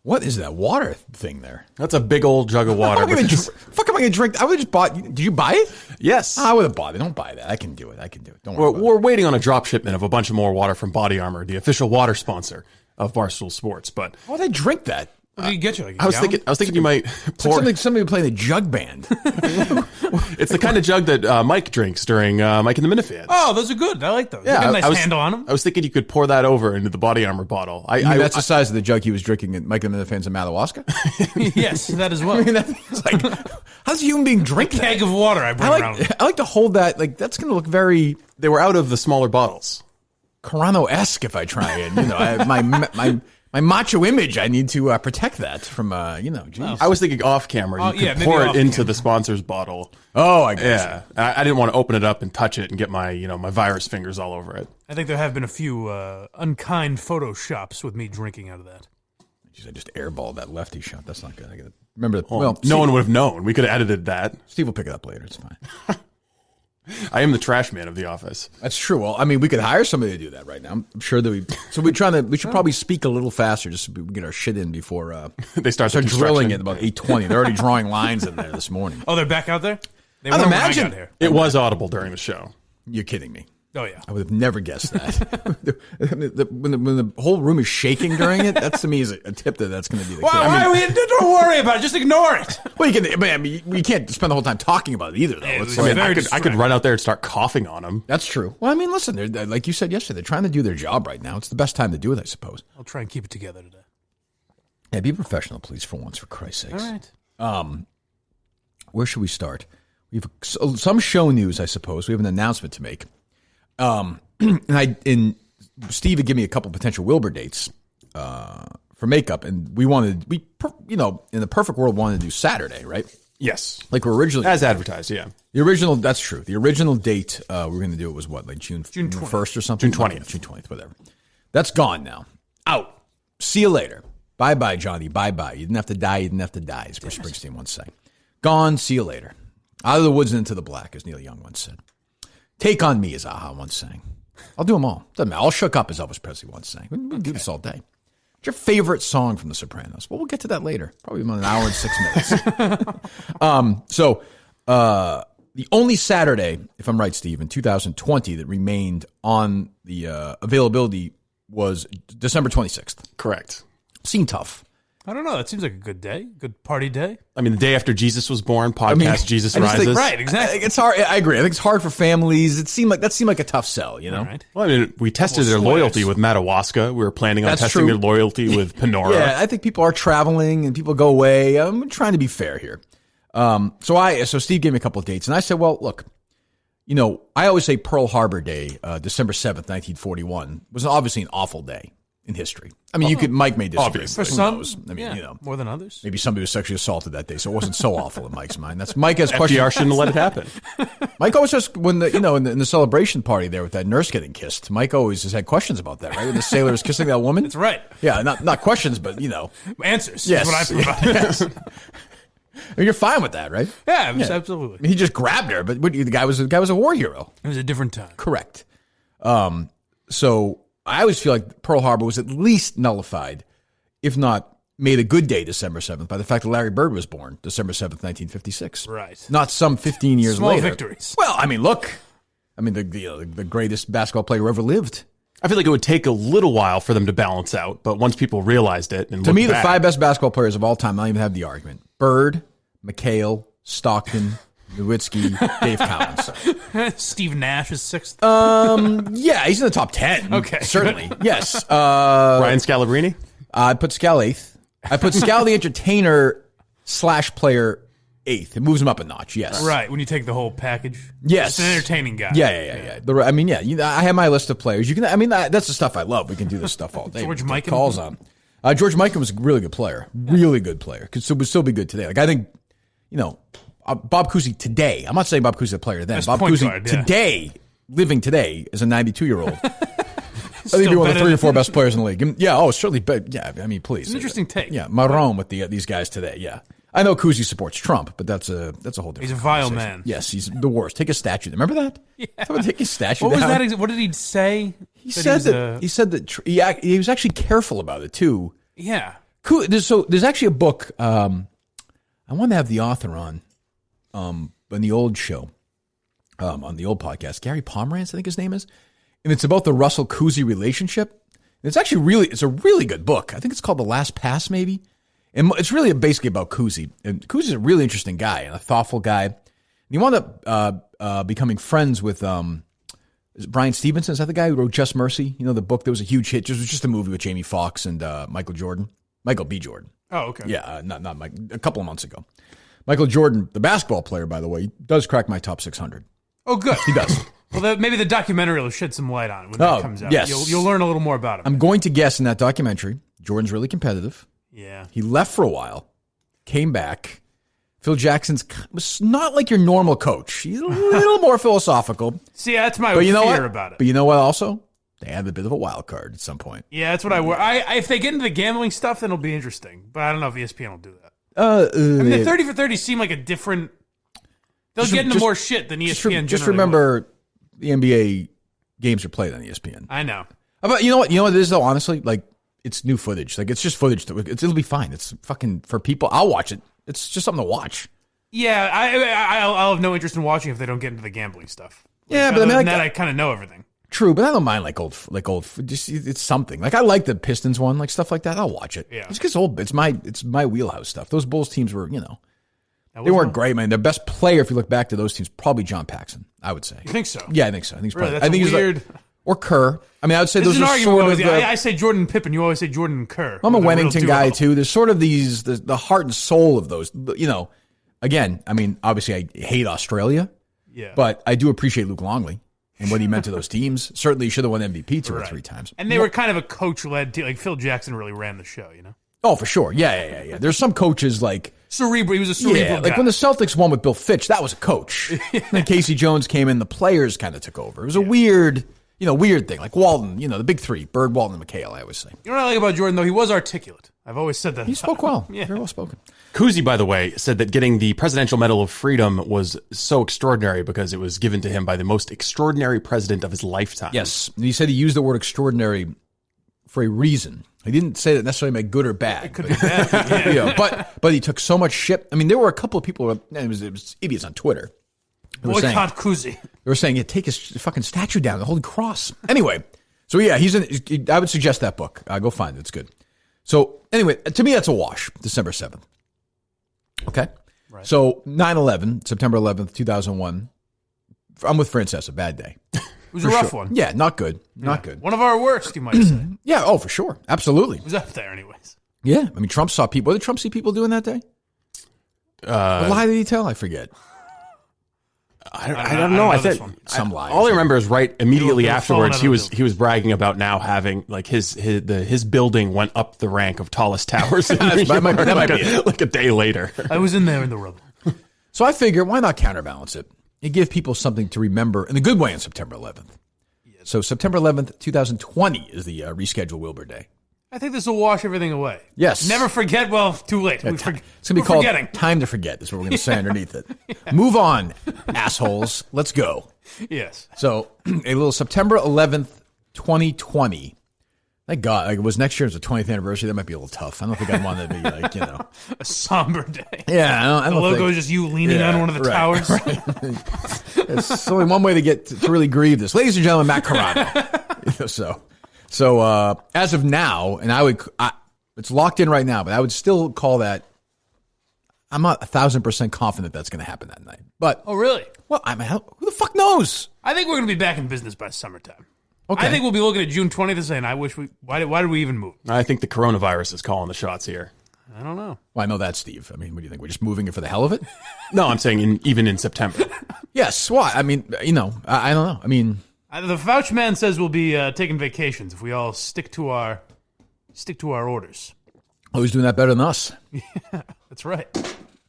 What is that water thing there? That's a big old jug of water. Fuck am I going to drink? I would have just bought. Did you buy it? Yes. I would have bought it. Don't buy that. I can do it. Don't worry. We're waiting on a drop shipment of a bunch of more water from Body Armor, the official water sponsor of Barstool Sports. But why would I drink that? What did he get you? Like I was thinking you might pour. It's like somebody playing a jug band. It's the kind of jug that Mike drinks during Mike and the Minifans. Oh, those are good. I like those. Yeah, They got a nice handle on them. I was thinking you could pour that over into the Body Armor bottle. That's the size of the jug he was drinking at Mike and the Minifans in Madawaska? Yes, that as well. I mean, that's like, how does a human being drink that? Keg of water I bring around. I like to hold that. Like, that's going to look very... They were out of the smaller bottles. Carano-esque if I try it. My macho image, I need to protect that from, geez. I was thinking off camera. You could pour it into the sponsor's bottle. Oh, I guess. Yeah. I didn't want to open it up and touch it and get my, my virus fingers all over it. I think there have been a few unkind photoshops with me drinking out of that. Jeez, I just airballed that lefty shot. That's not good. I gotta remember. No one would have known. We could have edited that. Steve will pick it up later. It's fine. I am the trash man of the office. That's true. Well, I mean, we could hire somebody to do that right now. I'm sure that we should probably speak a little faster just so we get our shit in before they start drilling at about 8:20. They're already drawing lines in there this morning. Oh, they're back out there? I'd imagine. It was audible during the show. You're kidding me. Oh, yeah. I would have never guessed that. when the whole room is shaking during it, that's to me is a tip that's going to be the case. Don't worry about it. Just ignore it. Well, you can't spend the whole time talking about it either, though. I could run out there and start coughing on them. That's true. Well, I mean, listen, they're, like you said yesterday, they're trying to do their job right now. It's the best time to do it, I suppose. I'll try and keep it together today. Yeah, be professional, please, for once, for Christ's sakes. All right. Where should we start? We have some show news, I suppose. We have an announcement to make. And Steve had given me a couple potential Wilbur dates for makeup, and in the perfect world, wanted to do Saturday, right? Yes, like we're originally as advertised. Yeah, that's true. The original date we were going to do it was what, like June 1st or something, June 20th, June 20th, whatever. That's gone now. Out. See you later. Bye bye, Johnny. Bye bye. You didn't have to die. You didn't have to die, as Bruce Springsteen once sang. Gone. See you later. Out of the woods and into the black, as Neil Young once said. Take on me, as Aha once sang. I'll do them all. Doesn't matter. I'll shook up, as Elvis Presley once sang. We can do this all day. What's your favorite song from The Sopranos? Well, we'll get to that later. Probably about an hour and 6 minutes. So the only Saturday, if I'm right, Steve, in 2020 that remained on the availability was December 26th. Correct. Seemed tough. I don't know. That seems like a good day. Good party day. I mean, the day after Jesus was born, Jesus Rises. Right, exactly. It's hard. I agree. I think it's hard for families. That seemed like a tough sell, you know? Right. Well, I mean, we tested their loyalty with Madawaska. We were planning on testing their loyalty with Panora. Yeah, I think people are traveling and people go away. I'm trying to be fair here. So Steve gave me a couple of dates, and I said, well, look, I always say Pearl Harbor Day, December 7th, 1941, was obviously an awful day in history. I mean, Mike may disagree. For some, I mean, more than others. Maybe somebody was sexually assaulted that day, so it wasn't so awful in Mike's mind. That's Mike has questions. FDR shouldn't have let it happen. Mike always has, when in the celebration party there with that nurse getting kissed, Mike always has had questions about that, right? When the sailor is kissing that woman. That's right. Yeah, not questions, but answers. Yes, is what I provide. Yes. I mean, you're fine with that, right? Yeah, absolutely. I mean, he just grabbed her, but the guy was a war hero. It was a different time. Correct. So I always feel like Pearl Harbor was at least nullified, if not made a good day December 7th, by the fact that Larry Bird was born December 7th, 1956. Right. Not some 15 years later. Small victories. Well, I mean, look. I mean, the greatest basketball player who ever lived. I feel like it would take a little while for them to balance out, but once people realized it and to me, back, the 5 best basketball players of all time, I don't even have the argument. Bird, McHale, Stockton, Nowitzki, Dave Cowens. Steve Nash is 6th. Yeah, he's in the top 10. Okay. Certainly. Yes. Ryan Scalabrine? I put Scal 8th. I put Scal the entertainer / player 8th. It moves him up a notch, yes. Right, when you take the whole package. Yes. It's an entertaining guy. Yeah. I have my list of players. That's the stuff I love. We can do this stuff all day. George Mikan? Calls on. George Mikan was a really good player. Really good player. Would still be good today. Like, I think, Bob Cousy today. I'm not saying Bob Cousy a player then. Best Bob point Cousy guard, yeah. today, living today, is a 92-year-old. I think he'd be one of the 3 or 4 best players in the league. Yeah, certainly. But yeah, I mean, please. It's an interesting take. Yeah, Marone with these guys today. Yeah, I know Cousy supports Trump, but that's a whole different. He's a vile man. Yes, he's the worst. Take a statue. Remember that? Yeah. Take his statue. What was down. that? What did he say? He said that he was actually careful about it too. Yeah. Cool. There's actually a book. I want to have the author on the old show, on the old podcast. Gary Pomerantz, I think his name is, and it's about the Russell Cousy relationship. And it's actually it's a really good book. I think it's called The Last Pass, maybe. And it's really basically about Cousy. And Cousy's a really interesting guy and a thoughtful guy. And he wound up becoming friends with is it Brian Stevenson? Is that the guy who wrote Just Mercy? You know, the book that was a huge hit. It was just a movie with Jamie Foxx and Michael B. Jordan. Oh, okay. Yeah, not Mike. A couple of months ago. Michael Jordan, the basketball player, by the way, does crack my top 600. Oh, good. He does. Well, maybe the documentary will shed some light on it when that comes out. Yes. You'll learn a little more about him. I'm going to guess in that documentary, Jordan's really competitive. Yeah. He left for a while, came back. Phil Jackson's was not like your normal coach. He's a little more philosophical. See, that's my fear about it. But you know what also? They had a bit of a wild card at some point. Yeah, that's what I worry. If they get into the gambling stuff, then it'll be interesting. But I don't know if ESPN will do that. I mean, the 30 for 30 seem like a different... They'll get into more shit than ESPN Just remember the NBA games are played on ESPN. I know. But you know what? You know what it is, though, honestly? Like, it's new footage. Like, it's just footage. It'll be fine. It's fucking... For people, I'll watch it. It's just something to watch. Yeah, I'll have no interest in watching if they don't get into the gambling stuff. Yeah, but I mean... I kind of know everything. True, but I don't mind like old. Just it's something. Like I like the Pistons one, like stuff like that. I'll watch it. Yeah, it's because it's my wheelhouse stuff. Those Bulls teams were, they weren't great, man. Their best player, if you look back to those teams, probably John Paxson. I would say. You think so? Yeah, I think so. I think really, probably. I think weird. He's or Kerr. I mean, I would say those are sort of. I say Jordan and Pippen. You always say Jordan and Kerr. I'm a Wennington guy too. There's sort of the heart and soul of those. Again, I mean, obviously I hate Australia. Yeah, but I do appreciate Luke Longley. And what he meant to those teams. Certainly, he should have won MVP two or three times. And they were kind of a coach-led team. Like, Phil Jackson really ran the show, Oh, for sure. Yeah. There's some coaches like... Cerebral. He was a cerebral guy. Like when the Celtics won with Bill Fitch, that was a coach. And then Casey Jones came in, the players kind of took over. It was a weird thing. Like Walton, the big three. Bird, Walton, and McHale, I always say. You know what I like about Jordan, though? He was articulate. I've always said that. He spoke well. Yeah. Very well spoken. Cousy, by the way, said that getting the Presidential Medal of Freedom was so extraordinary because it was given to him by the most extraordinary president of his lifetime. Yes. And he said he used the word extraordinary for a reason. He didn't say that necessarily meant good or bad. It could be bad. But he took so much shit. I mean, there were a couple of people, it was idiots on Twitter. Boycott Cousy. They were saying, take his fucking statue down, the Holy Cross. Anyway, so yeah, I would suggest that book. Go find it. It's good. So anyway, to me, that's a wash, December 7th. Okay? Right. So 9/11, September 11th, 2001. I'm with Francesa. Bad day. It was a rough one. Yeah, not good. Not good. One of our worst, you might say. Yeah, for sure. Absolutely. It was up there anyways. Yeah. I mean, Trump saw people. What did Trump see people doing that day? What lie did he tell? I forget. I don't know. I said some lie. All I remember is right immediately afterwards he was bragging about now having like his building went up the rank of tallest towers in New York, like a day later. I was in there in the rubble. So I figure why not counterbalance it and give people something to remember in a good way on September 11th. Yes. So September 11th, 2020 is the rescheduled Wilbur Day. I think this will wash everything away. Yes. Never forget. Well, too late. It's going to be called Time to Forget. That's what we're going to say underneath it. Move on, assholes. Let's go. Yes. So a little September 11th, 2020. Thank God. Like it was next year. It's the 20th anniversary. That might be a little tough. I don't think I'd want to be like, a somber day. Yeah. I don't the logo is just you leaning on one of the towers. Right. It's only one way to get to really grieve this. Ladies and gentlemen, Matt Carano. So as of now, and it's locked in right now, but I would still call that. I'm not 1,000% confident that's going to happen that night. But really? Well, I mean, who the fuck knows? I think we're going to be back in business by summertime. Okay. I think we'll be looking at June 20th and saying, "I wish we. Why did we even move?" I think the coronavirus is calling the shots here. I don't know. Well, I know that, Steve. I mean, what do you think? We're just moving it for the hell of it? No, I'm saying even in September. Yes. Well, I mean, I don't know. I mean. The Fauci man says we'll be taking vacations if we all stick to our orders. Oh, he's doing that better than us. Yeah, that's right.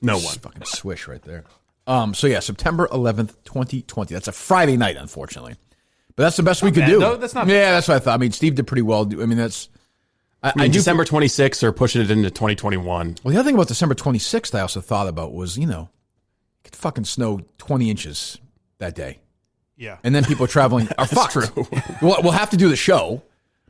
No one. Fucking swish right there. So yeah, September 11th, 2020. That's a Friday night, unfortunately. But that's the best we could do. No, that's not. Yeah, that's what I thought. I mean, Steve did pretty well. I mean, that's. I do December 26th or pushing it into 2021. Well, the other thing about December 26th, I also thought about was, it could fucking snow 20 inches that day. Yeah. And then people traveling are fucked. True. We'll have to do the show,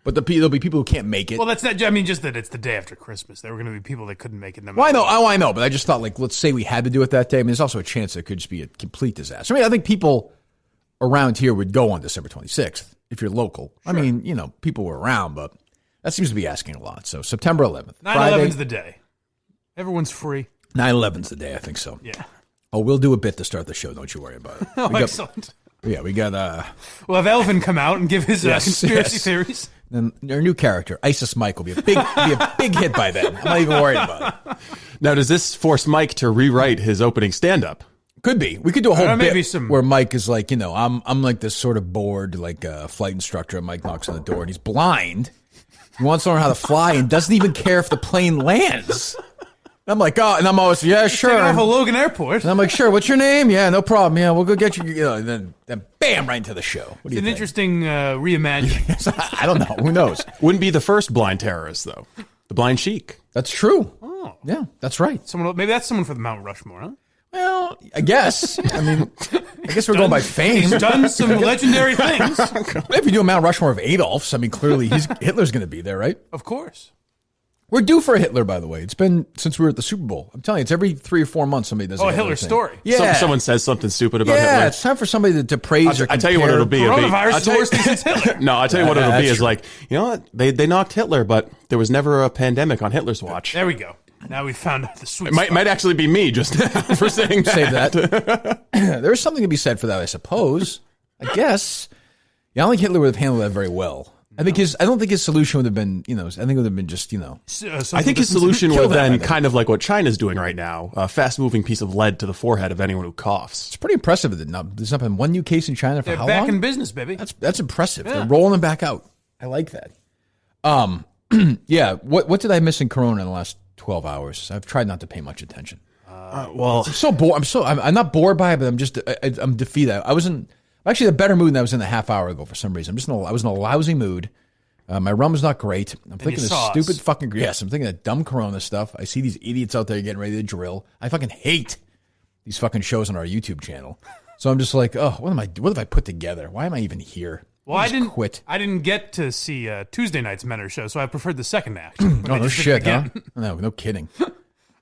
But there'll be people who can't make it. Well, that's not. I mean, just that it's the day after Christmas. There were going to be people that couldn't make it. Well, I know. Oh, I know. But I just thought, like, let's say we had to do it that day. I mean, there's also a chance it could just be a complete disaster. I mean, I think people around here would go on December 26th if you're local. Sure. I mean, people were around, but that seems to be asking a lot. So September 11th. 9/11's the day. Everyone's free. 9/11's the day. I think so. Yeah. Oh, we'll do a bit to start the show. Don't you worry about it. Excellent. Yeah, we got. We'll have Elvin come out and give his conspiracy theories. Then our new character, Isis Mike, will be a big hit by then. I'm not even worried about it. Now, does this force Mike to rewrite his opening stand-up? Could be. We could do a whole bit some... where Mike is like, I'm like this sort of bored, like flight instructor, and Mike knocks on the door, and he's blind. He wants to learn how to fly and doesn't even care if the plane lands. I'm like, oh, and I'm always, yeah, sure. Take off of Logan Airport. And I'm like, sure, what's your name? Yeah, no problem. Yeah, we'll go get you. And then bam, right into the show. What do you think? Interesting reimagining. I don't know. Who knows? Wouldn't be the first blind terrorist, though. The blind sheik. That's true. Oh. Yeah, that's right. Maybe that's someone for the Mount Rushmore, huh? Well, I guess. I guess we're going by fame. He's done some legendary things. If you do a Mount Rushmore of Adolfs, I mean, clearly Hitler's going to be there, right? Of course. We're due for a Hitler, by the way. It's been since we were at the Super Bowl. I'm telling you, it's every 3 or 4 months somebody does a Hitler story. Yeah. Someone says something stupid about Hitler. Yeah, it's time for somebody to praise or compare. I tell you what it'll be. Coronavirus is the worst thing since Hitler. No, I tell you what it'll be is like, what? They knocked Hitler, but there was never a pandemic on Hitler's watch. There we go. Now we found out the sweet spot. Might actually be me just now for saying that. Save that. There's something to be said for that, I suppose. I guess. Yeah, I don't think Hitler would have handled that very well. I don't think his solution would have been, I think it would have been just, I think his solution would have been kind of like what China's doing right now, a fast-moving piece of lead to the forehead of anyone who coughs. It's pretty impressive that there's not been one new case in China for how long? They're back in business, baby. That's impressive. Yeah. They're rolling them back out. I like that. Yeah. What did I miss in Corona in the last 12 hours? I've tried not to pay much attention. Well, I'm so bored. I'm not bored by it, but I'm defeated. I was in actually a better mood than I was in a half hour ago for some reason. I was in a lousy mood. My rum's not great. I'm thinking of stupid fucking... Yes, I'm thinking of dumb Corona stuff. I see these idiots out there getting ready to drill. I fucking hate these fucking shows on our YouTube channel. So I'm just like, what have I put together? Why am I even here? Well, I didn't quit. I didn't get to see Tuesday night's Menor show, so I preferred the second act. No shit, huh? No kidding.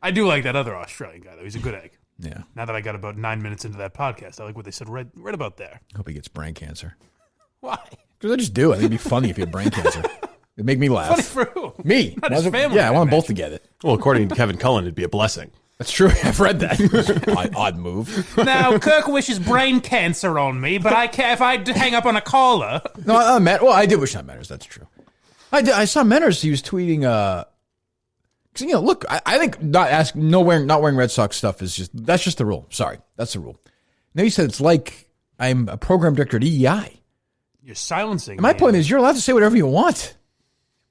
I do like that other Australian guy, though. He's a good egg. Yeah. Now that I got about 9 minutes into that podcast, I like what they said right about there. Hope he gets brain cancer. Why? Because I just do. I think it'd be funny if he had brain cancer. It'd make me laugh. Funny for who? Me. Not his family. Yeah, I want them both to get it. Well, according to Kevin Cullen, it'd be a blessing. That's true. I've read that. Odd move. Now, Kirk wishes brain cancer on me, but I can't if I hang up on a caller. No, I did wish that matters. That's true. I saw Menors. He was tweeting. Look, I think not wearing Red Sox stuff is that's just the rule. Sorry, that's the rule. Now he said it's like I'm a program director at EEI. You're silencing. My point is, you're allowed to say whatever you want.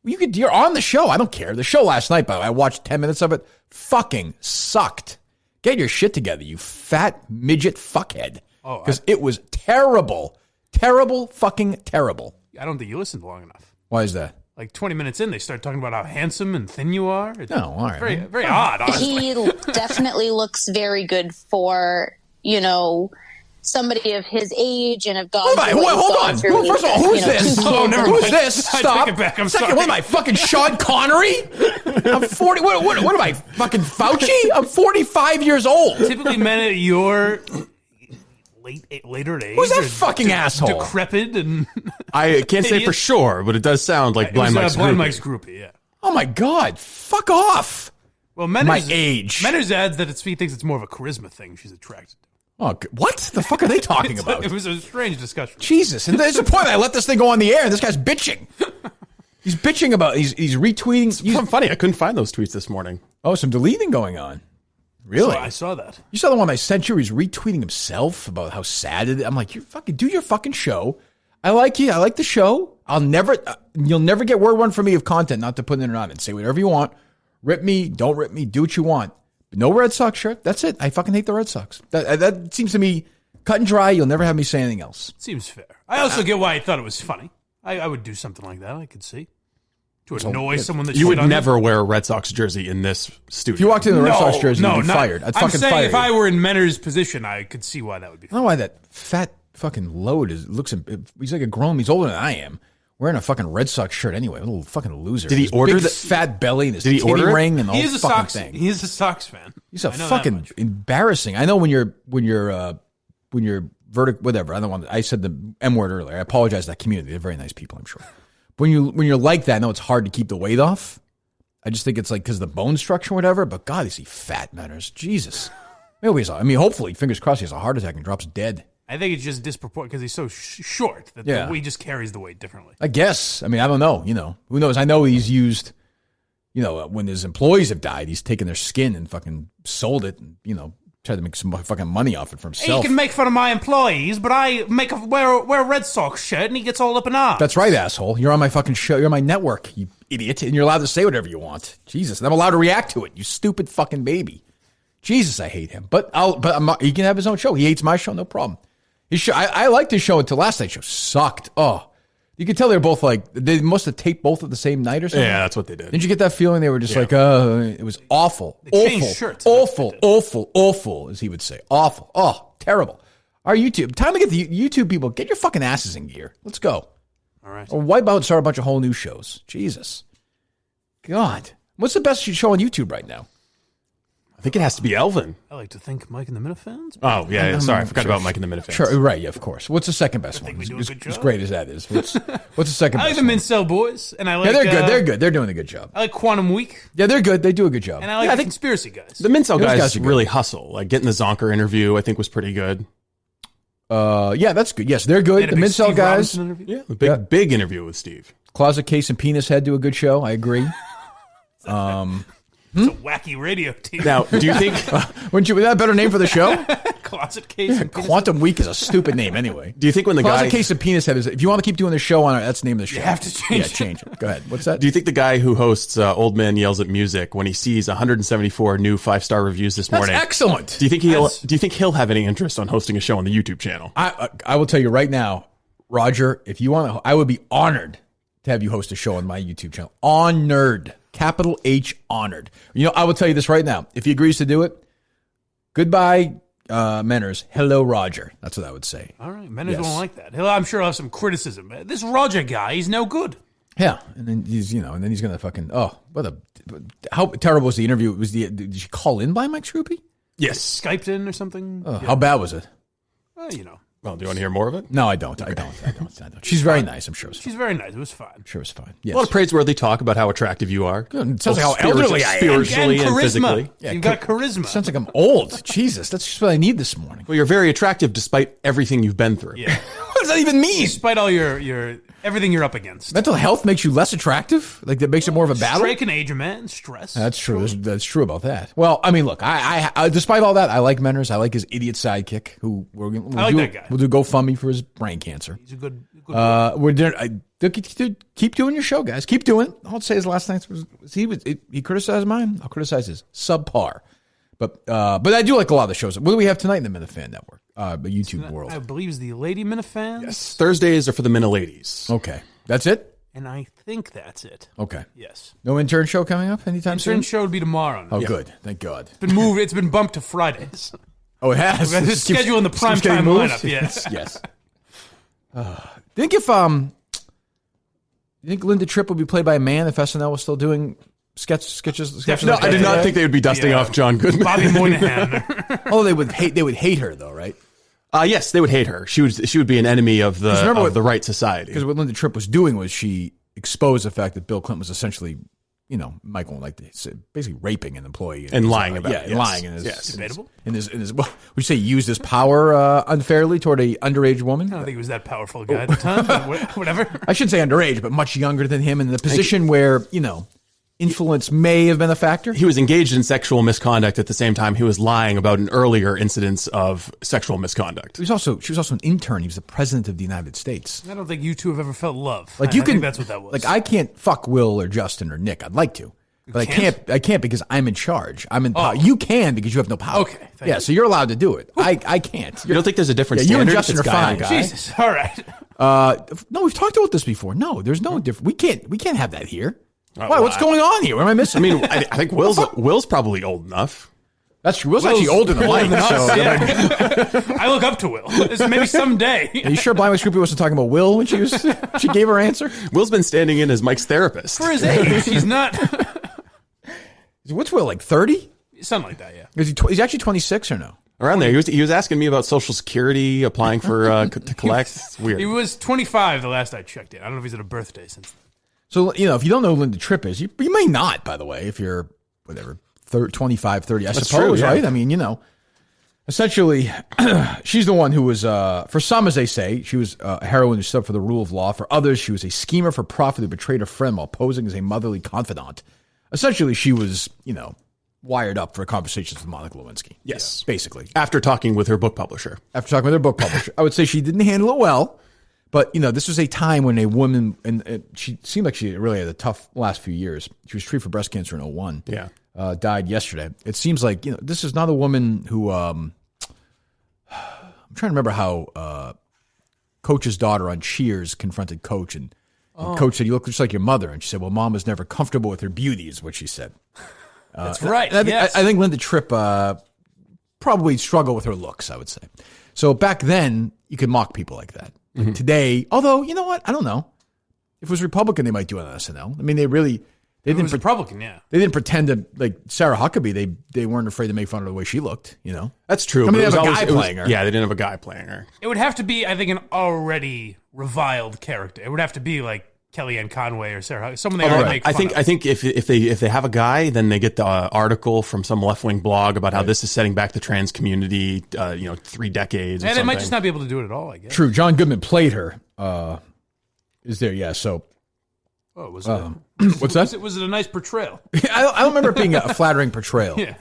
You're on the show. I don't care. The show last night, by the way, I watched 10 minutes of it. Fucking sucked. Get your shit together, you fat midget fuckhead. Because it was terrible. Terrible, fucking terrible. I don't think you listened long enough. Why is that? Like 20 minutes in, they start talking about how handsome and thin you are. All right. Very, very odd, honestly. He definitely looks very good for, somebody of his age and have gone through. Hold on. First of all, who's this? Who's this? Stop. I take it back. I'm sorry. What am I, fucking Sean Connery? I'm 40. What am I, fucking Fauci? I'm 45 years old. Typically men at your later age. Who's that fucking asshole? Decrepit and... I can't say for sure, but it does sound like Blind Mike's groupie, yeah. Oh my God. Fuck off. Well, my age. Menors adds that he thinks it's more of a charisma thing she's attracted to. Oh, what the fuck are they talking about? It was a strange discussion. Jesus, and there's a point I let this thing go on the air, and this guy's bitching. He's bitching about he's retweeting. It's funny. I couldn't find those tweets this morning. Oh, some deleting going on. Really? So I saw that. You saw the one I sent you. He's retweeting himself about how sad it is. I'm like, you fucking do your fucking show. I like you. I like the show. You'll never get word one from me of content not to put in or not, and say whatever you want. Rip me, don't rip me, do what you want. No Red Sox shirt. That's it. I fucking hate the Red Sox. That seems to me cut and dry. You'll never have me say anything else. Seems fair. I also get why I thought it was funny. I would do something like that. I could see. To annoy someone that you would never wear a Red Sox jersey in this studio. If you walked into the Red Sox jersey, you'd be fired. I'd fucking fire you. I'm saying if I were in Menor's position, I could see why that would be funny. I don't know why that fat fucking load he's like a grown, he's older than I am. wearing a fucking Red Sox shirt anyway. A little fucking loser. Did he order the fat belly and his titty ring and the whole fucking thing? He is a Sox fan. He's a fucking embarrassing. I know when you're whatever. I said the M word earlier. I apologize to that community. They're very nice people, I'm sure. When you're like that, I know it's hard to keep the weight off. I just think it's like because of the bone structure or whatever. But God, is he fat, manners? Jesus. Maybe hopefully, fingers crossed, he has a heart attack and drops dead. I think it's just disproportionate because he's so short that he just carries the weight differently. I guess. I mean, I don't know. Who knows? I know he's used. When his employees have died, he's taken their skin and fucking sold it. And, tried to make some fucking money off it for himself. He can make fun of my employees, but I wear a Red Sox shirt and he gets all up in arms. That's right, asshole. You're on my fucking show. You're on my network, you idiot, and you're allowed to say whatever you want. Jesus, and I'm allowed to react to it. You stupid fucking baby. Jesus, I hate him. But he can have his own show. He hates my show, no problem. I liked his show until last night's show sucked. Oh, you could tell they were both like they must have taped both at the same night or something. Yeah, that's what they did. Didn't you get that feeling they were just like, it was awful, awful, as he would say, awful, terrible. Our YouTube, time to get the YouTube people, get your fucking asses in gear. Let's go. All right. Or wipe out and start a bunch of whole new shows. Jesus, God, what's the best show on YouTube right now? I think it has to be Elvin. I like to think Mike and the Minifans. Oh, yeah. Sorry, I forgot about Mike and the Minifans. Sure, right, yeah, of course. What's the second best one? As great as that is. What's the second best one? I like the Mincel Boys, and I like... Yeah, they're good. They're good. They're doing a good job. I like Quantum Week. Yeah, they're good. They do a good job. And I like the Conspiracy Guys. The Mincel guys really hustle. Like, getting the Zonker interview, I think, was pretty good. Yeah, that's good. Yes, they're good. The Mincel guys... Yeah, the big interview with Steve. Closet Case and Penis Head do a good show. I agree. It's a wacky radio team. Now, do you think... Wouldn't you... Is that a better name for the show? Closet Case and Quantum Week is a stupid name anyway. Do you think when the Closet Case and Penis Head is... If you want to keep doing the show on it, that's the name of the show. You have to change it. Yeah, change it. Go ahead. What's that? Do you think the guy who hosts Old Man Yells at Music, when he sees 174 new 5-star reviews this morning... That's excellent. Do you think he'll have any interest on hosting a show on the YouTube channel? I will tell you right now, Roger, if you want to... I would be honored to have you host a show on my YouTube channel. Honored. Capital H, honored. I will tell you this right now. If he agrees to do it, goodbye, Menners. Hello, Roger. That's what I would say. All right. Menners won't like that. I'm sure he'll have some criticism. This Roger guy, he's no good. Yeah. And then he's going to fucking, how terrible was the interview? Did you call in by Mike Shroopy? Yes. Skyped in or something? How bad was it? Well, do you want to hear more of it? No, I don't. Okay. I don't. She's very nice, I'm sure. She's very nice. It was fine. I'm sure it was fine. Yes. A lot of praiseworthy talk about how attractive you are. Good. It sounds like how elderly I am. Spiritually and physically. Yeah, you've got charisma. Sounds like I'm old. Jesus, that's just what I need this morning. Well, you're very attractive despite everything you've been through. Yeah. What does that even mean? Despite all your everything you're up against. Mental health makes you less attractive? Like that makes it more of a battle? Stress can age a man. Stress. That's true. That's true about that. Well, I mean, look, I despite all that, I like Menners. I like his idiot sidekick who we'll like that guy. We'll do GoFundMe for his brain cancer. He's a good we're doing, keep doing your show, guys. Keep doing it. I'll say his last night was he criticized mine. I'll criticize his subpar. But I do like a lot of the shows. What do we have tonight in the Minifan Network? The YouTube world. I believe it's the Lady Minifans. Yes. Thursdays are for the Miniladies. Okay. That's it? And I think that's it. Okay. Yes. No intern show coming up anytime soon? Intern show would be tomorrow. Oh, good. Thank God. It's been moved. It's been bumped to Fridays. Oh, it has? It's scheduled in the prime time lineup, yes. Yes. Think Linda Tripp would be played by a man if SNL was still doing sketches? No, I did not think they would be dusting off John Goodman. Bobby Moynihan. Oh, they would hate her though, right? Yes, they would hate her. She would be an enemy of the right society. Because what Linda Tripp was doing was she exposed the fact that Bill Clinton was essentially, Michael like basically raping an employee and lying about it. Yeah, lying in his debatable. In his would you say used his power unfairly toward a underage woman? I don't think he was that powerful guy at the time. But whatever. I shouldn't say underage, but much younger than him in the position where influence may have been a factor. He was engaged in sexual misconduct at the same time he was lying about an earlier incidence of sexual misconduct. She was also an intern. He was the president of the United States. I don't think you two have ever felt love. I think that's what that was. Like I can't fuck Will or Justin or Nick. I'd like to. But I can't because I'm in charge. I'm in power. You can because you have no power. Okay. Yeah, so you're allowed to do it. I can't. You don't think there's a difference? You and Justin are fine. Jesus. All right. No, we've talked about this before. No, there's no difference. We can't have that here. Why? What's going on here? What am I missing? I mean, I think Will's probably old enough. That's true. Will's actually older than Mike. I look up to Will. Maybe someday. Are you sure Blind Mike Scroopy wasn't talking about Will when she gave her answer? Will's been standing in as Mike's therapist. For his age, he's not. What's Will, like 30? Something like that, yeah. He's actually 26 or no? Around there. He was asking me about Social Security, applying for to collect. It's weird. He was 25 the last I checked in. I don't know if he's had a birthday since then. So, if you don't know who Linda Tripp is, you may not, by the way, if you're, whatever, 25, 30, I That's suppose, true, yeah. right? I mean, essentially, she's the one who was, for some, as they say, she was a heroine who stood up for the rule of law. For others, she was a schemer for profit who betrayed a friend while posing as a motherly confidant. Essentially, she was, wired up for conversations with Monica Lewinsky. Yes. Basically. After talking with her book publisher. I would say she didn't handle it well. But, this was a time when a woman, and she seemed like she really had a tough last few years. She was treated for breast cancer in 2001. Yeah. Died yesterday. It seems like, this is not a woman who, I'm trying to remember how Coach's daughter on Cheers confronted Coach. And Coach said, "You look just like your mother." And she said, "Well, Mom was never comfortable with her beauty," is what she said. That's right. I think Linda Tripp probably struggled with her looks, I would say. So back then, you could mock people like that. Like today, although, you know what? I don't know. If it was Republican, they might do it on SNL. I mean, they didn't Republican, yeah. They didn't pretend to, like Sarah Huckabee, they weren't afraid to make fun of the way she looked, That's true. I mean, they have a guy playing her. Yeah, they didn't have a guy playing her. It would have to be, I think, an already reviled character. It would have to be like Kellyanne Conway or Sarah, someone they already make fun of. I think if they have a guy, then they get the article from some left wing blog about how this is setting back the trans community, 3 decades. And they might just not be able to do it at all, I guess. True. John Goodman played her. Is there? Yeah. So. Oh, was what's that? Was it a nice portrayal? I don't remember it being a flattering portrayal. Yeah.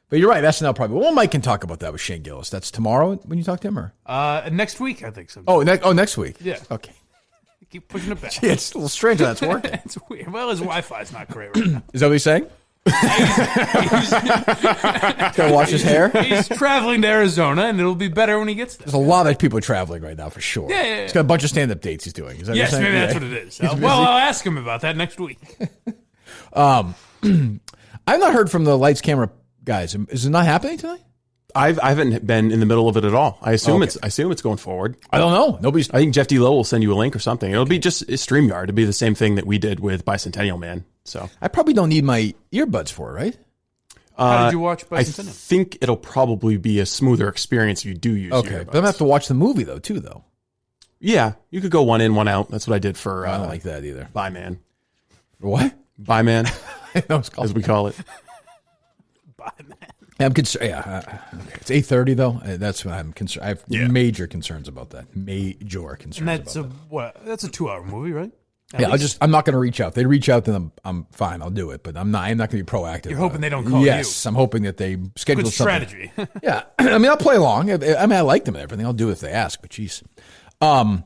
But you're right. SNL probably. Well, Mike can talk about that with Shane Gillis. That's tomorrow when you talk to him, or next week, I think so. Next week. Yeah. Okay. Keep pushing it back. Yeah, it's a little strange how that's working. It's weird. Well, his Wi-Fi is not great right now. Is that what he's saying? He's gotta wash his hair. He's traveling to Arizona, and it'll be better when he gets there. There's a lot of people traveling right now for sure. Yeah. He's got a bunch of stand-up dates he's doing. Is that Yes, what you're maybe saying? that's what it is. Well, I'll ask him about that next week. I've not heard from the lights camera guys. Is it not happening tonight? I haven't been in the middle of it at all. I assume it's going forward. I don't know. I think Jeff D. Lowe will send you a link or something. It'll be just StreamYard. It'll be the same thing that we did with Bicentennial Man. So I probably don't need my earbuds for it, right? How did you watch Bicentennial? I think it'll probably be a smoother experience if you do use okay, earbuds. but I'm gonna have to watch the movie though. Yeah, you could go one in, one out. That's what I did for. I don't like that either. Bye Man. What? Bye Man, as we call it. Bye Man. I'm concerned. Yeah, okay. It's 8:30 though. That's what I'm concerned. I have major concerns about that. Major concerns. And that's about that. That's a 2-hour movie, right? I'm not going to reach out. If they reach out, then I'm fine. I'll do it. But I'm not going to be proactive. You're hoping they don't call you. Yes, I'm hoping that they schedule Good something. strategy. Yeah, I mean, I'll play along. I like them and everything. I'll do it if they ask. But geez, where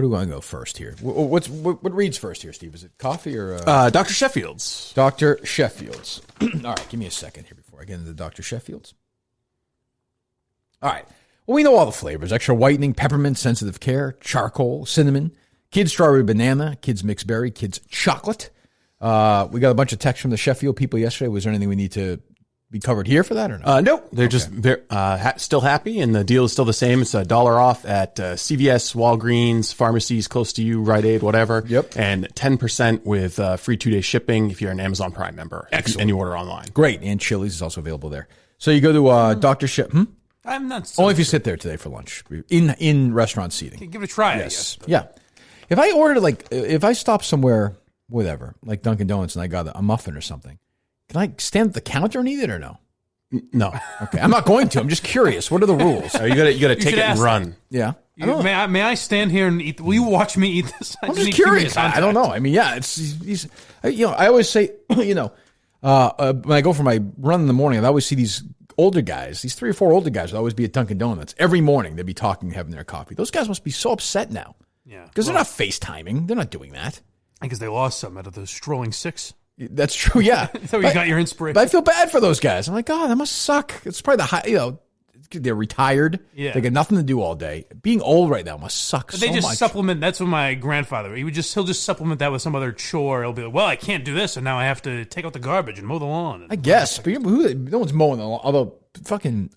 do I go first here? What reads first here, Steve? Is it coffee or Dr. Sheffield's? Dr. Sheffield's. All right, give me a second here before I get into Dr. Sheffield's. All right. Well, we know all the flavors: extra whitening, peppermint, sensitive care, charcoal, cinnamon, kids strawberry banana, kids mixed berry, kids chocolate. We got a bunch of texts from the Sheffield people yesterday. Was there anything we need to be covered here for that or no? No, they're just still happy, and the deal is still the same. It's $1 off at CVS, Walgreens, pharmacies close to you, Rite Aid, whatever. Yep. And 10% with free 2-day shipping if you're an Amazon Prime member. Excellent. And you order online. Great. And Chili's is also available there. So you go to Dr. Sheff. I'm not. Only if you sit there today for lunch in restaurant seating. Give it a try. Yes. Yeah. If I ordered if I stop somewhere, whatever, like Dunkin' Donuts, and I got a muffin or something, can I stand at the counter and eat it or no? No. Okay. I'm not going to. I'm just curious. What are the rules? You got to take it and run. Yeah. May I stand here and eat? Will you watch me eat this? I'm just curious. I don't know. I mean, yeah, it's I always say, when I go for my run in the morning, I always see these older guys, these 3 or 4 older guys would always be at Dunkin' Donuts. Every morning they'd be talking, having their coffee. Those guys must be so upset now. Yeah. Because they're not FaceTiming. They're not doing that. Because they lost some out of those strolling 6. That's true, yeah. So you got your inspiration. But I feel bad for those guys. I'm like, God, that must suck. It's probably they're retired. Yeah. They got nothing to do all day. Being old right now must suck so much. They just supplement. That's what my grandfather. He'll just supplement that with some other chore. He'll be like, well, I can't do this, and now I have to take out the garbage and mow the lawn. I guess, but no one's mowing the lawn. Although fucking,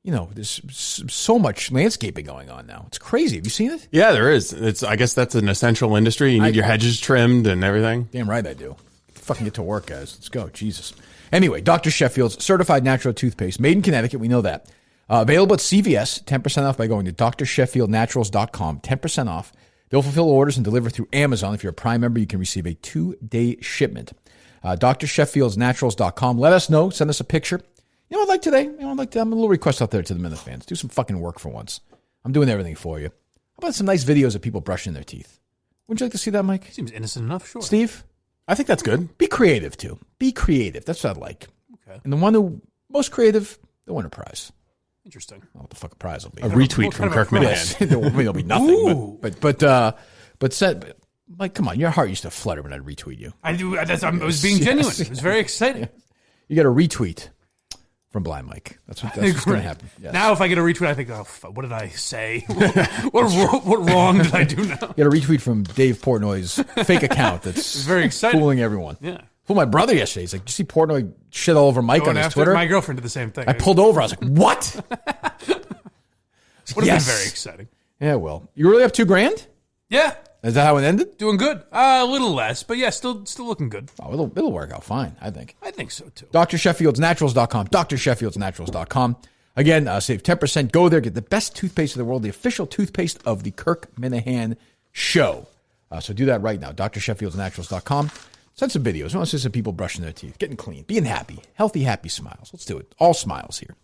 there's so much landscaping going on now. It's crazy. Have you seen it? Yeah, there is. I guess that's an essential industry. You need your hedges trimmed and everything. Damn right I do. Fucking get to work, guys. Let's go. Jesus. Anyway, Dr. Sheffield's certified natural toothpaste, made in Connecticut. We know that. Available at CVS, 10% off by going to drsheffieldnaturals.com. 10% off. They'll fulfill orders and deliver through Amazon. If you're a Prime member, you can receive a 2-day shipment. drsheffieldnaturals.com. Let us know. Send us a picture. You know what I'd like today? I'm a little request out there to the Minifans. Do some fucking work for once. I'm doing everything for you. How about some nice videos of people brushing their teeth? Wouldn't you like to see that, Mike? Seems innocent enough, sure. Steve? I think that's good. Be creative, too. Be creative. That's what I'd like. Okay. And the one who most creative, they'll win a prize. Interesting. I don't know what the fuck a prize will be. A retweet from Kirk Minifan. There'll be nothing. But Mike, come on. Your heart used to flutter when I'd retweet you. I do. I was being genuine. It was very exciting. You got a retweet from Blind Mike. That's what's going to happen. Yes. Now, if I get a retweet, I think, oh, what did I say? what wrong did I do now? You got a retweet from Dave Portnoy's fake account that's very exciting. Fooling everyone. Yeah. Fooled my brother yesterday. He's like, did you see Portnoy shit all over Mike on his Twitter? My girlfriend did the same thing. I pulled over. I was like, what? Would have been very exciting. Yeah, well. You really have $2,000? Yeah. Is that how it ended? Doing good. A little less, but yeah, still looking good. Oh, it'll work out fine, I think. I think so, too. drsheffieldnaturals.com. drsheffieldnaturals.com. Again, save 10%. Go there. Get the best toothpaste in the world, the official toothpaste of the Kirk Minifan Show. So do that right now. drsheffieldnaturals.com. Send some videos. I want to see some people brushing their teeth, getting clean, being happy. Healthy, happy smiles. Let's do it. All smiles here.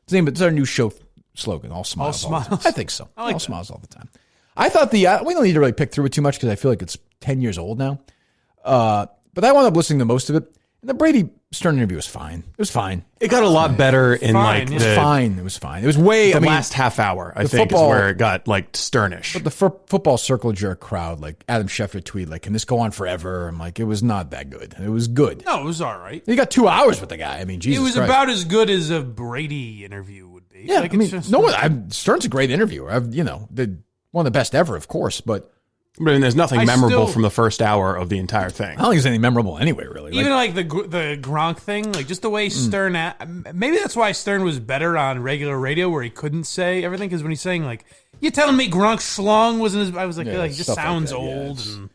It's our new show slogan. All smiles. All smiles. I think so. I like all that. Smiles all the time. I thought we don't need to really pick through it too much because I feel like it's 10 years old now. But I wound up listening to most of it. And the Brady Stern interview was fine. It was fine. It got a lot better in fine, like yeah. the, It was fine. It was way. the last half hour. I think football- is where it got like Sternish. But the football circle jerk crowd, like Adam Schefter tweeted, like, can this go on forever? I'm like, it was not that good. It was good. No, it was all right. You got 2 hours with the guy. I mean, Jesus It was Christ. about as good as a Brady interview would be. Yeah, Like, I mean, it's just- no one. Stern's a great interviewer. One of the best ever, of course. But But I mean, there's nothing I memorable still- from the first hour of the entire thing. I don't think there's anything memorable anyway, really. Even like the Gronk thing, like just the way Stern. Maybe that's why Stern was better on regular radio, where he couldn't say everything. Because when he's saying like, "You telling me Gronk schlong wasn't as," I was like, Yeah, he just stuff like sounds that, yeah, old. it's- And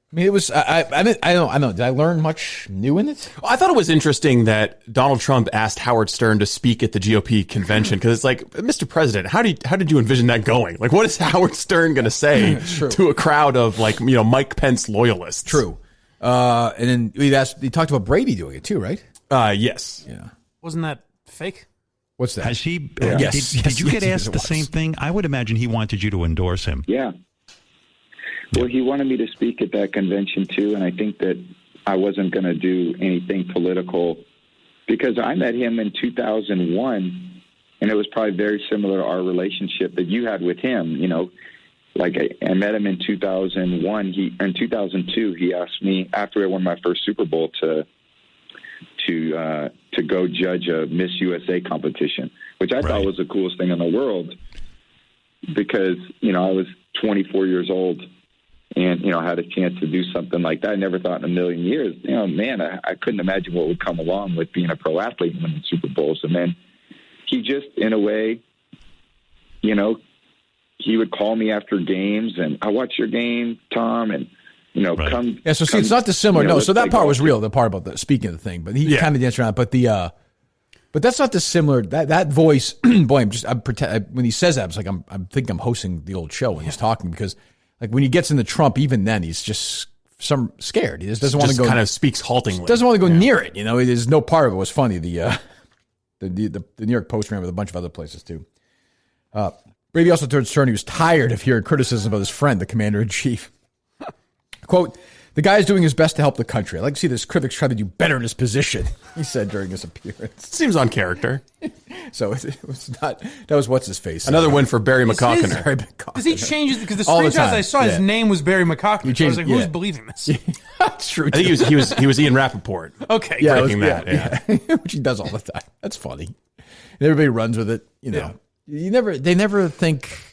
I mean, it was. I don't know. Did I learn much new in it? I thought it was interesting that Donald Trump asked Howard Stern to speak at the GOP convention because it's like, Mr. President, how did you envision that going? Like, what is Howard Stern going to say to a crowd of like Mike Pence loyalists? True. And then he talked about Brady doing it too, right? Yes. Yeah. wasn't that fake? What's that? Has he? Yes, Did you yes, get yes, asked it the was. same thing? I would imagine he wanted you to endorse him. Yeah. Well, he wanted me to speak at that convention, too, and I think that I wasn't going to do anything political because I met him in 2001, and it was probably very similar to our relationship that you had with him. Like I met him in 2001. In 2002, he asked me, after I won my first Super Bowl, to go judge a Miss USA competition, which I thought was the coolest thing in the world because, I was 24 years old and, I had a chance to do something like that. I never thought in a million years, man, I couldn't imagine what would come along with being a pro athlete and winning Super Bowls. And then he just, in a way, he would call me after games and I watch your game, Tom, and, come. Yeah, so see, it's not dissimilar. No, so that let's part play was golf. real, the part about the speaking of the thing. But he kind of danced around. But but that's not dissimilar. That voice, boy, when he says that, it's like I'm thinking I'm hosting the old show when he's talking because like when he gets into Trump, even then he's just scared. He just doesn't want to go. Kind of speaks haltingly. Doesn't want to go near it. There's no part of it was funny. The New York Post ran with a bunch of other places too. Brady also told Stern he was tired of hearing criticism of his friend, the commander in chief. Quote, The guy's doing his best to help the country. I'd like to see this critics try to do better in his position, he said during his appearance. Seems on character. So it was not, that was what's his face. Another win for Barry McCockiner. Does he change it? Because the All the screenshots time. I saw, his name was Barry McCockiner. So I was like, who's believing this? That's true. I think he was Ian Rappaport. Okay. Yeah, breaking that. Yeah. Which he does all the time. That's funny. And everybody runs with it. You know, they never think.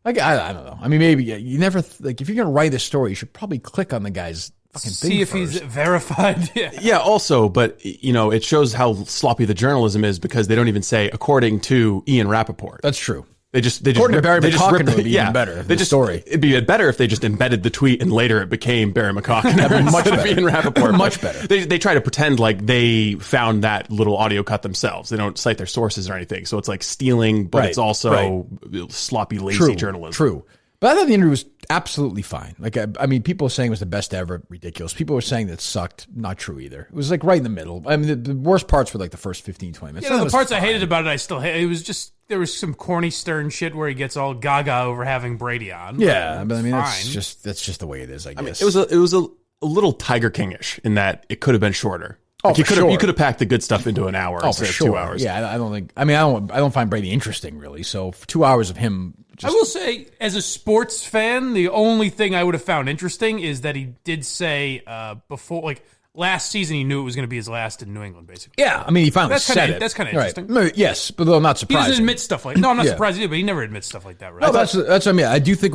Like I don't know. I mean, maybe you never like if you're gonna write a story, you should probably click on the guy's fucking thing See if first. he's verified. Yeah. Also, but it shows how sloppy the journalism is because they don't even say according to Ian Rappaport. That's true. They just According to Barry they just McCockiner ripped would be even better. They just story. It'd be better if they just embedded the tweet and later it became Barry McCockiner much instead of better. Ian Rappaport. Much better. They try to pretend like they found that little audio cut themselves. They don't cite their sources or anything. So it's like stealing, but it's also sloppy, lazy journalism. True. But I thought the interview was absolutely fine. Like, I mean, people were saying it was the best ever, ridiculous. People were saying that it sucked, not true either. It was like right in the middle. I mean, the worst parts were like the first 15, 20 minutes. Yeah, the parts I hated about it, I still hate. It was just, there was some corny Stern shit where he gets all gaga over having Brady on. Yeah, but I mean, fine. that's just the way it is, I guess. I mean, it was a little Tiger King-ish in that it could have been shorter. Like you could have packed the good stuff into an hour instead of 2 hours. Yeah, I don't think. I mean, I don't find Brady interesting really. So for 2 hours of him, I will say, as a sports fan, the only thing I would have found interesting is that he did say before, like last season, he knew it was going to be his last in New England, basically. Yeah, I mean, he finally said it. That's kind of right. interesting. Yes, but though not He surprising. doesn't admit stuff like. No, I'm not surprised either, but he never admits stuff like that, right? No, that's what I mean. I do think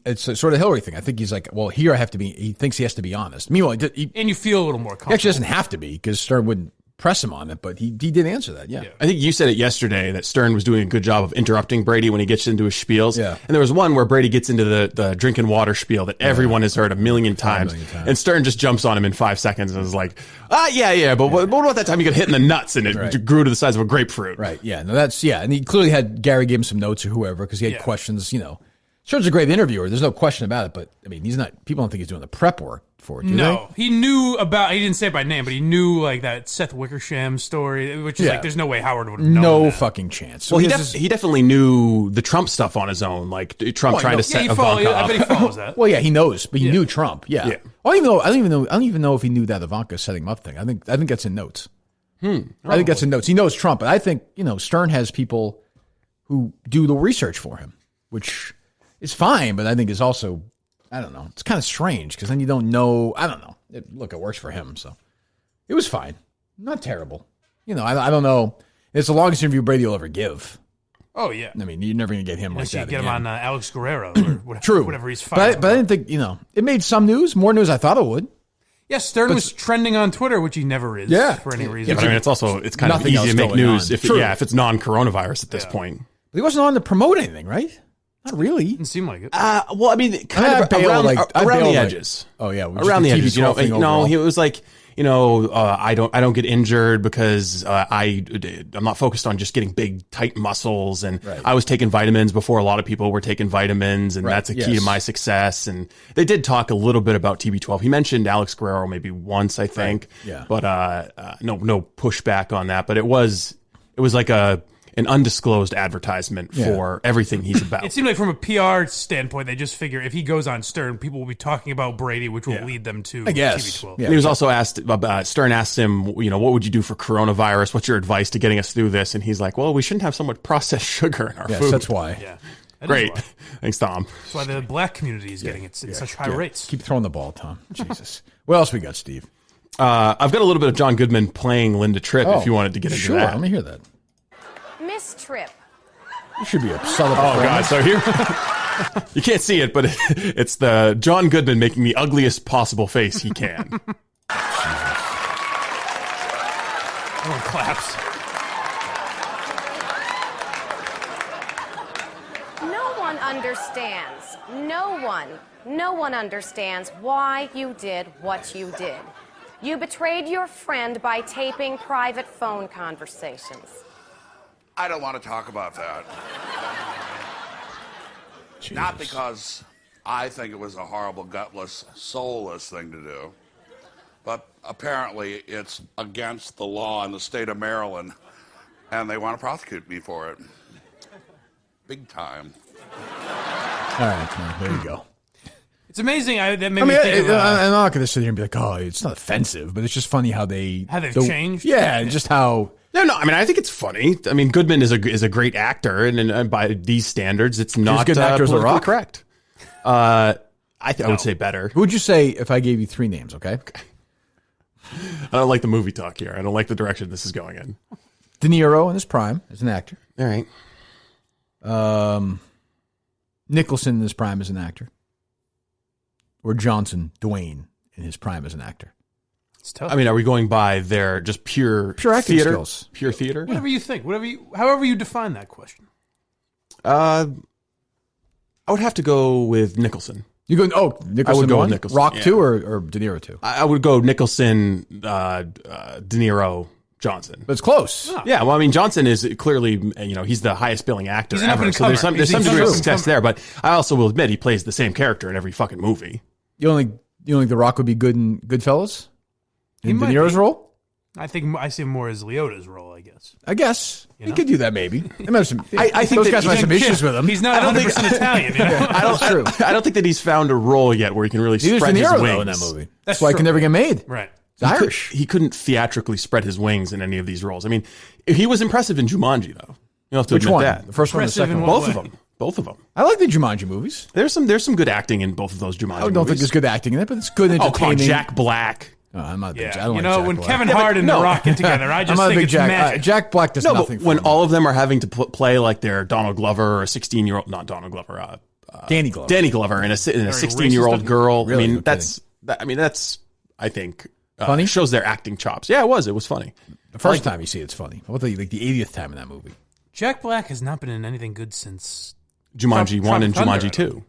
it's a sort of Hillary thing. I think he's like, well, here I have to be. He thinks he has to be honest. Meanwhile, and you feel a little more comfortable. He actually doesn't have to be because Stern wouldn't press him on it, but he did answer that. Yeah. I think you said it yesterday that Stern was doing a good job of interrupting Brady when he gets into his spiels. Yeah. And there was one where Brady gets into the drinking water spiel that everyone has heard a million times. And Stern just jumps on him in 5 seconds and is like, but what about that time you got hit in the nuts and it grew to the size of a grapefruit? Right. Yeah. No, and he clearly had Gary give him some notes or whoever because he had questions, Stern's a great interviewer. There's no question about it, but I mean, people don't think he's doing the prep work for it, do they? He knew he didn't say it by name, but he knew like that Seth Wickersham story, which is like, there's no way Howard would have known No that. fucking chance. So Well, he definitely knew the Trump stuff on his own, like Trump trying to set Ivanka up. I bet he follows that. Well, yeah, he knows, but he knew Trump. Yeah. I don't even know if he knew that Ivanka setting him up thing. I think that's in notes. I think that's in notes. He knows Trump, but I think, Stern has people who do the research for him, which is fine, but I think is also, I don't know. It's kind of strange because then you don't know. I don't know. It works for him, so it was fine. Not terrible. I don't know. It's the longest interview Brady will ever give. Oh yeah. I mean, you're never gonna get him like that. Get again. him on Alex Guerrero or whatever, True. whatever he's fighting. But I didn't think it made some news, more news I thought it would. Yeah, Stern was trending on Twitter, which he never is. For any reason. But I mean, it's kind of easy to make news if it's non-coronavirus at this point. But he wasn't on to promote anything, right? Not really. Didn't seem like it. Well, I mean, kind of around the edges. Oh yeah, around the edges. He was like, I don't get injured because I'm not focused on just getting big, tight muscles, and I was taking vitamins before a lot of people were taking vitamins, and that's a key to my success. And they did talk a little bit about TB12. He mentioned Alex Guerrero maybe once, I think. But no pushback on that. But it was like an undisclosed advertisement for everything he's about. It seemed like from a PR standpoint, they just figure if he goes on Stern, people will be talking about Brady, which will lead them to TB12. Yeah. He was also asked, Stern asked him, what would you do for coronavirus? What's your advice to getting us through this? And he's like, well, we shouldn't have so much processed sugar in our food. That's why. Yeah. Great. Thanks, Tom. That's why the black community is getting it in such high rates. Keep throwing the ball, Tom. Jesus. What else we got, Steve? I've got a little bit of John Goodman playing Linda Tripp if you wanted to get into that. Sure, let me hear that. Miss Tripp. You should be a solid. Oh, God. So here, you can't see it, but it's the John Goodman making the ugliest possible face he can. Everyone claps. No one understands. No one understands why you did what you did. You betrayed your friend by taping private phone conversations. I don't want to talk about that. Not because I think it was a horrible, gutless, soulless thing to do, but apparently it's against the law in the state of Maryland, and they want to prosecute me for it. Big time. All right, there you go. It's amazing. That made me think I'm not going to sit here and be like, oh, it's not offensive, but it's just funny how they've changed. Yeah, and just how. No. I mean, I think it's funny. I mean, Goodman is a great actor, and by these standards, it's not good actor as The Rock? correct. I would say better. Who would you say if I gave you 3 names? Okay. I don't like the movie talk here. I don't like the direction this is going in. De Niro in his prime as an actor. All right. Nicholson in his prime as an actor. Or Dwayne in his prime as an actor. It's tough. I mean, are we going by their just pure acting theater? skills? Pure theater? Whatever you think. However you define that question. I would have to go with Nicholson. You go? Oh, Nicholson. I would go one? with Nicholson. Rock yeah. 2 or De Niro 2? I would go Nicholson, De Niro, Johnson. But it's close. Oh. Yeah, well, I mean, Johnson is clearly, he's the highest billing actor He's an ever. So there's some He's degree an of success up-and-comer. there. But I also will admit he plays the same character in every fucking movie. You don't think The Rock would be good in Goodfellas? He In De might Niro's be. role? I think I see him more as Leota's role, I guess. I guess. You He know? could do that maybe. I think think those that guys might have some issues with him. He's not 100% Italian. You know? I don't think that he's found a role yet where he can really Neither's spread De his Niro, wings. though, in that movie. That's why it true. can never get made. Right. It's Irish. He couldn't theatrically spread his wings in any of these roles. I mean, he was impressive in Jumanji, though. You have to Which admit one? that. The first one or the Impressive second in one? what Both of way? them. Both of them. I like the Jumanji movies. There's some good acting in both of those Jumanji I don't movies. think there's good acting in it, but it's good Oh, entertaining. come on, Jack Black. Oh, I'm not a big Yeah. I don't You like know, Jack when Black. Kevin Hart and The Rock get together, I I'm just not a think big it's Jack. magic. Jack Black does No, nothing but for when me. all of them are having to play like they're Donald Glover or a 16-year-old, not Donald Glover, Danny Glover. Danny Glover and a Very 16-year-old racist. girl. Really? I No mean, that's I think Funny? shows their acting chops. Yeah, it was funny. The first time you see it's funny. What the 80th time in that movie? Jack Black has not been in anything good since Jumanji 1 and Thunder, Jumanji I 2.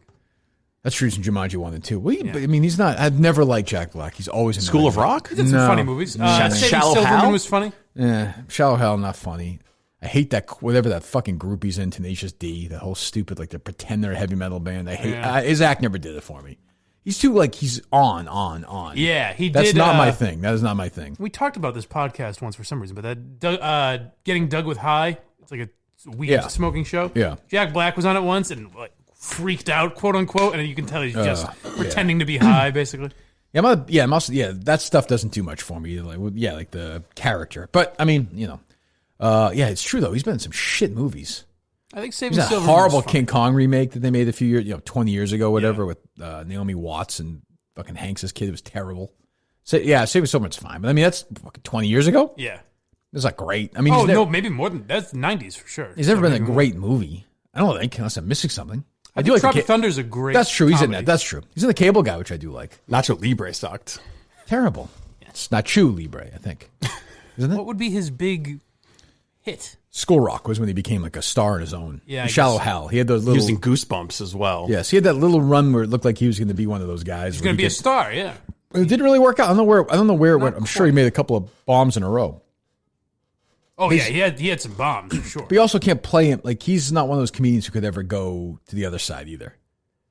That's true. In Jumanji 1 and 2. Well, but, I mean, he's not. I've never liked Jack Black. He's always in School of Rock? He did some funny movies. Saving Shallow Silverman Hal? was funny. Yeah, Shallow Hell, not funny. I hate that whatever that fucking group he's in, Tenacious D. The whole stupid they pretend they're a heavy metal band. I hate. Yeah. His act never did it for me. He's too he's on. Yeah, he That's did. not my thing. That is not my thing. We talked about this podcast once for some reason, but that Getting Dug with High, it's like a weed smoking show. Yeah. Jack Black was on it once and freaked out, quote unquote, and you can tell he's just pretending to be high, basically. Yeah, that stuff doesn't do much for me. Like the character. But I mean, it's true though. He's been in some shit movies. I think Saving He's in a Silverman horrible was fun. King Kong remake that they made a few years, 20 years ago, whatever, with Naomi Watts and fucking Hanks' kid. It was terrible. So Saving Silverman's fine, but I mean that's fucking 20 years ago. Yeah. It's not great. I mean, maybe more than that's 90s for sure. he's never been a maybe great movie. I don't think, unless I'm missing something. I do think like Tropic Thunder's a great. That's true. He's in comedy. that. That's true. He's in the Cable Guy, which I do like. Nacho Libre sucked. Terrible. It's not Chew Libre, I think. Isn't it? What would be his big hit? School Rock was when he became like a star in his own. Yeah, I Shallow guess. Hal. He had those little. Using Goosebumps as well. Yes, he had that little run where it looked like he was going to be one of those guys. He's going to be a star, yeah. It didn't really work out. I don't know where it went. I'm sure he made a couple of bombs in a row. Oh yeah, he had some bombs for sure. But you also can't play him. Like, he's not one of those comedians who could ever go to the other side either.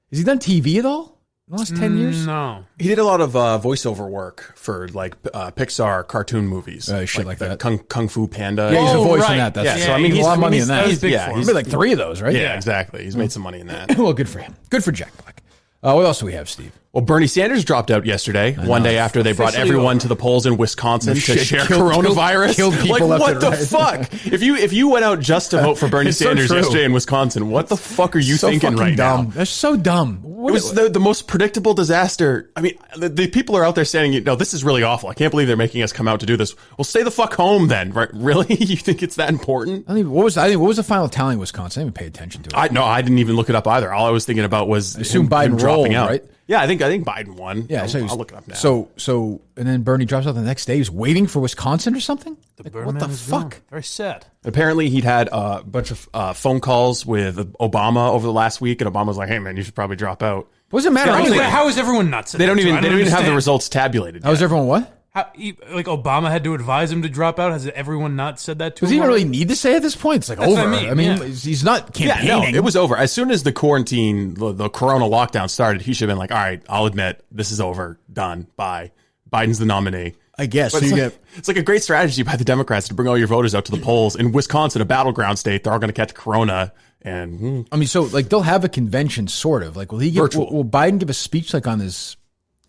Has he done TV at all in the last 10 years? No. He did a lot of voiceover work for like Pixar cartoon movies. Shit like the that. Kung Fu Panda. Yeah, he's a Oh, voice right. in that. That's Yeah, so so, I mean, he's a lot of money in that. he's big for him. He's made like 3 of those, right? Yeah, exactly. He's made some money in that. Well, good for him. Good for Jack Black. What else do we have, Steve? Well, Bernie Sanders dropped out yesterday, one day after they brought Officially everyone over. to the polls in Wisconsin to shit. share Killed coronavirus. people like, left what and the right. fuck? If you went out just to vote for Bernie It's so Sanders true. yesterday in Wisconsin, what the fuck are you So thinking fucking right dumb. now? That's so dumb. It was the most predictable disaster. I mean, the people are out there saying, no, this is really awful. I can't believe they're making us come out to do this. Well, stay the fuck home then, right? Really? You think it's that important? What was the final tally in Wisconsin? I didn't even pay attention to it. I didn't even look it up either. All I was thinking about was assume him Biden dropping rolled, out. right? Yeah, I think Biden won. Yeah, I'll look it up now. So, and then Bernie drops out the next day. He's waiting for Wisconsin or something. Like, what Birdman the is fuck? gone. Very sad. Apparently, he'd had a bunch of phone calls with Obama over the last week, and Obama was like, "Hey, man, you should probably drop out." What does it matter? How is everyone nuts? They don't even have the understand. results tabulated. How's yet. everyone what? Like Obama had to advise him to drop out. Has everyone not said that to Does him? he even already? really need to say at this point? It's like That's over. what I mean, yeah. He's not Yeah, campaigning. no, it was over. As soon as the quarantine, the corona lockdown started, he should have been like, all right, I'll admit, this is over, done, bye. Biden's the nominee. I guess. But it's like a great strategy by the Democrats to bring all your voters out to the polls. In Wisconsin, a battleground state, they're all going to catch corona. And I mean, so like they'll have a convention, sort of. Like, will Biden give a speech like on his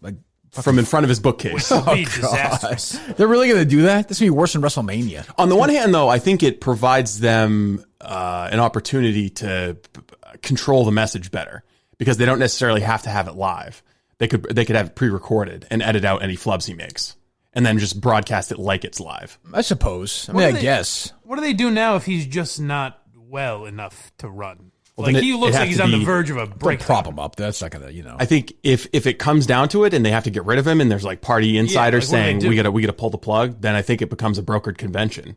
like from in front of his bookcase? Would be disastrous. They're really going to do that? This is going to be worse than WrestleMania. On the one hand, though, I think it provides them an opportunity to control the message better because they don't necessarily have to have it live. They could have it pre-recorded and edit out any flubs he makes, and then just broadcast it like it's live. I suppose. I guess. What do they do now if he's just not well enough to run? Well, like he looks like he's on the verge of a break. Prop him up. That's not gonna, I think if it comes down to it and they have to get rid of him and there's like party insiders saying we gotta pull the plug, then I think it becomes a brokered convention.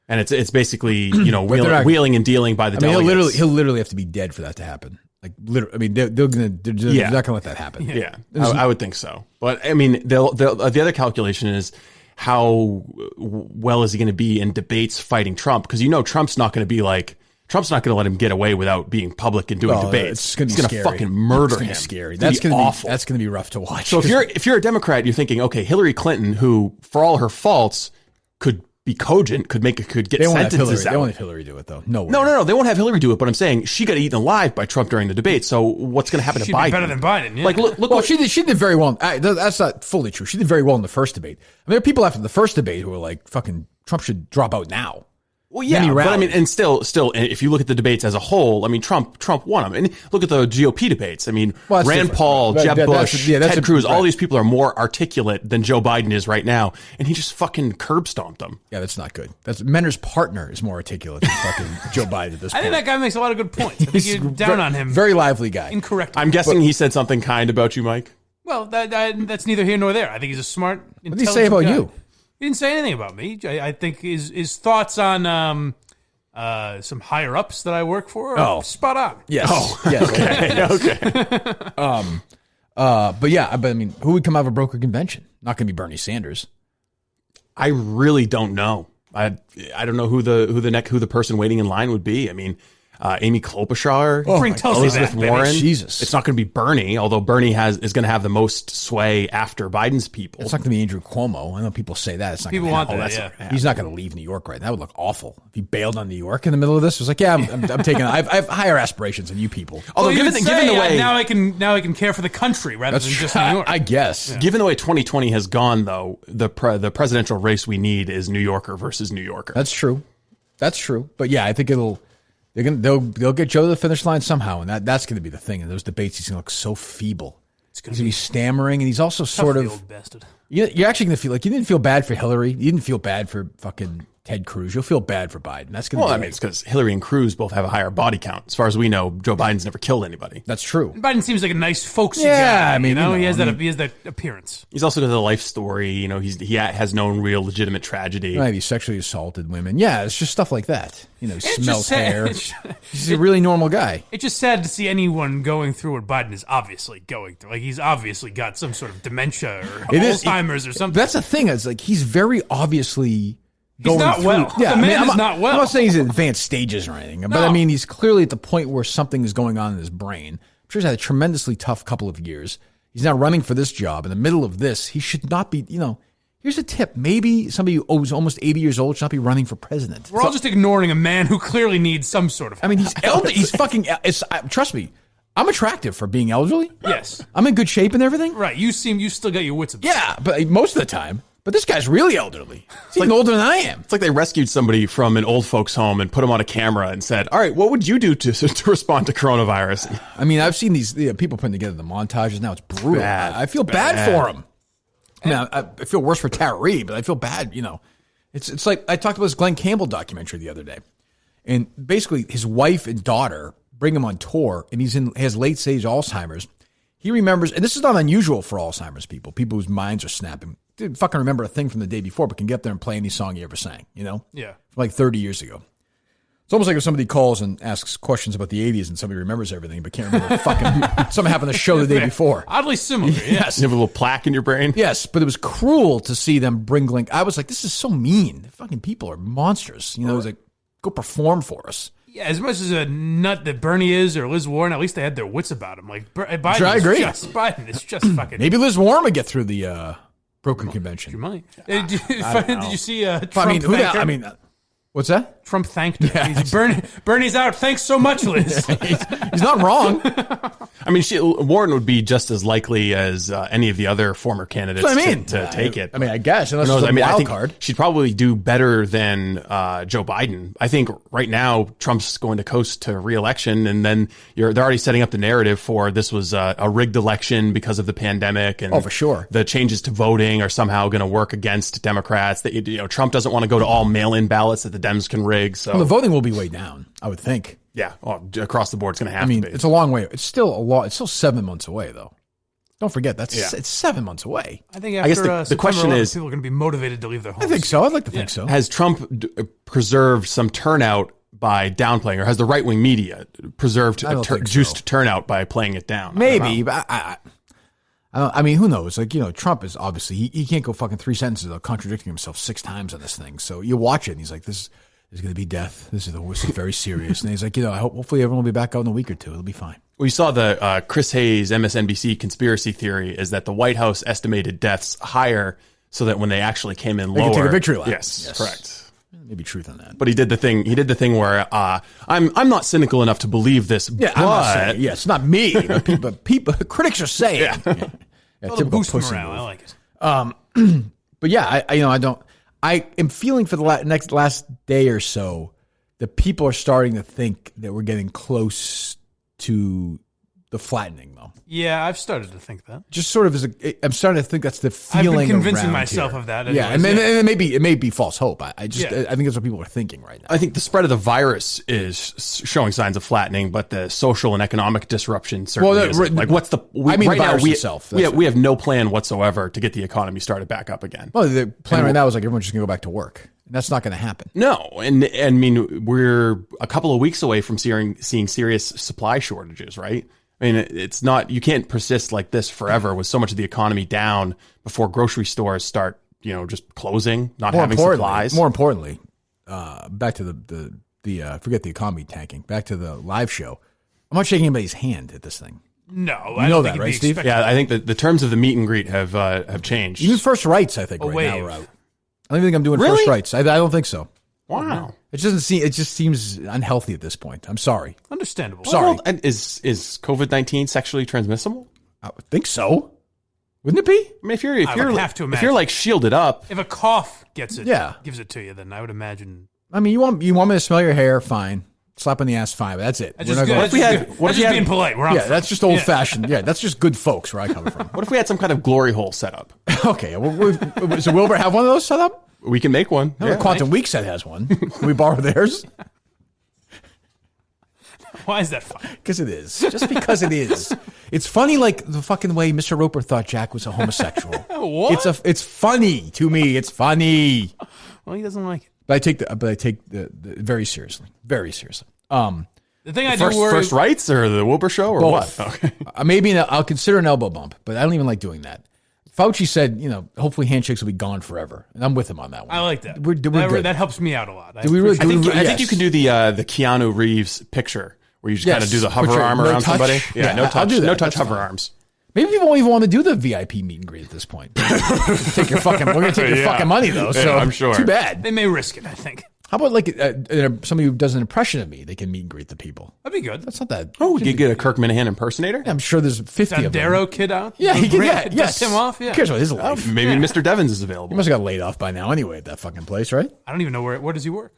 And it's basically wheeling and dealing by the delegates. He'll literally have to be dead for that to happen. Like literally, I mean, they're not gonna let that happen. Yeah, I would think so. But I mean, the other calculation is how well is he going to be in debates fighting Trump? Because Trump's not going to let him get away without being public and doing debates. He's going to fucking murder him. Scary. That's going to be awful. That's going to be rough to watch. So if you're a Democrat, you're thinking, okay, Hillary Clinton, who for all her faults could be cogent, could get sentences out. They won't have Hillary do it though. No way. No. They won't have Hillary do it. But I'm saying she got eaten alive by Trump during the debate. So what's going to happen to Biden? She'd be better than Biden. Yeah. Like look, she did very well. That's not fully true. She did very well in the first debate. I mean, there are people after the first debate who are like, "Fucking Trump should drop out now." Well, yeah, but I mean, and still, if you look at the debates as a whole, I mean, Trump won them. And look at the GOP debates. I mean, Rand different. Paul, Jeb Bush, Ted Cruz, all these people are more articulate than Joe Biden is right now, and he just fucking curb stomped them. Yeah, that's not good. Menner's partner is more articulate than fucking Joe Biden at this point. I think that guy makes a lot of good points. I think you're down on him. Very lively guy. Incorrect. I'm guessing he said something kind about you, Mike. Well, that's neither here nor there. I think he's a smart, intelligent What did he say about guy. you? He didn't say anything about me. I think his thoughts on some higher ups that I work for are spot on. Yes. Yes. Okay. But I mean, who would come out of a broker convention? Not going to be Bernie Sanders. I really don't know. I don't know who the person waiting in line would be. I mean, Amy Klobuchar, Elizabeth Warren. Jesus. It's not going to be Bernie, although Bernie is going to have the most sway after Biden's people. It's not going to be Andrew Cuomo. I know people say that. It's not people want that. Yeah. He's not going to leave New York right now. That would look awful. If he bailed on New York in the middle of this, it was like, yeah, I'm taking. I have higher aspirations than you people. Although given the way now I can care for the country rather than just New York. I guess. Yeah. Given the way 2020 has gone, though, the presidential race we need is New Yorker versus New Yorker. That's true. But yeah, I think they'll get Joe to the finish line somehow, and that's going to be the thing. In those debates, he's going to look so feeble. He's going to be stammering, and he's also sort of. Old bastard. You're actually going to feel like you didn't feel bad for Hillary. You didn't feel bad for fucking Ted Cruz. You'll feel bad for Biden. That's going to. Well, I mean, it's because Hillary and Cruz both have a higher body count. As far as we know, Joe Biden's never killed anybody. That's true. And Biden seems like a nice, folksy guy. I mean, he has that appearance. He's also got the life story. He has known real legitimate tragedy. Right, he sexually assaulted women. Yeah, it's just stuff like that. He smells hair. He's a really normal guy. It's just sad to see anyone going through what Biden is obviously going through. Like he's obviously got some sort of dementia or Alzheimer's or something. That's the thing. It's like he's very obviously. He's not well. Yeah, the man is not well. I'm not saying he's in advanced stages or anything, but I mean, he's clearly at the point where something is going on in his brain. I'm sure he's had a tremendously tough couple of years. He's now running for this job. In the middle of this, he should not be, here's a tip. Maybe somebody who's almost 80 years old should not be running for president. We're all just ignoring a man who clearly needs some sort of help. I mean, he's elderly. He's fucking, trust me, I'm attractive for being elderly. Yes. I'm in good shape and everything. Right. You still got your wits about you. Yeah, but most of the time. But this guy's really elderly. He's even older than I am. It's like they rescued somebody from an old folks' home and put him on a camera and said, all right, what would you do to respond to coronavirus? I mean, I've seen these people putting together the montages now. It's brutal. I feel bad for him. Now, I feel worse for Tara Reid, but I feel bad, It's like I talked about this Glenn Campbell documentary the other day. And basically, his wife and daughter bring him on tour, and he has late-stage Alzheimer's. He remembers, and this is not unusual for Alzheimer's people whose minds are snapping. Didn't fucking remember a thing from the day before, but can get up there and play any song you ever sang, Yeah. From like 30 years ago. It's almost like if somebody calls and asks questions about the 80s and somebody remembers everything, but can't remember something happened on the show the day before. Oddly similar, yes. You have a little plaque in your brain? Yes, but it was cruel to see them bring Glenn. I was like, this is so mean. The fucking people are monsters. It was like, go perform for us. Yeah, as much as a nut that Bernie is or Liz Warren, at least they had their wits about him. Like Biden, I agree. Biden is just fucking. Maybe Liz Warren would get through the Broken convention. You might. Did you see Trump? What's that? Trump thanked her. Yeah. Bernie's out. Thanks so much, Liz. He's not wrong. I mean, Warren would be just as likely as any of the other former candidates to take it. I mean, I guess. Unless it's a wild card. She'd probably do better than Joe Biden. I think right now Trump's going to coast to re-election, and then they're already setting up the narrative for this was a rigged election because of the pandemic, and for sure the changes to voting are somehow going to work against Democrats. That Trump doesn't want to go to all mail-in ballots that the Dems can rig. So the voting will be way down, I would think. Yeah, across the board, it's going to have to be. It's a long way. It's still It's still 7 months away, though. Don't forget it's 7 months away. I think after the question is, people are going to be motivated to leave their homes. I think so. I'd like to think so. Has Trump preserved some turnout by downplaying, or has the right wing media preserved juiced turnout by playing it down? Maybe, but I mean, who knows? Trump is obviously he can't go fucking 3 sentences without contradicting himself 6 times on this thing. So you watch it, and he's like, "This is going to be death. This is very serious." And he's like, hopefully everyone will be back out in a week or two. It'll be fine. We saw the Chris Hayes MSNBC conspiracy theory is that the White House estimated deaths higher so that when they actually came in lower, they could take a victory lap. Yes, correct. Maybe truth on that. But he did the thing where I'm not cynical enough to believe this. Yeah, but I'm not saying, it's not me. But people, critics are saying. Yeah. Typical pussy morale. I like it. But yeah, I am feeling for the last day or so that people are starting to think that we're getting close to the flattening, though. Yeah, I've started to think that. Just sort of I'm starting to think that's the feeling. I've been convincing around myself here. of that. Yeah, and it may be false hope. I think that's what people are thinking right now. I think the spread of the virus is showing signs of flattening, but the social and economic disruption certainly isn't. Like, what's the? Right now, we have no plan whatsoever to get the economy started back up again. Well, the plan right now is like everyone's just going to go back to work. That's not going to happen. No, and I mean we're a couple of weeks away from seeing serious supply shortages, right? I mean, it's not, you can't persist like this forever with so much of the economy down before grocery stores start, just closing, not having supplies. More importantly, back to the forget the economy tanking, back to the live show. I'm not shaking anybody's hand at this thing. No, you know that, right, Steve? Yeah, I think that the terms of the meet and greet have changed. Even first rights, I think, right now are out. I don't even think I'm doing first rights. I don't think so. Wow. It just seems unhealthy at this point. I'm sorry. Understandable. Sorry. Well, is COVID-19 sexually transmissible? I would think so. Wouldn't it be? I mean, if you're like shielded up, if a cough gets it, gives it to you, then I would imagine. I mean, you want me to smell your hair? Fine. Slap on the ass? Fine. But that's it. What if you had being polite? That's just old fashioned. Yeah, that's just good folks where I come from. What if we had some kind of glory hole set up? Okay. So Wilbur have one of those set up? We can make one. The Quantum Week set has one. Can we borrow theirs? Why is that funny? Because it is. Just because it is. It's funny like the fucking way Mr. Roper thought Jack was a homosexual. What? It's funny to me. It's funny. Well, he doesn't like it. But I take the very seriously. Very seriously. The thing I do worry... First rights or the Wilbur show or both. What? Okay. Maybe I'll consider an elbow bump, but I don't even like doing that. Fauci said, hopefully handshakes will be gone forever, and I'm with him on that one. I like that. We're good. That helps me out a lot. I think you can do the Keanu Reeves picture where you just kind of do the hover arm around somebody. Yeah, no touch. No touch hover arms. Maybe people won't even want to do the VIP meet and greet at this point. We're going to take your fucking money though. So I'm sure. Too bad. They may risk it, I think. How about somebody who does an impression of me? They can meet and greet the people. That'd be good. That's not that. Oh, we could get a Kirk Minahan impersonator. Yeah, I'm sure there's 50 of them. Darrow kid out. Yeah, he can. Dust him off. Yeah. Who cares about his life? Maybe Mr. Devins is available. He must have got laid off by now anyway at that fucking place, right? I don't even know where does he work.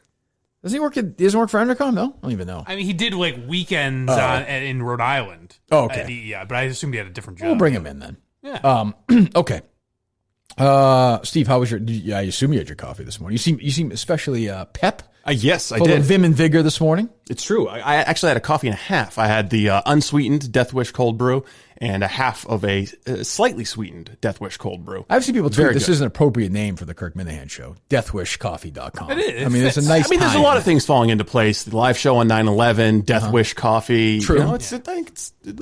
Does he work? He doesn't work for Entercom? No, I don't even know. I mean, he did like weekends in Rhode Island. Oh, okay. But I assumed he had a different job. We'll bring him in then. Yeah. Okay. Steve, how was I assume you had your coffee this morning. You seem especially pep. Yes, I did. Full of vim and vigor this morning. It's true. I actually had a coffee and a half. I had the unsweetened Death Wish cold brew and a half of a slightly sweetened Death Wish cold brew. I've seen people tweet this is an appropriate name for the Kirk Minahan show. DeathWishCoffee.com. It is. I mean, it's a nice. I mean, there's a lot of things falling into place. The live show on 9/11, Death Wish Coffee. True. It's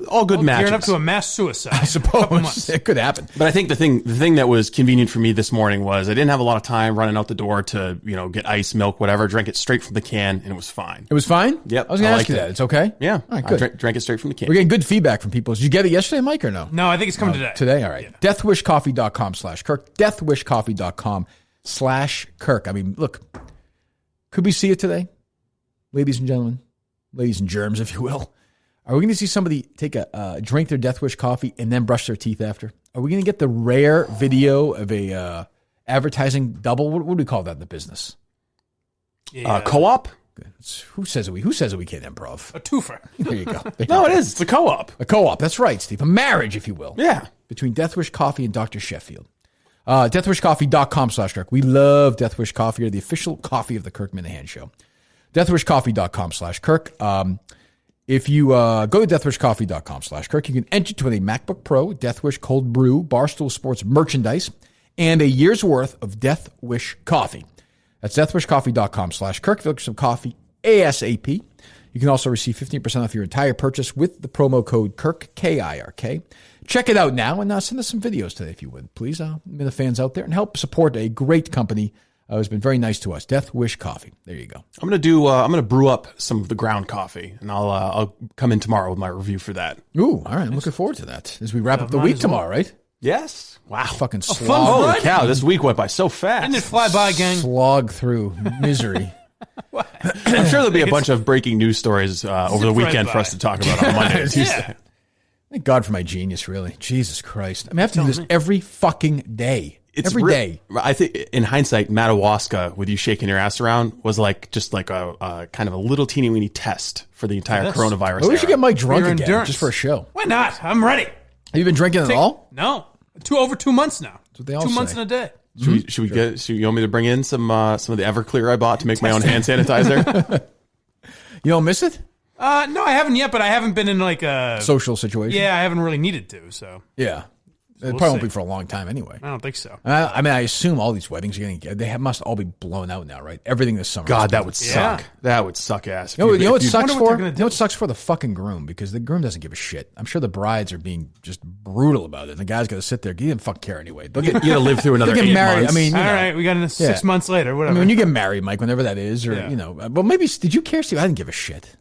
all good matches. Gearing up to a mass suicide. I suppose it could happen. But I think the thing that was convenient for me this morning was I didn't have a lot of time running out the door to get ice, milk, whatever. Drank it straight from the can, and it was fine. It was fine? Yep. I was going to ask you that. It's okay? Yeah. All right, good. I drank it straight from the can. We're getting good feedback from people. Did you get it yesterday? yesterday, Mike, or no? No, I think it's coming today. Today? All right. Yeah. Deathwishcoffee.com/Kirk. Deathwishcoffee.com/Kirk. I mean, look, could we see it today? Ladies and gentlemen, ladies and germs, if you will. Are we going to see somebody take a drink their Death Wish coffee and then brush their teeth after? Are we going to get the rare video of a advertising double? What do we call that in the business? Yeah. Co-op? Who says that we can't improv? A twofer. There you go. No, it is. It's a co-op. A co-op. That's right, Steve. A marriage, if you will. Yeah. Between Death Wish Coffee and Dr. Sheffield. Deathwishcoffee.com/Kirk. We love Death Wish Coffee. You're the official coffee of the Kirk Minahan Show. Deathwishcoffee.com/Kirk. If you go to deathwishcoffee.com/Kirk, you can enter to win a MacBook Pro, Death Wish Cold Brew, Barstool Sports merchandise, and a year's worth of Death Wish coffee. That's deathwishcoffee.com/Kirk. If you look for some coffee ASAP. You can also receive 15% off your entire purchase with the promo code KIRK, K-I-R-K. Check it out now and send us some videos today if you would, please. The fans out there, and help support a great company who's been very nice to us. Death Wish Coffee. There you go. I'm gonna brew up some of the ground coffee, and I'll come in tomorrow with my review for that. Ooh, all right. I'm looking forward to that as we wrap up the week tomorrow, right? Yes. Wow. Fucking slog. Holy cow! This week went by so fast. Didn't it fly by, gang? Slog through misery. I'm sure there'll be a bunch of breaking news stories over the weekend for us to talk about on Monday and Tuesday. Yeah. Thank God for my genius, really. Jesus Christ. I mean, I have to do this every fucking day. Every day. I think in hindsight, Madawaska, with you shaking your ass around, was just like a kind of a little teeny weeny test for the entire coronavirus. Well, we should get Mike drunk Your again, endurance. just for a show. Why not? I'm ready. Have you been drinking at all? No. Over 2 months now. That's what they all 2 say. months in a day. Should we get? Should you want me to bring in some of the Everclear I bought to make my own hand sanitizer? You don't miss it? No, I haven't yet, but I haven't been in like a Social situation? Yeah, I haven't really needed to, so. Yeah. It we'll probably won't see. be for a long time anyway. I don't think so. I mean, I assume all these weddings are going to must all be blown out now, right? Everything this summer. God, that would Yeah. suck. That would suck ass. You know what sucks wonder what for? they're gonna You know what sucks for? The fucking groom, because the groom doesn't give a shit. I'm sure the brides are being just brutal about it. And the guy's got to sit there. He didn't fucking care anyway. They'll get, You gotta live through another they'll get 8 married. months. I mean, you All know, right, we got into 6 months later, I whatever. mean, when you get married, Mike, whenever that is, or, Yeah. well, maybe, did you care, Steve? I didn't give a shit.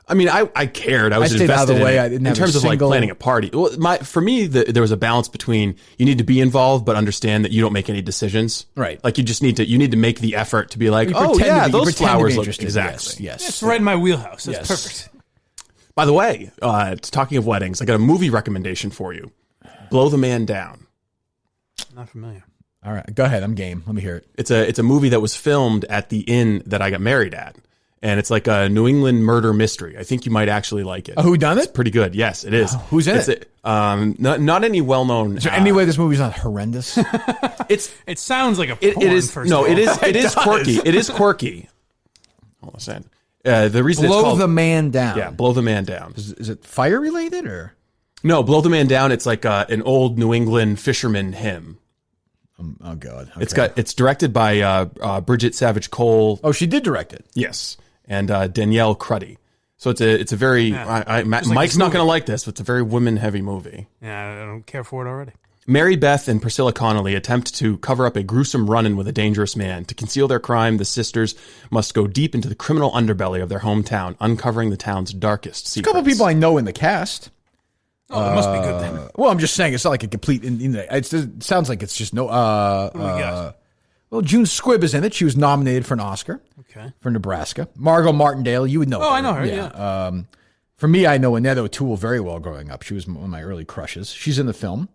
I mean, I cared. I was stayed out of invested the way. in I it. didn't In have a terms of single- planning a party. Well, for me, there was a balance between you need to be involved, but understand that you don't make any decisions. Right. Like you just need to make the effort to be like, You oh pretend yeah, to be- you those pretend to be flowers look interested. exactly. Yes. It's right in my wheelhouse. That's Yes. perfect. By the way, talking of weddings, I got a movie recommendation for you. Blow the Man Down. Not familiar. All right. Go ahead. I'm game. Let me hear it. It's a movie that was filmed at the inn that I got married at. And it's like a New England murder mystery. I think you might actually like it. Who done it? It's pretty good. Yes, it is. Who's in it? Not any well-known. Is there any way this movie's not horrendous? It sounds like a It porn, is first of all. it is quirky. It is quirky. Hold on a second. The reason it's Blow called, the Man Down. yeah, Blow the Man Down. Is it fire related or? No, Blow the Man Down. It's like an old New England fisherman hymn. Oh God. Okay. It's directed by Bridget Savage Cole. Oh, she did direct it. Yes, and Danielle Cruddy. So it's a very Mike's this not movie. going to like this, but it's a very women heavy movie. Yeah, I don't care for it already. Mary Beth and Priscilla Connolly attempt to cover up a gruesome run-in with a dangerous man. To conceal their crime, the sisters must go deep into the criminal underbelly of their hometown, uncovering the town's darkest A secrets. couple people I know in the cast. Oh, it must be good then. Well, I'm just saying it's not like a complete. It sounds like it's just no. What do we got? Well, June Squibb is in it. She was nominated for an Oscar Okay. for Nebraska. Margot Martindale, you would know. Oh, I know her, yeah. For me, I know Annette O'Toole very well growing up. She was one of my early crushes. She's in the film.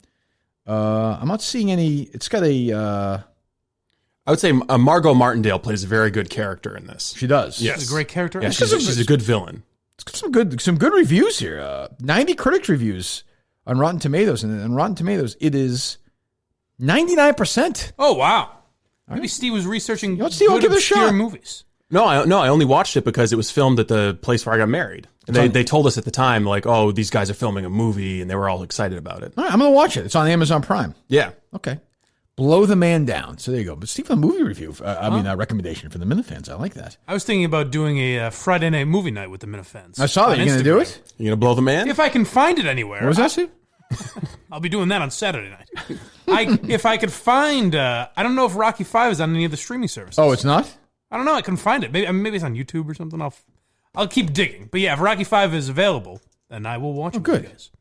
I'm not seeing any. It's got a. I would say Margot Martindale plays a very good character in this. She does. Yes. She's a great character. Yeah, she's a good villain. It's got some good reviews here. 90 critics reviews on Rotten Tomatoes, and on Rotten Tomatoes, it is 99%. Oh, wow. Maybe Steve was researching what, Steve, I'll good give it a obscure shot. movies. No, I only watched it because it was filmed at the place where I got married. And they told us at the time, like, oh, these guys are filming a movie, and they were all excited about it. All right, I'm going to watch it. It's on Amazon Prime. Yeah. Okay. Blow the Man Down. So there you go. But Steve, a movie review. Recommendation for the Minifans. I like that. I was thinking about doing a Friday night movie night with the Minifans. I saw that. on You going to do Instagram. it? You gonna blow the man? If I can find it anywhere. What was that, Steve? I'll be doing that on Saturday night. If I could find, I don't know if Rocky V is on any of the streaming services. Oh, it's not? I don't know. I couldn't find it. Maybe it's on YouTube or something. I'll keep digging. But yeah, if Rocky V is available, then I will watch it good. with you guys.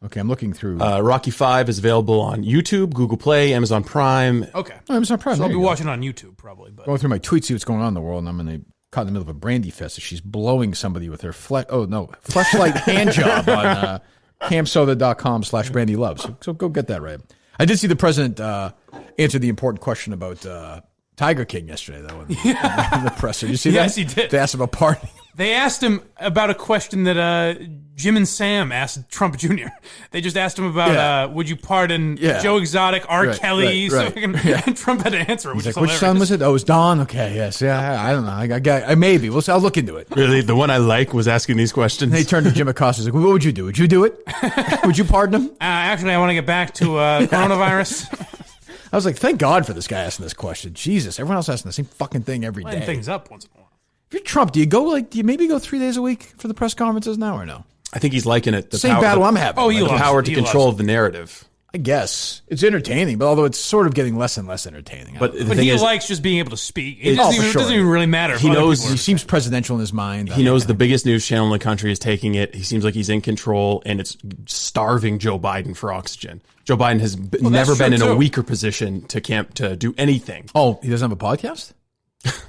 Okay, I'm looking through. Rocky 5 is available on YouTube, Google Play, Amazon Prime. Okay. Oh, Amazon Prime. So I'll there be you go. watching on YouTube probably. But Going through my tweets, see what's going on in the world, and I'm caught in the middle of a brandy fest. She's blowing somebody with her fleshlight hand job on camsoda.com/Brandy Love. So go get that right. I did see the president answer the important question about Tiger King yesterday, though, in the presser. Did you see that? Yes, he did. They asked him about partying. they asked him about a question that Jim and Sam asked Trump Jr. They just asked him about would you pardon Joe Exotic, R. Kelly? And Trump had to answer it. He's like, which son was it? Oh, it was Don. Okay, yes, yeah. I don't know. I maybe. I'll look into it. Really, the one I like was asking these questions. And he turned to Jim Acosta. He's like, what would you do? Would you do it? Would you pardon him? Actually, I want to get back to coronavirus. I was like, thank God for this guy asking this question. Jesus, everyone else asking the same fucking thing every day. Lighting things up once in a while. If you're Trump, do you maybe go 3 days a week for the press conferences now or no? I think he's liking it. Same battle I'm having. Oh, he the loves power it. to He control loves the narrative. I guess. It's entertaining, but although it's sort of getting less and less entertaining. But the But thing he is, likes just being able to speak. It for doesn't sure. even really matter. if He other knows- people are he seems presidential in his mind. he knows the biggest news channel in the country is taking it. He seems like he's in control, and it's starving Joe Biden for oxygen. Joe Biden has never been in a weaker position to do anything. Oh, he doesn't have a podcast?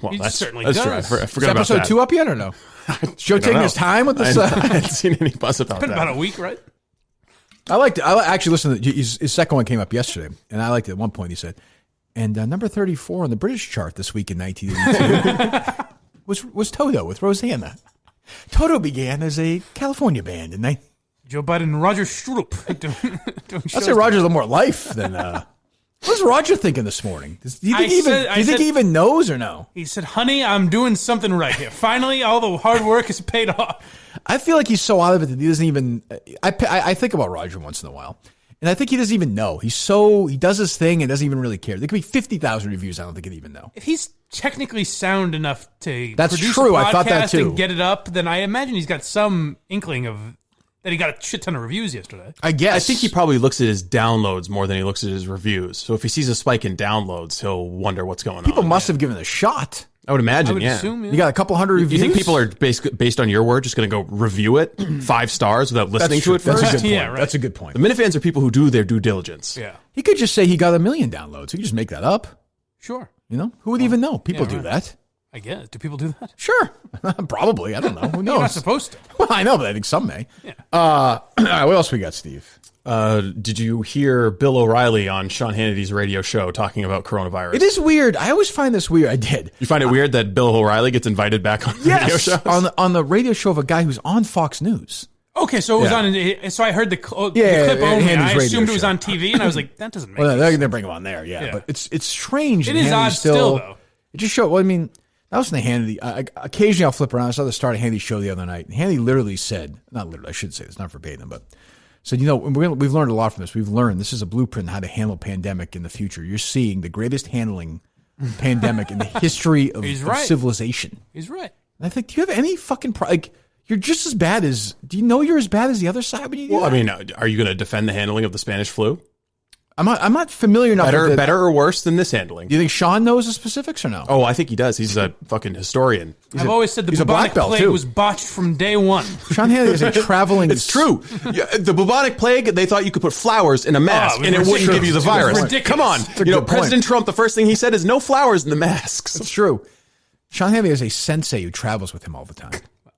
Well, He that's certainly that's does. true. I Is forgot about episode that. 2 up yet or no? Is Joe taking his time with this? I haven't seen any buzz about Been that. about a week, right? I actually listened to his second one came up yesterday, and I liked it. At one point, he said, and number 34 on the British chart this week in 1982 was Toto with Rosanna. Toto began as a California band, and Joe Biden and Roger Stroup doing I'd shows say Roger's a little more life than. What's Roger thinking this morning? Do you think, he even knows or no? He said, honey, I'm doing something right here. Finally, all the hard work has paid off. I feel like he's so out of it that he doesn't even. I think about Roger once in a while, and I think he doesn't even know. He does his thing and doesn't even really care. There could be 50,000 reviews. I don't think he'd even know. If he's technically sound enough to That's produce true. a podcast I thought that too. and get it up, then I imagine he's got some inkling of that. He got a shit ton of reviews yesterday. I guess. I think he probably looks at his downloads more than he looks at his reviews. So if he sees a spike in downloads, he'll wonder what's going on. People must have given it a shot. I would imagine, I would yeah. assume, You got a couple hundred You reviews. think people are based on your word just going to go review it 5 stars without listening to it That's first? a good point. Yeah, right. That's a good point. The Minifans are people who do their due diligence. Yeah, He could just say he got 1 million downloads. He could just make that up. sure. You know, who would even know? People yeah, do right. that. I guess. Do people do that? Sure, probably. I don't know. Who knows? You're not supposed to. Well, I know, but I think some may. Yeah. All right, what else we got, Steve? Did you hear Bill O'Reilly on Sean Hannity's radio show talking about coronavirus? It is weird. I always find this weird. I did. You find it weird that Bill O'Reilly gets invited back on radio Yes, shows? on the radio show of a guy who's on Fox News. Okay, so it was Yeah. on. So I heard the clip Yeah, only. Handy's I radio assumed it was show. on TV, and I was like, that doesn't make Well, sense. they're bring him on there, yeah. Yeah. But it's strange. It that is Hannity's odd still, though. It just showed. Well, I mean, that was in the Hannity. Occasionally, I'll flip around. I saw the start of Hannity's show the other night, and Hannity literally said, not literally, I should say this, not verbatim, but said, you know, we've learned a lot from this. We've learned this is a blueprint on how to handle pandemic in the future. You're seeing the greatest handling pandemic in the history of civilization. He's right. And I think, do you have any fucking you're just as bad as. Do you know you're as bad as the other side when you do Well, that? I mean, are you going to defend the handling of the Spanish flu? I'm not familiar enough. with Better or worse than this handling? Do you think Sean knows the specifics or no? Oh, I think he does. He's a fucking historian. I've always said the he's a black bubonic belt, plague too. was botched from day one. Sean Hannity is a traveling. It's true. Yeah, the bubonic plague, they thought you could put flowers in a mask it was and it wouldn't ridiculous. give you the It was virus. ridiculous. Come on. a You know, good point. President Trump, the first thing he said is no flowers in the masks. It's true. Sean Hannity is a sensei who travels with him all the time.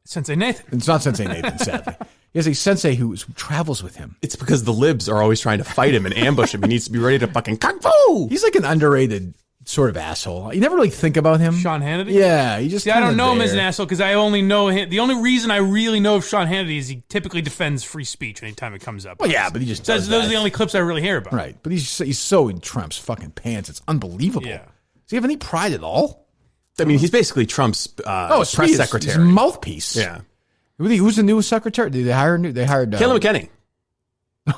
Sensei Nathan. It's not Sensei Nathan, sadly. He has a sensei who travels with him. It's because the libs are always trying to fight him and ambush him. He needs to be ready to fucking kung fu. He's like an underrated sort of asshole. You never really think about him. Sean Hannity? Yeah, he just. See, I don't know him as an there. asshole because I only know him. The only reason I really know of Sean Hannity is he typically defends free speech anytime it comes up. Well, yeah, but he just So does those that. are the only clips I really hear about. Right, but he's so in Trump's fucking pants. It's unbelievable. Yeah. Does he have any pride at all? I mean, he's basically Trump's press his secretary. mouthpiece. Yeah. Who's the new secretary? Did they hire? They hired Kayla McKinney.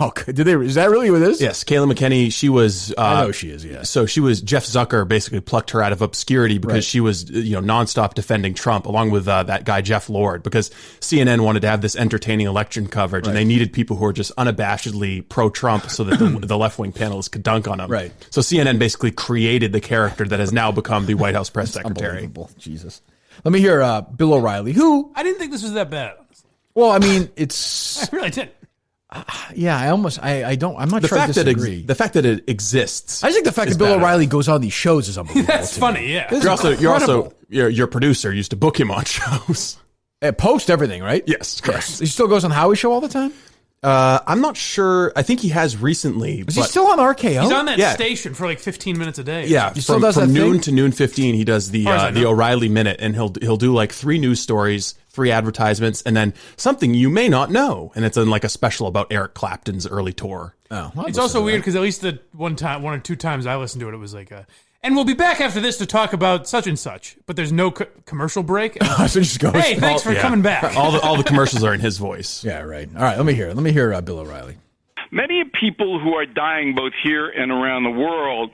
Oh, did they? Is that really what it is? Yes, Kayla McKinney. She was. I know she is. Yeah. So she was. Jeff Zucker basically plucked her out of obscurity because she was, nonstop defending Trump, along with that guy Jeff Lord, because CNN wanted to have this entertaining election coverage, and they needed people who were just unabashedly pro-Trump, so that the left-wing panelists could dunk on them. Right. So CNN basically created the character that has now become the White House press secretary. Unbelievable. Jesus. Let me hear Bill O'Reilly, who. I didn't think this was that bad. Well, I mean, it's. I really didn't. Yeah, I'm not sure I disagree. The fact that it exists. I just think the fact that Bill O'Reilly goes on these shows is unbelievable. That's funny, yeah. Your producer used to book him on shows. Post everything, right? Yes, correct. He still goes on Howie's show all the time? I'm not sure. I think he has recently. Is he still on RKO? He's on that station for like 15 minutes a day. Yeah, he still does that noon thing? to noon 15. He does the O'Reilly Minute, and he'll do like 3 news stories, 3 advertisements, and then something you may not know, and it's in like a special about Eric Clapton's early tour. Oh, it's also weird because at least the one or two times I listened to it, it was like and we'll be back after this to talk about such and such, but there's no commercial break. So just goes, hey, thanks for coming back. All the commercials are in his voice. Yeah, right. All right, let me hear Bill O'Reilly. Many people who are dying both here and around the world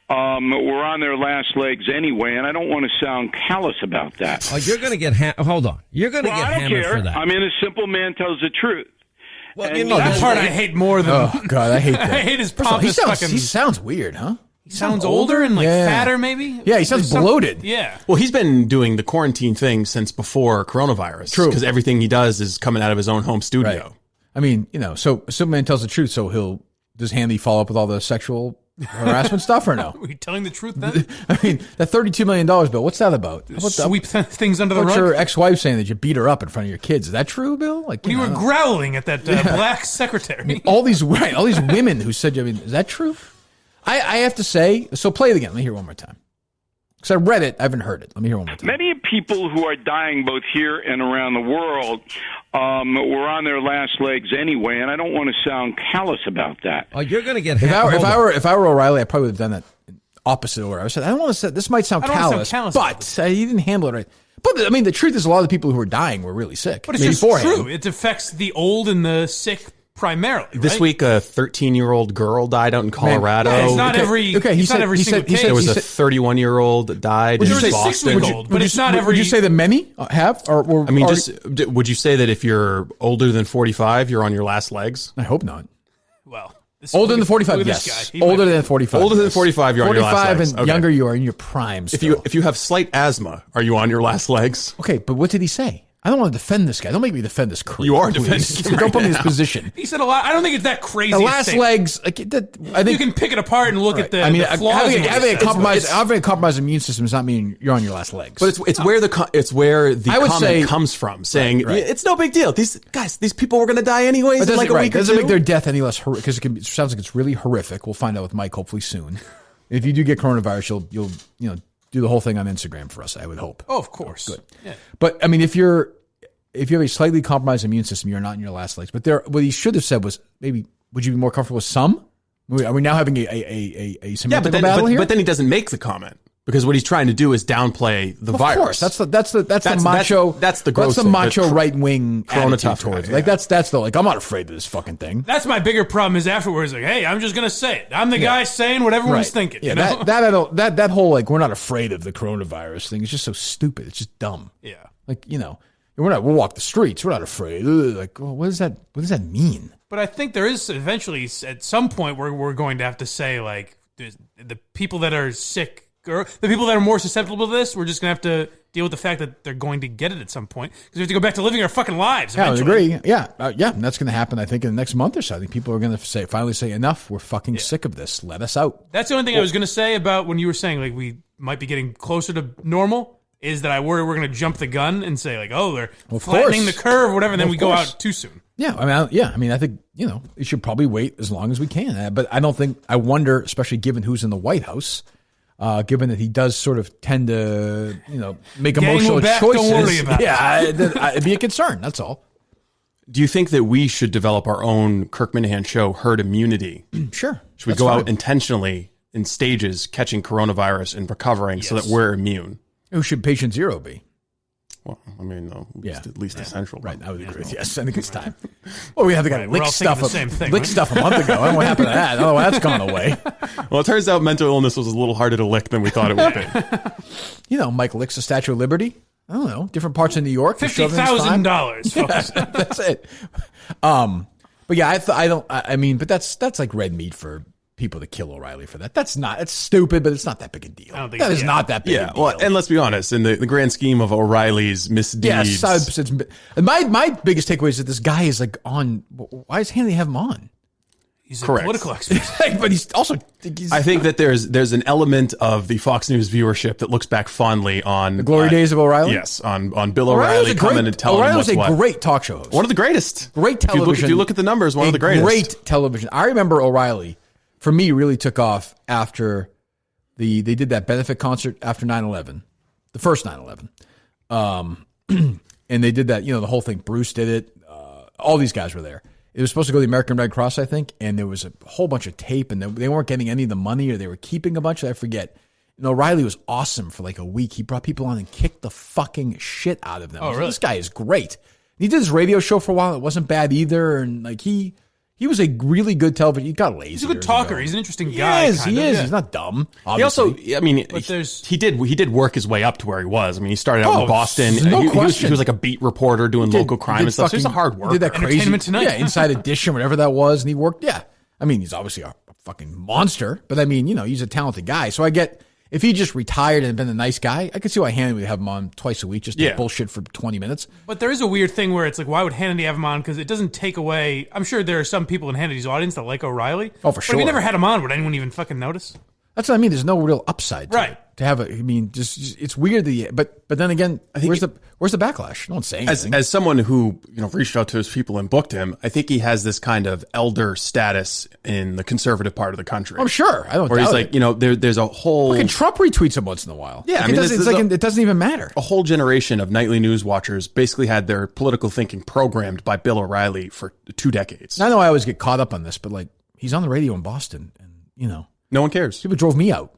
were on their last legs anyway, and I don't want to sound callous about that. Oh, you're going to get hold on. You're going to get hammered for that. I mean, a simple man tells the truth. Well, that part I hate more than. Oh God, I hate that. I hate his pompous He sounds weird, huh? He sounds older and fatter, maybe. Yeah, he sounds bloated. Yeah. Well, he's been doing the quarantine thing since before coronavirus. True, because everything he does is coming out of his own home studio. Right. I mean, so Superman tells the truth. So does Handy follow up with all the sexual harassment stuff or no? Are you telling the truth then? I mean, that $32 million bill. What's that about? Sweep things under the rug. Your ex-wife saying that you beat her up in front of your kids. Is that true, Bill? Like when you were growling at that black secretary. I mean, all these women who said, I mean, is that true? I have to say, so play it again. Let me hear it one more time. Because I read it, I haven't heard it. Let me hear it one more time. Many people who are dying both here and around the world were on their last legs anyway, and I don't want to sound callous about that. Oh, you're going to get if I were O'Reilly, I probably would have done that opposite order. I said, I don't want to say this might sound callous, but he didn't handle it right. But I mean, the truth is, a lot of the people who were dying were really sick. But it's just true. It affects the old and the sick primarily. This week, a 13-year-old girl died out in Colorado. Man, it's not every. Okay, he said every single case. There was a 31-year-old that died in Boston. But it's not every. Would you say that many have? Or I mean, would you say that if you're older than 45, you're on your last legs? I hope not. Well, older than 45, yes. Older than 45. Older than 45, you're on your last legs. 45 and younger, you are in your prime. If you have slight asthma, are you on your last legs? Okay, but what did he say? I don't want to defend this guy. Don't make me defend this creep. You are defending him. Don't put me in this position. He said a lot. I don't think it's that crazy. The last legs. I think you can pick it apart and look at the. I mean, flaws. having a compromised immune system does not mean you're on your last legs. But it's where the comment comes from, saying it's no big deal. These people were going to die anyways. In like a week. Doesn't make their death any less horrific because it sounds like it's really horrific. We'll find out with Mike hopefully soon. If you do get coronavirus, you'll do the whole thing on Instagram for us. I would hope. Oh, of course. Good. Yeah. But I mean, if you have a slightly compromised immune system, you're not in your last legs. But what he should have said was maybe, would you be more comfortable with some? Are we now having a semantical battle here? But then he doesn't make the comment because what he's trying to do is downplay the virus. Of course, that's the macho. That's the macho right wing attitude towards it. Like that's the I'm not afraid of this fucking thing. That's my bigger problem is afterwards like, hey, I'm just gonna say it. I'm the guy saying what everyone's thinking. Yeah, you know? that whole we're not afraid of the coronavirus thing is just so stupid. It's just dumb. Yeah, we'll walk the streets. We're not afraid. Like, what does that mean? But I think there is eventually at some point where we're going to have to say like the people that are sick or the people that are more susceptible to this, we're just going to have to deal with the fact that they're going to get it at some point because we have to go back to living our fucking lives. Yeah, I agree. Yeah, and that's going to happen. I think in the next month or so. I think people are going to finally say enough. We're fucking sick of this. Let us out. That's the only thing I was going to say about when you were saying like we might be getting closer to normal. Is that I worry we're going to jump the gun and say like, oh, they're flattening the curve or whatever, and then we go out too soon. Yeah, I mean, I think it should probably wait as long as we can. But I wonder, especially given who's in the White House, given that he does sort of tend to make emotional choices. Don't worry about it. It'd be a concern. That's all. Do you think that we should develop our own Kirk Minifan show herd immunity? Sure. Should we go out intentionally in stages catching coronavirus and recovering so that we're immune? Who should patient zero be? Well, I mean, at least essential. Right, I would agree with you. Yes, I think it's time. Well, we have to lick stuff a month ago. I don't know what happened to that. Oh, that's gone away. Well, it turns out mental illness was a little harder to lick than we thought it would be. Mike licks the Statue of Liberty. I don't know. Different parts of New York. $50,000, folks. That's it. But yeah, but that's like red meat for people to kill O'Reilly for that. That's stupid, but it's not that big a deal. That is not that big a deal. Well, and let's be honest, in the grand scheme of O'Reilly's misdeeds. Yes, my biggest takeaway is that this guy is like on. Why does Hannity have him on? He's a political expert. But he's also. I think that there's an element of the Fox News viewership that looks back fondly on the glory days of O'Reilly. Yes, on Bill O'Reilly coming and telling him what's what. O'Reilly's a great talk show host. One of the greatest. Great television. If you look at the numbers, one of the greatest. Great television. I remember O'Reilly, for me, really took off after they did that benefit concert after 9/11, the first 9/11. And they did that, the whole thing. Bruce did it. All these guys were there. It was supposed to go to the American Red Cross, I think, and there was a whole bunch of tape, and they weren't getting any of the money, or they were keeping a bunch. I forget. And O'Reilly was awesome for like a week. He brought people on and kicked the fucking shit out of them. Oh, really? This guy is great. He did his radio show for a while. It wasn't bad either, and like he was a really good television. He got lazy. He's a good talker. He's an interesting guy. He is. He's not dumb. Obviously. He also, he did work his way up to where he was. I mean, he started out in Boston. No question. He was like a beat reporter doing local crime and stuff. So he's a hard work. He did that crazy, Entertainment Tonight. Yeah, Inside Edition, whatever that was, and he worked. Yeah, I mean, he's obviously a fucking monster, but I mean, he's a talented guy. So I get. If he just retired and been a nice guy, I could see why Hannity would have him on twice a week just to bullshit for 20 minutes. But there is a weird thing where it's like, why would Hannity have him on? Because it doesn't take away. I'm sure there are some people in Hannity's audience that like O'Reilly. Oh, for sure. But if you never had him on, would anyone even fucking notice? That's what I mean. There's no real upside to right. it. To have just it's weird but then again, I think where's the backlash? No one's saying anything. As someone who reached out to his people and booked him, I think he has this kind of elder status in the conservative part of the country. I'm sure. I don't. Where doubt he's like, there's a whole. Fucking Trump retweets him once in a while. Yeah, it doesn't even matter. A whole generation of nightly news watchers basically had their political thinking programmed by Bill O'Reilly for 2 decades. I know I always get caught up on this, but like he's on the radio in Boston, and no one cares. People drove me out.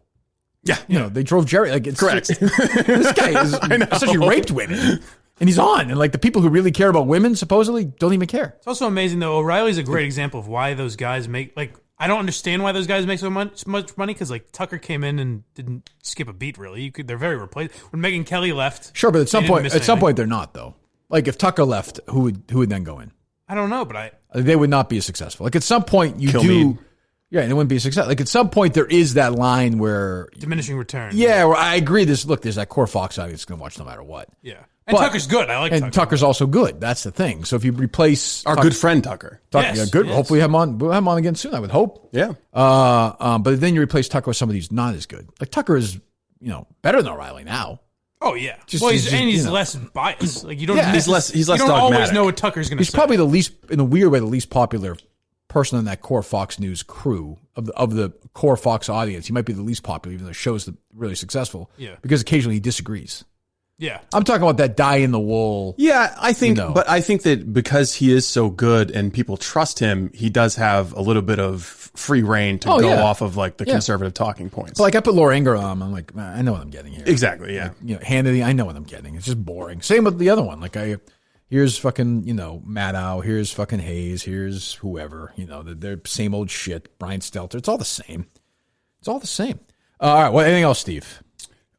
Yeah, they drove Jerry. Like it's correct. This guy is essentially raped women, and he's on. And like the people who really care about women supposedly don't even care. It's also amazing though. O'Reilly's a great example of why those guys make I don't understand why those guys make so much money because like Tucker came in and didn't skip a beat really. They're very replaceable. When Megyn Kelly left, sure, but at some point they're not though. Like if Tucker left, who would then go in? I don't know, but they would not be as successful. Like at some point you Kilmeade. Yeah, and it wouldn't be a success. Like at some point, there is that line where diminishing return. Yeah, where I agree. There's that core Fox audience is going to watch no matter what. Yeah, and Tucker's good. I like Tucker. And Tucker's also good. That's the thing. So if you replace our good friend Tucker, yes, good. Yes. Hopefully, we'll have him on again soon. I would hope. Yeah. But then you replace Tucker with somebody who's not as good. Like Tucker is, better than O'Reilly now. Oh yeah. He's less biased. Like you don't. Yeah. He's less. You don't dogmatic. Always know what Tucker's going to say. He's probably the least, in a weird way, the least popular person in that core Fox News crew of the core Fox audience. He might be the least popular, even though the show's really successful. Yeah. Because occasionally he disagrees. Yeah. I'm talking about that die in the wool. Yeah, I think, but I think that because he is so good and people trust him, he does have a little bit of free reign to go off of like the conservative talking points. But like I put Laura Ingraham on, I'm like, man, I know what I'm getting here. Exactly. Yeah. Like, Hannity, I know what I'm getting. It's just boring. Same with the other one. Like here's fucking, Maddow, here's fucking Hayes, here's whoever, they're same old shit, Brian Stelter. It's all the same. All right. Well, anything else, Steve?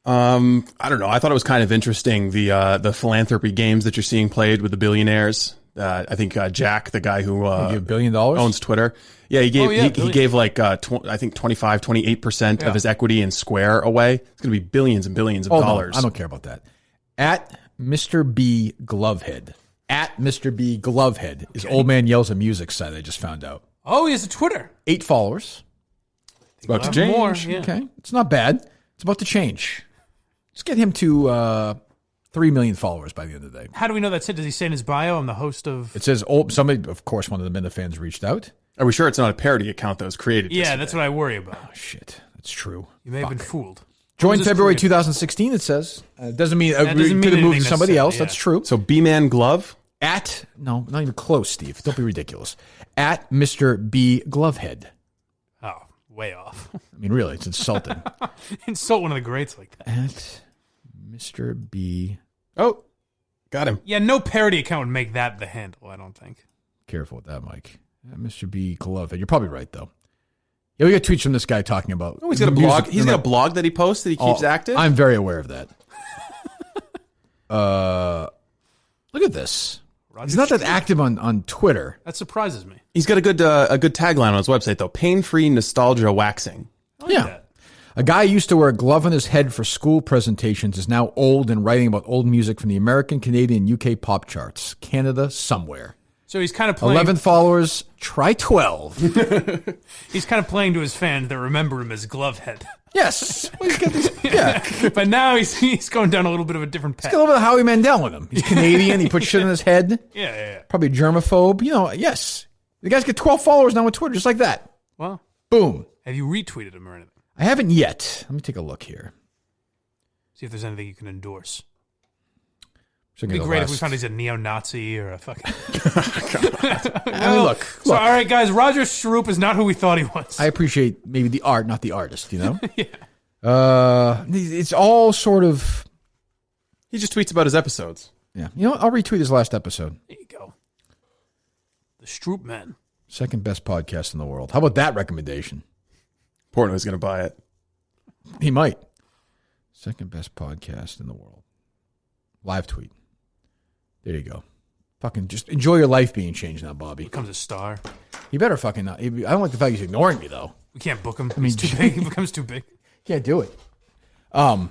I don't know. I thought it was kind of interesting, the philanthropy games that you're seeing played with the billionaires. I think Jack, the guy who $1 billion owns Twitter. Yeah, he gave like I think 28% of his equity in Square away. It's going to be billions and billions of dollars. No, I don't care about that. At Mr. B Glovehead. At Mr. B Glovehead is Old Man Yells at Music site I just found out. Oh, he has a Twitter. 8 followers. It's about to change. More, yeah. Okay. It's not bad. It's about to change. Let's get him to 3 million followers by the end of the day. How do we know that's it? Does he say in his bio, I'm the host of... It says, somebody, of course, one of the Minifans reached out. Are we sure it's not a parody account that was created? Yeah, that's what I worry about. Oh, shit. That's true. You may have been fooled. Joined February 2016, it says. Doesn't mean it could have moved to somebody else. Yeah. That's true. So B-Man Glove? No, not even close, Steve. Don't be ridiculous. At Mr. B Glovehead. Oh, way off. I mean, really, it's insulting. Insult one of the greats like that. At Mr. B. Oh, got him. Yeah, no parody account would make that the handle, I don't think. Careful with that, Mike. At Mr. B Glovehead. You're probably right, though. Yeah, we got tweets from this guy talking about... Oh, he's got a blog. He's got a blog that he posts that he keeps active? I'm very aware of that. Look at this. He's not that active on Twitter. That surprises me. He's got a good tagline on his website, though. Pain-free nostalgia waxing. I like that. A guy who used to wear a glove on his head for school presentations is now old and writing about old music from the American, Canadian, UK pop charts. Canada somewhere. So he's kind of playing... 11 followers, try 12. He's kind of playing to his fans that remember him as Glovehead. Yes. Well, yeah. But now he's going down a little bit of a different path. He's got a little bit of Howie Mandel in him. He's Canadian. He puts shit in his head. Yeah. Probably germaphobe. Yes. The guy's got 12 followers now on Twitter, just like that. Well, boom. Have you retweeted him or anything? I haven't yet. Let me take a look here. See if there's anything you can endorse. It'd be great if we found he's a neo-Nazi or a fucking... I mean, look. So, all right, guys, Roger Shroop is not who we thought he was. I appreciate maybe the art, not the artist, you know? Yeah. It's all sort of... He just tweets about his episodes. Yeah. You know what? I'll retweet his last episode. There you go. The Shroop Man. Second best podcast in the world. How about that recommendation? Portnoy's going to buy it. He might. Second best podcast in the world. Live tweet. There you go. Fucking just enjoy your life being changed now, Bobby. Becomes a star. You better fucking not. I don't like the fact he's ignoring me, though. We can't book him. He's too big. He becomes too big. Can't do it. All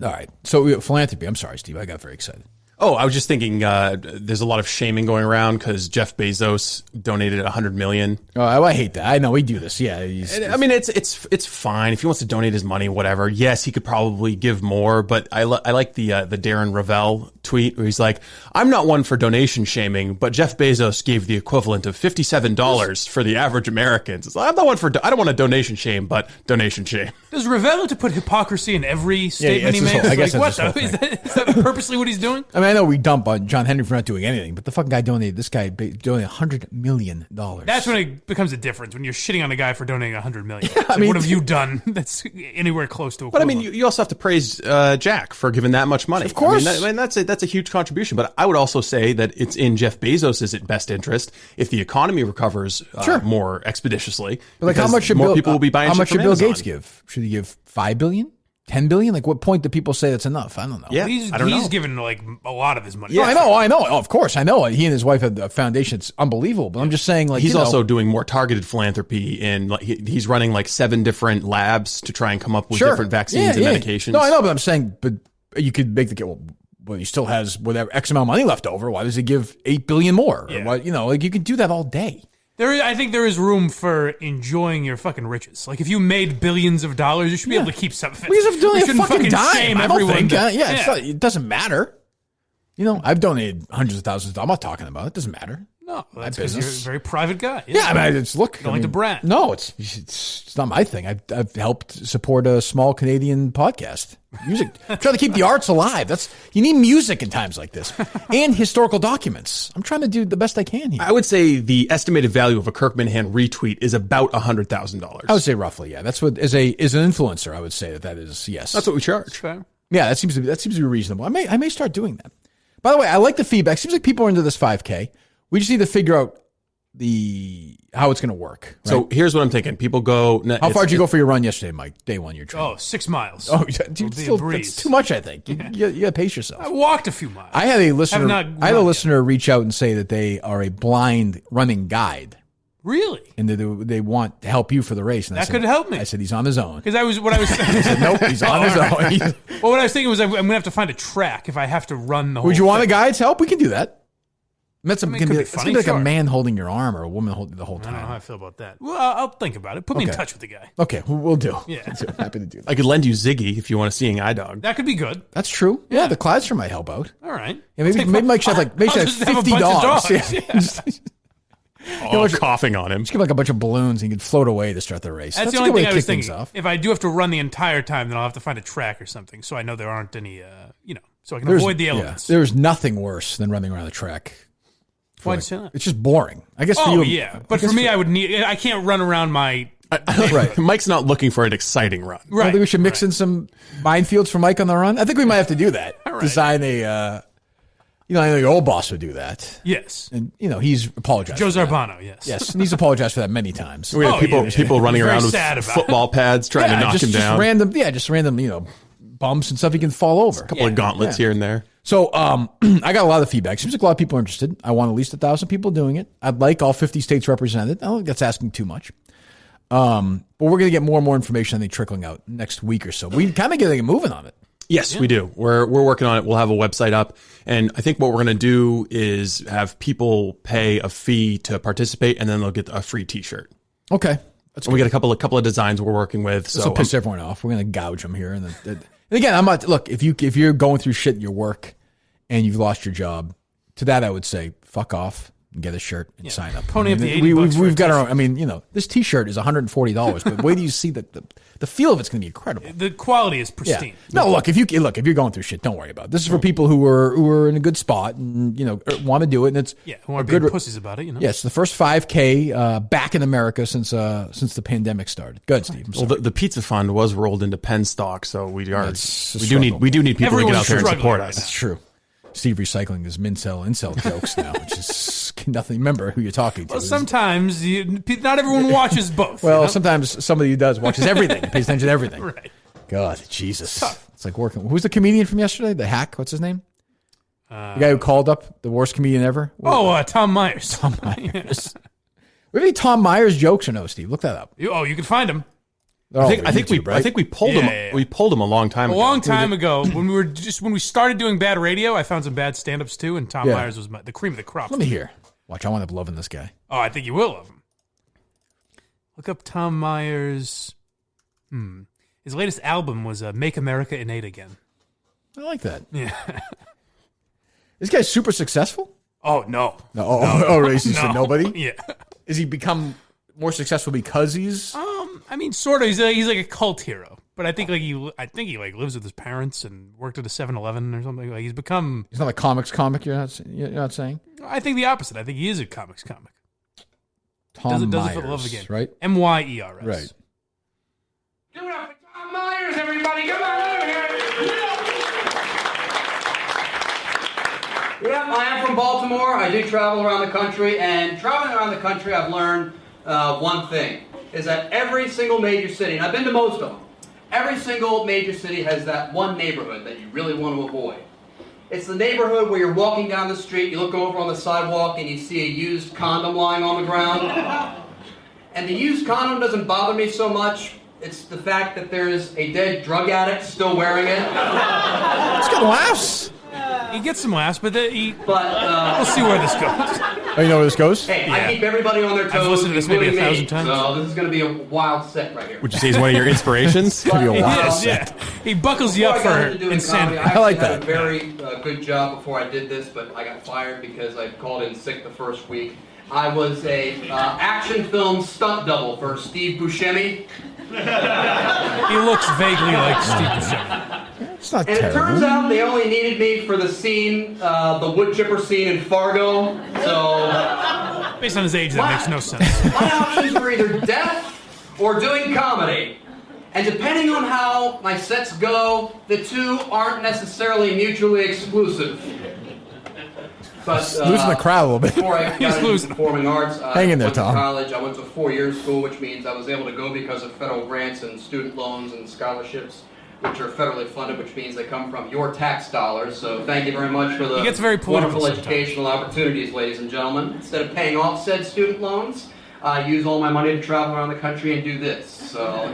right. So philanthropy. I'm sorry, Steve. I got very excited. Oh, I was just thinking there's a lot of shaming going around because Jeff Bezos donated $100 million. Oh, I hate that. I know we do this. Yeah. I mean, it's fine. If he wants to donate his money, whatever. Yes, he could probably give more, but I like the Darren Ravel tweet where he's like, I'm not one for donation shaming, but Jeff Bezos gave the equivalent of $57 for the average American. It's like, I'm not one for, I don't want to donation shame, but donation shame. Does Ravel have to put hypocrisy in every statement he makes? I guess like, what? Is that purposely what he's doing? I mean, I know we dump on John Henry for not doing anything, but the fucking guy donated $100 million. That's when it becomes a difference, when you're shitting on a guy for donating $100 million. Yeah, I mean, what have you done that's anywhere close to equivalent? But I mean, you also have to praise Jack for giving that much money. Of course. I mean, that's a huge contribution. But I would also say that it's in Jeff Bezos' best interest if the economy recovers more expeditiously. But like, how much should more people will be buying shit from Bill Amazon. Gates give? Should he give $5 billion? $10 billion? Like, what point do people say that's enough? I don't know. Yeah, he's given like a lot of his money. Yeah, I know. Oh, of course, I know. He and his wife have a foundation. It's unbelievable. But I'm just saying, like, he's also doing more targeted philanthropy, and like, he's running like 7 different labs to try and come up with different vaccines and medications. No, I know, but I'm saying, but you could make the well, he still has whatever X amount of money left over. Why does he give $8 billion more? Yeah. Or what? Like, you could do that all day. I think there is room for enjoying your fucking riches. Like, if you made billions of dollars, you should be able to keep some of it. We have donated shouldn't fucking dime. shame I don't everyone. think. It doesn't matter. You know, I've donated hundreds of thousands of dollars. I'm not talking about it. It doesn't matter. No, that's because you're a very private guy. Yeah, I mean, don't like to brag. No, it's not my thing. I've helped support a small Canadian podcast. Music. I'm trying to keep the arts alive. You need music in times like this, and historical documents. I'm trying to do the best I can here. I would say the estimated value of a Kirk Minihane retweet is about $100,000. I would say roughly, yeah. That's what as an influencer, I would say that is yes. That's what we charge. Fair. Yeah, that seems to be reasonable. I may start doing that. By the way, I like the feedback. Seems like people are into this 5K. We just need to figure out how it's going to work. Right? So here's what I'm thinking. People go. How far did you go for your run yesterday, Mike? Day one, your training. Oh, 6 miles. Oh, dude, that's too much. I think you got to pace yourself. I walked a few miles. I had a listener reach out and say that they are a blind running guide. Really? And they want to help you for the race. And that could help me. I said he's on his own. Because I said nope, he's on his own. Well, what I was thinking was I'm going to have to find a track if I have to run the whole. Would you want thing. a guide's help? We can do that. It's going to be like sure. a man holding your arm or a woman holding the whole time. I don't know how I feel about that. Well, I'll think about it. Put me in touch with the guy. Okay, we'll do. Yeah. I'm happy to do that. I could lend you Ziggy if you want a seeing eye dog. That could be good. That's true. Yeah, the Clydesdale might help out. All right. Yeah, maybe Mike should have 50 dogs. Yeah. Coughing on him. Just give like a bunch of balloons and he can float away to start the race. That's the only thing I was thinking. If I do have to run the entire time, then I'll have to find a track or something so I know there aren't any, so I can avoid the elements. Yeah, there's nothing worse than running around the track. Why'd you say that? It's just boring. I guess for you. Oh, yeah. But for me, I can't run around my... Right. Mike's not looking for an exciting run. Right. I think we should mix in some minefields for Mike on the run. I think we might have to do that. All right. Design I know your old boss would do that. Yes. And, he's apologized. Joe Zarbano, yes. Yes. And he's apologized for that many times. We have people running around with football pads trying to knock him down. Just random, bumps and stuff he can fall over. A couple of gauntlets here and there. So I got a lot of feedback. Seems like a lot of people are interested. I want at least 1,000 people doing it. I'd like all 50 states represented. I don't think that's asking too much. But we're going to get more and more information, I think, trickling out next week or so. We kind of get moving on it. Yes, we do. We're working on it. We'll have a website up. And I think what we're going to do is have people pay a fee to participate, and then they'll get a free T-shirt. Okay. And we got a couple of designs we're working with. So piss everyone off. We're going to gouge them here. And again, I'm not, look, if you're going through shit in your work and you've lost your job, to that I would say, fuck off and get a shirt and sign up. Pony up the $80 we've got our own. I mean, this T-shirt is $140, but wait till you see the feel of it's going to be incredible. The quality is pristine. Yeah. No, look, if you're going through shit, don't worry about it. This is for people who are in a good spot and want to do it, and it's who aren't being pussies about it. Yes, the first 5K back in America since the pandemic started. Good, Steve. Well, the pizza fund was rolled into Penn stock, so we do need people to get out there and support us. That's true. Steve recycling his incel jokes now, which is nothing. Remember who you're talking to. Well, sometimes not everyone watches both. Well, sometimes somebody who does watches everything, pays attention to everything. Right. God, Jesus. It's like working. Who's the comedian from yesterday? The hack? What's his name? The guy who called up the worst comedian ever? Tom Myers. Tom Myers. We have any Tom Myers jokes or no, Steve? Look that up. You can find them. I think we pulled him. Yeah. We pulled him a long time ago. A long time ago, when we started doing bad radio, I found some bad stand-ups too, and Tom Myers was the cream of the crop. Let me hear. Watch, I wind up loving this guy. Oh, I think you will love him. Look up Tom Myers. His latest album was "Make America Innate Again." I like that. Yeah. This guy's super successful? Oh no. Really? He's just nobody? Yeah. Is he become more successful because he's? I mean, sort of. He's like a cult hero, but I think he lives with his parents and worked at a 7-Eleven or something. Like he's become. He's not a comics comic. You're not saying. I think the opposite. I think he is a comics comic. Tom does Myers, it for the love of the game, right? Myers. Right. Give it up for Tom Myers, everybody! Come on over here. Yeah, I am from Baltimore. I do travel around the country, and traveling around the country, I've learned one thing, is that every single major city, and I've been to most of them, every single major city has that one neighborhood that you really want to avoid. It's the neighborhood where you're walking down the street, you look over on the sidewalk, and you see a used condom lying on the ground. And the used condom doesn't bother me so much. It's the fact that there's a dead drug addict still wearing it. It's got laughs. He gets some laughs, but we'll see where this goes. Oh, you know where this goes? Hey, I keep everybody on their toes. I've listened to this maybe 1,000 times. So this is going to be a wild set right here. Would you say he's one of your inspirations? It's going to be a wild set. Yeah. He buckles you up for insanity. I like had that. a very good job before I did this, but I got fired because I called in sick the first week. I was a action film stunt double for Steve Buscemi. He looks vaguely like Steve Buscemi. It's not and terrible. It turns out they only needed me for the scene, the wood chipper scene in Fargo. So, based on his age, that makes no sense. My options were either death or doing comedy. And depending on how my sets go, the two aren't necessarily mutually exclusive. But losing the crowd a little bit. Before I got into performing arts, Hang in there, went to Tom. college. I went to a 4-year school, which means I was able to go because of federal grants and student loans and scholarships, which are federally funded, which means they come from your tax dollars. So thank you very much for the wonderful educational opportunities, ladies and gentlemen. Instead of paying off said student loans, I use all my money to travel around the country and do this. So,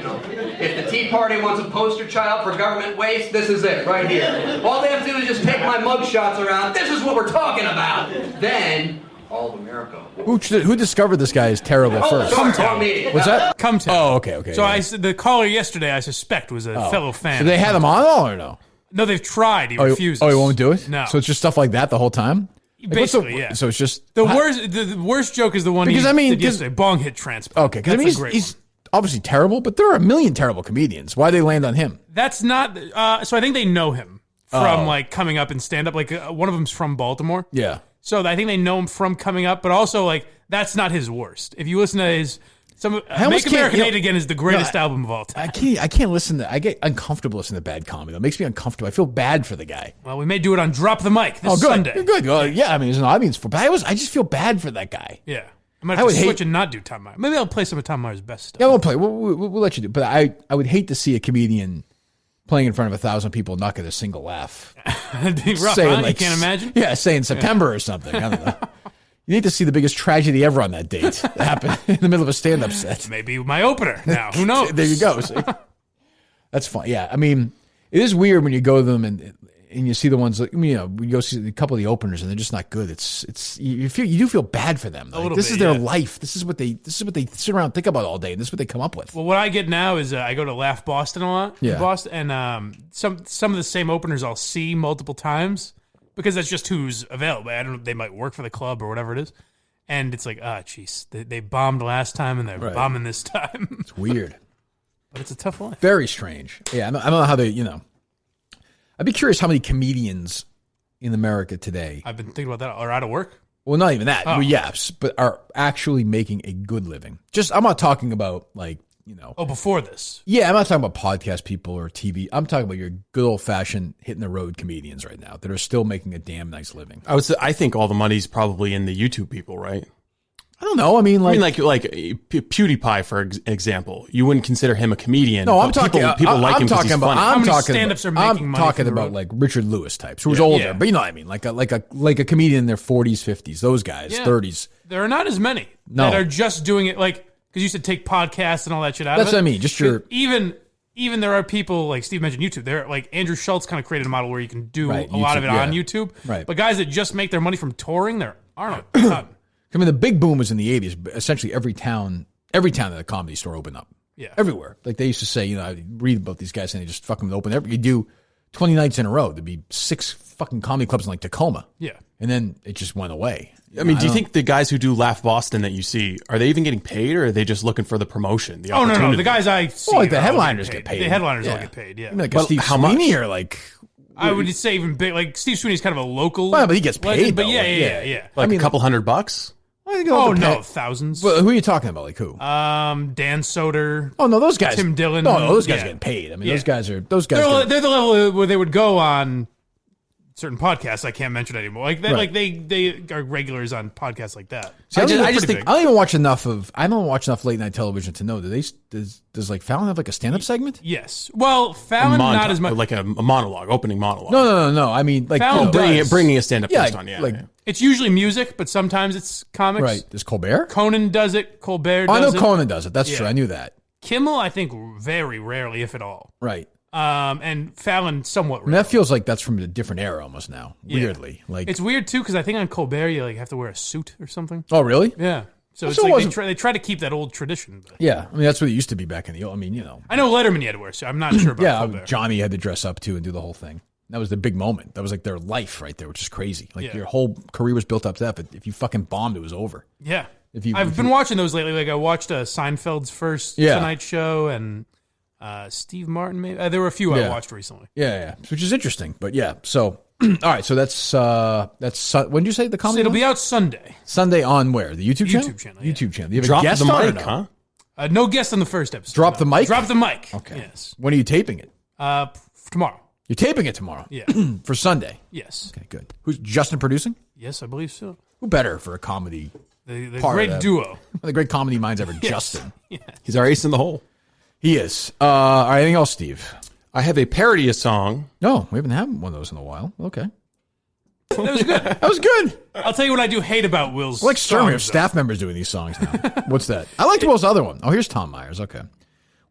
if the Tea Party wants a poster child for government waste, this is it, right here. All they have to do is just take my mug shots around. This is what we're talking about. Then, all of America. Who discovered this guy is terrible first? Come tell me. What's that? Come tell. Oh, okay. So the caller yesterday, I suspect, was a fellow fan. So they had him on all or no? No, they've tried. He refuses. Oh, he won't do it? No. So it's just stuff like that the whole time? Basically, yeah. So it's just the worst joke is the one he did yesterday, bong hit transplant. Okay, because he's obviously terrible, but there are a million terrible comedians. Why they land on him? That's not. So I think they know him from like coming up and stand up. Like one of them's from Baltimore. Yeah. So I think they know him from coming up, but also like that's not his worst. If you listen to his. Make America Great Again is the greatest album of all time. I can't listen to. I get uncomfortable listening to bad comedy. It makes me uncomfortable. I feel bad for the guy. Well, we may do it on Drop the Mic this good. Sunday. You're good. Well, yeah, I mean, there's no audience for. But I just feel bad for that guy. Yeah, I might have to switch and not do Tom Myers. Maybe I'll play some of Tom Myers' best stuff. Yeah, we'll play. We'll let you do. But I would hate to see a comedian playing in front of 1,000 people, not get a single laugh. It'd be rough, Saying, huh? You can't imagine? Yeah, say in September or something. I don't know. You need to see the biggest tragedy ever on that date that happened in the middle of a stand-up set. Maybe my opener now. Who knows? There you go. See? That's fun. Yeah, I mean, it is weird when you go to them and you see the ones like, you go see a couple of the openers and they're just not good. You do feel bad for them. Like, this is their life. This is what they sit around and think about all day, and this is what they come up with. Well, what I get now is I go to Laugh Boston a lot. Yeah. In Boston, and some of the same openers I'll see multiple times because that's just who's available. I don't know, they might work for the club or whatever it is. And it's like, jeez, they bombed last time and they're bombing this time. It's weird. But it's a tough life. Very strange. Yeah, I don't know how they, I'd be curious how many comedians in America today. I've been thinking about that. Are out of work? Well, not even that. Oh. Well, yes, but are actually making a good living. I'm not talking about Oh, before this. Yeah, I'm not talking about podcast people or TV. I'm talking about your good old fashioned hitting the road comedians right now that are still making a damn nice living. I think all the money's probably in the YouTube people, right? I don't know. I mean, like PewDiePie, for example. You wouldn't consider him a comedian. No, I'm talking. People like him because he's funny. I'm talking stand-ups are making money. I'm talking about like Richard Lewis types, who's older, but you know what I mean, like a comedian in their 40s, 50s. Those guys, 30s. There are not as many that are just doing it like because you said take podcasts and all that shit out. That's of it. what I mean. Just your even there are people like Steve mentioned YouTube. There, like Andrew Schultz kind of created a model where you can do a lot of it on YouTube. Right. But guys that just make their money from touring, there aren't a ton. I mean, the big boom was in the 80s. Essentially, every town that a comedy store opened up. Yeah. Everywhere. Like they used to say, I read about these guys saying they just fucking open. You do 20 nights in a row. There'd be 6 fucking comedy clubs in like Tacoma. Yeah. And then it just went away. I mean, do you think the guys who do Laugh Boston that you see, are they even getting paid or are they just looking for the promotion? The No. The guys I see. Well, like the headliners get paid. The headliners all get paid, yeah. I mean, like Steve Sweeney or like... I would say even big. Like Steve Sweeney's kind of a local. Well, but he gets paid, But though. yeah. Like a couple $100? Oh, no, thousands. Well, who are you talking about? Like who? Dan Soder. Oh, no, those guys. Tim Dillon. No, those guys get paid. I mean, those guys. They're the level where they would go on certain podcasts. I can't mention anymore. Like that. Like they are regulars on podcasts like that. See, I just think I don't even watch enough late night television to know. Does like Fallon have like a stand up segment? Yes. Well, Fallon not as much. Like a monologue, opening monologue. No. I mean, like Fallon bringing a stand up guest on. Yeah. Like it's usually music, but sometimes it's comics. Right. Does Colbert? Conan does it. Colbert does it. I know Conan does it. That's true. I knew that. Kimmel, I think, very rarely, if at all. Right. And Fallon somewhat. I mean, that feels like that's from a different era almost now. Weirdly, like it's weird too because I think on Colbert you like have to wear a suit or something. Oh, really? Yeah. So it's like they try to keep that old tradition. But. Yeah, I mean that's what it used to be back in the old. I mean, I know Letterman had to wear a suit. I'm not sure about Colbert. Johnny had to dress up too and do the whole thing. That was the big moment. That was like their life right there, which is crazy. Like your whole career was built up to that, but if you fucking bombed, it was over. Yeah. I've been watching those lately. Like I watched Seinfeld's first Tonight Show and Steve Martin. Maybe there were a few I watched recently. Yeah, which is interesting. But yeah, so all right. So that's when did you say the comedy? So it'll be out Sunday. Sunday on where? The YouTube channel. YouTube channel. You have a guest on it, huh? No guest on the first episode. Drop the mic. Drop the mic. Okay. Yes. When are you taping it? Tomorrow. You're taping it tomorrow. Yeah. For Sunday. Yes. Okay, good. Who's Justin producing? Yes, I believe so. Who better for a comedy? The great duo. One of the great comedy minds ever, Justin. Yeah. He's our ace in the hole. He is. All right, anything else, Steve? I have a parody of song. No, we haven't had one of those in a while. Okay. That was good. That was good. I'll tell you what I do hate about Will's I like Sturm. We have songs, staff members doing these songs now. What's that? I liked Will's other one. Oh, here's Tom Myers. Okay.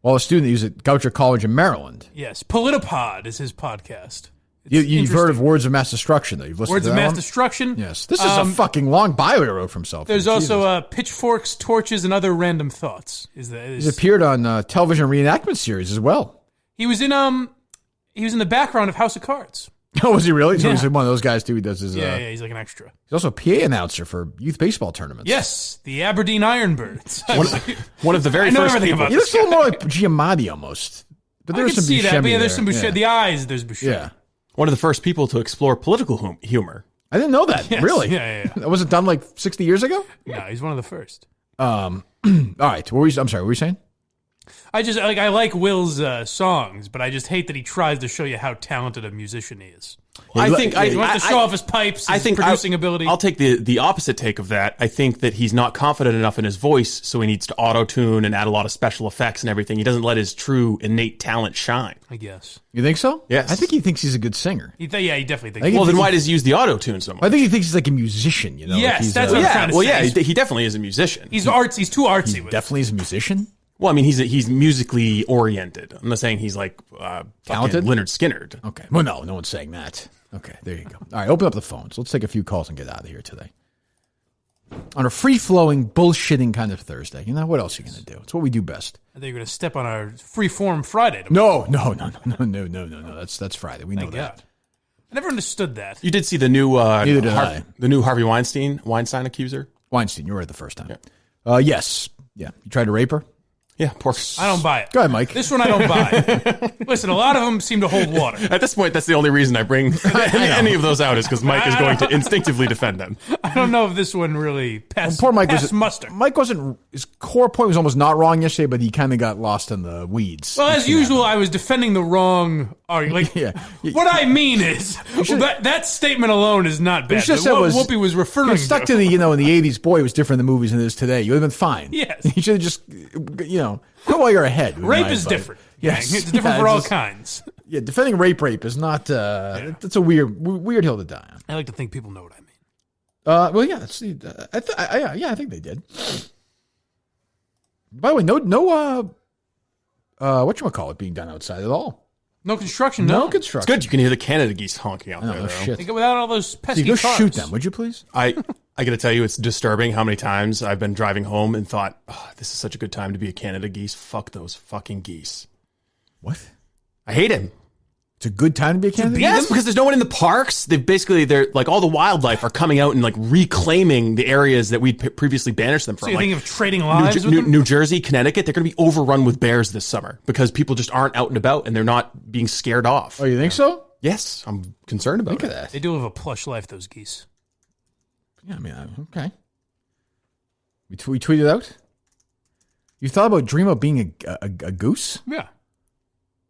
Well, a student that used at Goucher College in Maryland. Yes. Politipod is his podcast. You've heard of Words of Mass Destruction, though. You've listened Words to of that Mass one? Destruction. Yes. This is a fucking long bio he wrote for himself. There's also Pitchforks, Torches, and Other Random Thoughts. He's appeared on television reenactment series as well. He was in the background of House of Cards. Oh, was he really? So Yeah. he's one of those guys, too. He does his... Yeah, he's like an extra. He's also a PA announcer for youth baseball tournaments. Yes, the Aberdeen Ironbirds. One of the very first people. He looks a little more like Giamatti almost. But I there's can some see that, but Buscemi yeah, there's some there. Buscemi. Yeah. The eyes, there's Buscemi. Yeah. One of the first people to explore political humor. I didn't know that. Yes. Really? Yeah. That wasn't done like 60 years ago? No, he's one of the first. All right. I'm sorry, what were you saying? I like Will's songs, but I just hate that he tries to show you how talented a musician he is. I think he wants to show off his pipes, his producing ability. I'll take the opposite take of that. I think that he's not confident enough in his voice, so he needs to auto-tune and add a lot of special effects and everything. He doesn't let his true innate talent shine. I guess. You think so? Yes. I think he thinks he's a good singer. He definitely thinks. Well, then why does he use the auto-tune so much? I think he thinks he's like a musician, you know? Yes, like that's what I'm trying to say. Well, yeah, he definitely is a musician. He's too artsy He with definitely is a musician? Well, I mean, he's musically oriented. I'm not saying he's like talented, Leonard Skinnerd. Okay. Well, no one's saying that. Okay, there you go. All right, open up the phones. Let's take a few calls and get out of here today. On a free-flowing, bullshitting kind of Thursday. You know, what else are you going to do? It's what we do best. I think you're going to step on our free-form Friday No. tomorrow. That's Friday. We know Thank that. God. I never understood that. You did see the new Neither did I. the new Harvey Weinstein accuser? Weinstein, you were right the first time. Yeah. Yes. Yeah. You tried to rape her? Yeah, poor. I don't buy it. Go ahead, Mike. This one I don't buy. Listen, a lot of them seem to hold water. At this point, that's the only reason I bring any of those out is because Mike is going to instinctively defend them. I don't know if this one really passed, poor Mike passed muster. Mike wasn't. His core point was almost not wrong yesterday, but he kind of got lost in the weeds. Well, as usual, I was defending the wrong argument. What I mean is, that statement alone is not bad. Just what was, Whoopi was referring stuck to the, in the 80s, boy, it was different than the movies than it is today. You would have been fine. Yes. You should have just, go while you're ahead. Rape is different. Yes. It's different for all kinds. Yeah, defending rape is not, that's a weird hill to die on. I like to think people know what I mean. Well, yeah, I think they did. By the way, no, whatchamacallit being done outside at all. No construction, No no. construction. It's good. You can hear the Canada geese honking out there, though. Shit. Think without all those pesky Go cars. shoot them, would you please? I got to tell you, it's disturbing how many times I've been driving home and thought, this is such a good time to be a Canada geese. Fuck those fucking geese. What? I hate him. It's a good time to be a Canada geese? Yes, because there's no one in the parks. They're like all the wildlife are coming out and like reclaiming the areas that we'd previously banished them from. So you like think of trading lives with them? New Jersey, Connecticut, they're going to be overrun with bears this summer because people just aren't out and about and they're not being scared off. Oh, you think so? Yes, I'm concerned about Look at that. They do have a plush life, those geese. Yeah, I mean, okay. We tweeted out? You thought about dream of being a goose? Yeah.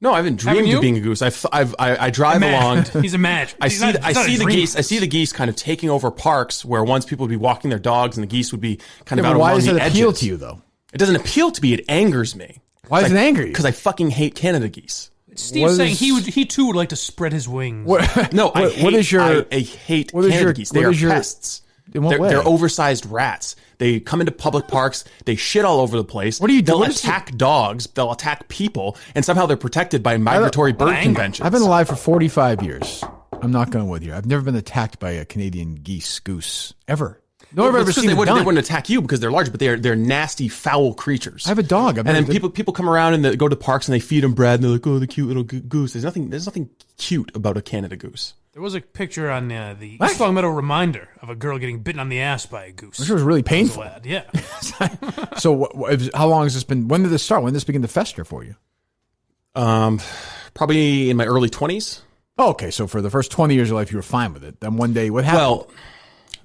No, I haven't dreamed of being a goose. I drive along. He's imagined. I see the geese. I see the geese kind of taking over parks where once people would be walking their dogs and the geese would be kind of out why along does the it edges. appeal to you though? It doesn't appeal to me. It angers me. Why does it anger you? Because I fucking hate Canada geese. Steve's saying he too would like to spread his wings. No, I hate Canada geese. They are pests. They're oversized rats. They come into public parks. They shit all over the place. What do you do? They'll attack dogs. They'll attack people, and somehow they're protected by migratory bird conventions. I've been alive for 45 years. I'm not going with you. I've never been attacked by a Canadian goose ever. No, I've ever seen they wouldn't attack you because they're large, but they're nasty, foul creatures. I have a dog. And then people come around and they go to parks and they feed them bread and they're like, oh, the cute little goose. There's nothing cute about a Canada goose. There was a picture on the East Long Meadow Reminder of a girl getting bitten on the ass by a goose. Which was really painful. Yeah. So how long has this been? When did this start? When did this begin to fester for you? Probably in my early 20s. Oh, okay. So for the first 20 years of life, you were fine with it. Then one day, what happened? Well,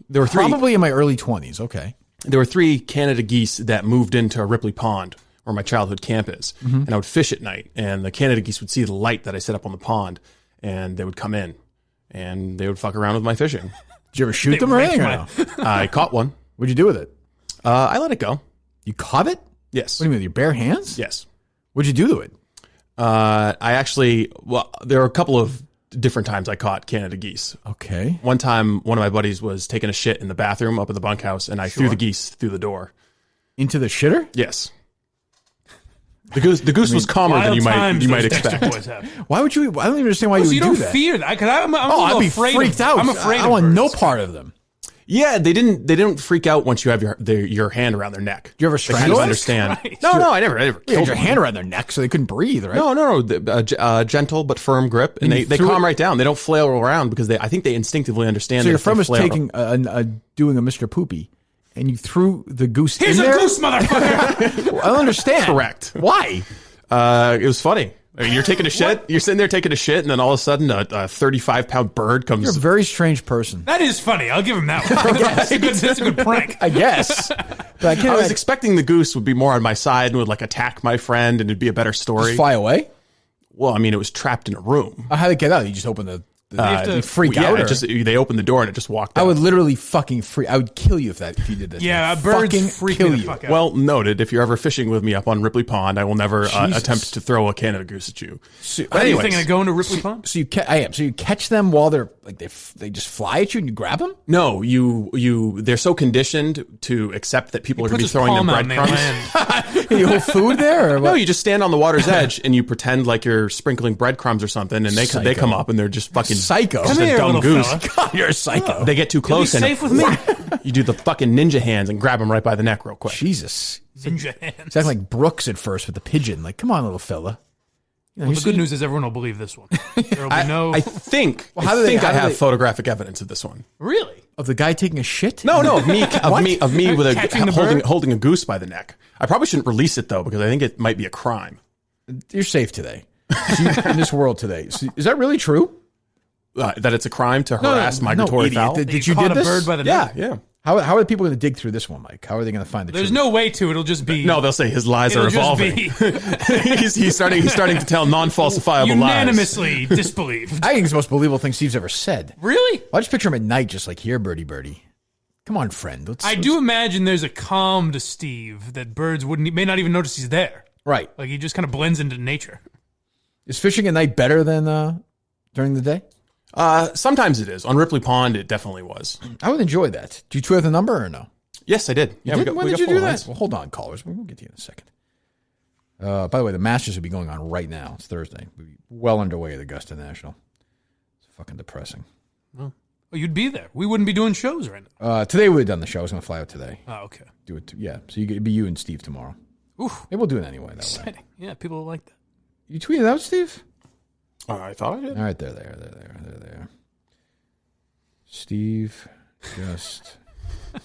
there were probably in my early 20s. Okay. There were 3 Canada geese that moved into Ripley Pond, where my childhood camp is. Mm-hmm. And I would fish at night, and the Canada geese would see the light that I set up on the pond, and they would come in, and they would fuck around with my fishing. Did you ever shoot them or anything? I caught one. What'd you do with it? I let it go. You caught it? Yes. What do you mean, with your bare hands? Yes. What'd you do to it? There are a couple of different times I caught Canada geese. Okay. One time, one of my buddies was taking a shit in the bathroom up at the bunkhouse, and I threw the geese through the door. Into the shitter? Yes. The goose was calmer than you might expect. Why would you? I don't even understand why you would do that. You don't fear that? Because I'd be freaked out. I'm afraid. I want no part of them. Yeah, they didn't freak out once you have your hand around their neck. Do you ever strangle? They kind of understand. No, I never killed your hand around their neck so they couldn't breathe, right? No. Gentle but firm grip, and they calm right down. They don't flail around because I think they instinctively understand. So your friend was doing a Mr. Poopy, and you threw the goose. Here's in a there? goose, motherfucker! I don't understand. Correct. Why? It was funny. I mean, you're taking a shit. You're sitting there taking a shit, and then all of a sudden, a 35-pound bird comes. You're a very strange person. That is funny. I'll give him that one. That's a good prank. I guess. I was expecting the goose would be more on my side and would like attack my friend and it'd be a better story. Just fly away? Well, I mean, it was trapped in a room. How'd it get out? You just open the you freak out? They opened the door and it just walked out. I would literally fucking freak. I would kill you if you did that. Yeah, birds freak me the fuck out. Well, noted. If you're ever fishing with me up on Ripley Pond, I will never attempt to throw a Canada goose at you. Are you thinking of going to Ripley Pond? So I am. So you catch them while they're like they just fly at you and you grab them? No, they're so conditioned to accept that people are going to be throwing them breadcrumbs. You hold food there? Or what? No, you just stand on the water's edge and you pretend like you're sprinkling breadcrumbs or something, and they come up and they're just fucking psycho. Come here, dumb goose. God, you're a psycho. They get too close. You'll be safe with me. You do the fucking ninja hands and grab them right by the neck real quick. Jesus. Ninja hands. It's acting like Brooks at first with the pigeon. Like, come on, little fella. Well, the good news is everyone will believe this one. There will be no. I think I have photographic evidence of this one. Really? Of the guy taking a shit? No, of me with holding a goose by the neck. I probably shouldn't release it though because I think it might be a crime. You're safe today. In this world today. Is that really true? That it's a crime to harass migratory fowl? Did you did this? A bird by the neck? Yeah. How are the people going to dig through this one, Mike? How are they going to find the There's truth? no way to. It'll just be. No, they'll say his lies are evolving. he's starting to tell non-falsifiable unanimously disbelieved. I think it's the most believable thing Steve's ever said. Really? I just picture him at night, just like, here, birdie. Come on, friend. I do imagine there's a calm to Steve that birds may not even notice he's there. Right. Like he just kind of blends into nature. Is fishing at night better than during the day? Sometimes it is. On Ripley Pond, it definitely was. I would enjoy that. Did you tweet the number or no? Yes, I did. Yeah, when did you do that? Well, hold on, callers. We'll get to you in a second. By the way, the Masters will be going on right now. It's Thursday. We'll be well underway at Augusta National. It's fucking depressing. Oh, you'd be there. We wouldn't be doing shows right now. Today we would have done the show. I was going to fly out today. Oh, okay. Do it. Yeah. So it'd be you and Steve tomorrow. Oof. Maybe we'll do it anyway. That exciting. way. Yeah, people will like that. You tweeted out, Steve? I thought I did. All right, they're there. Steve just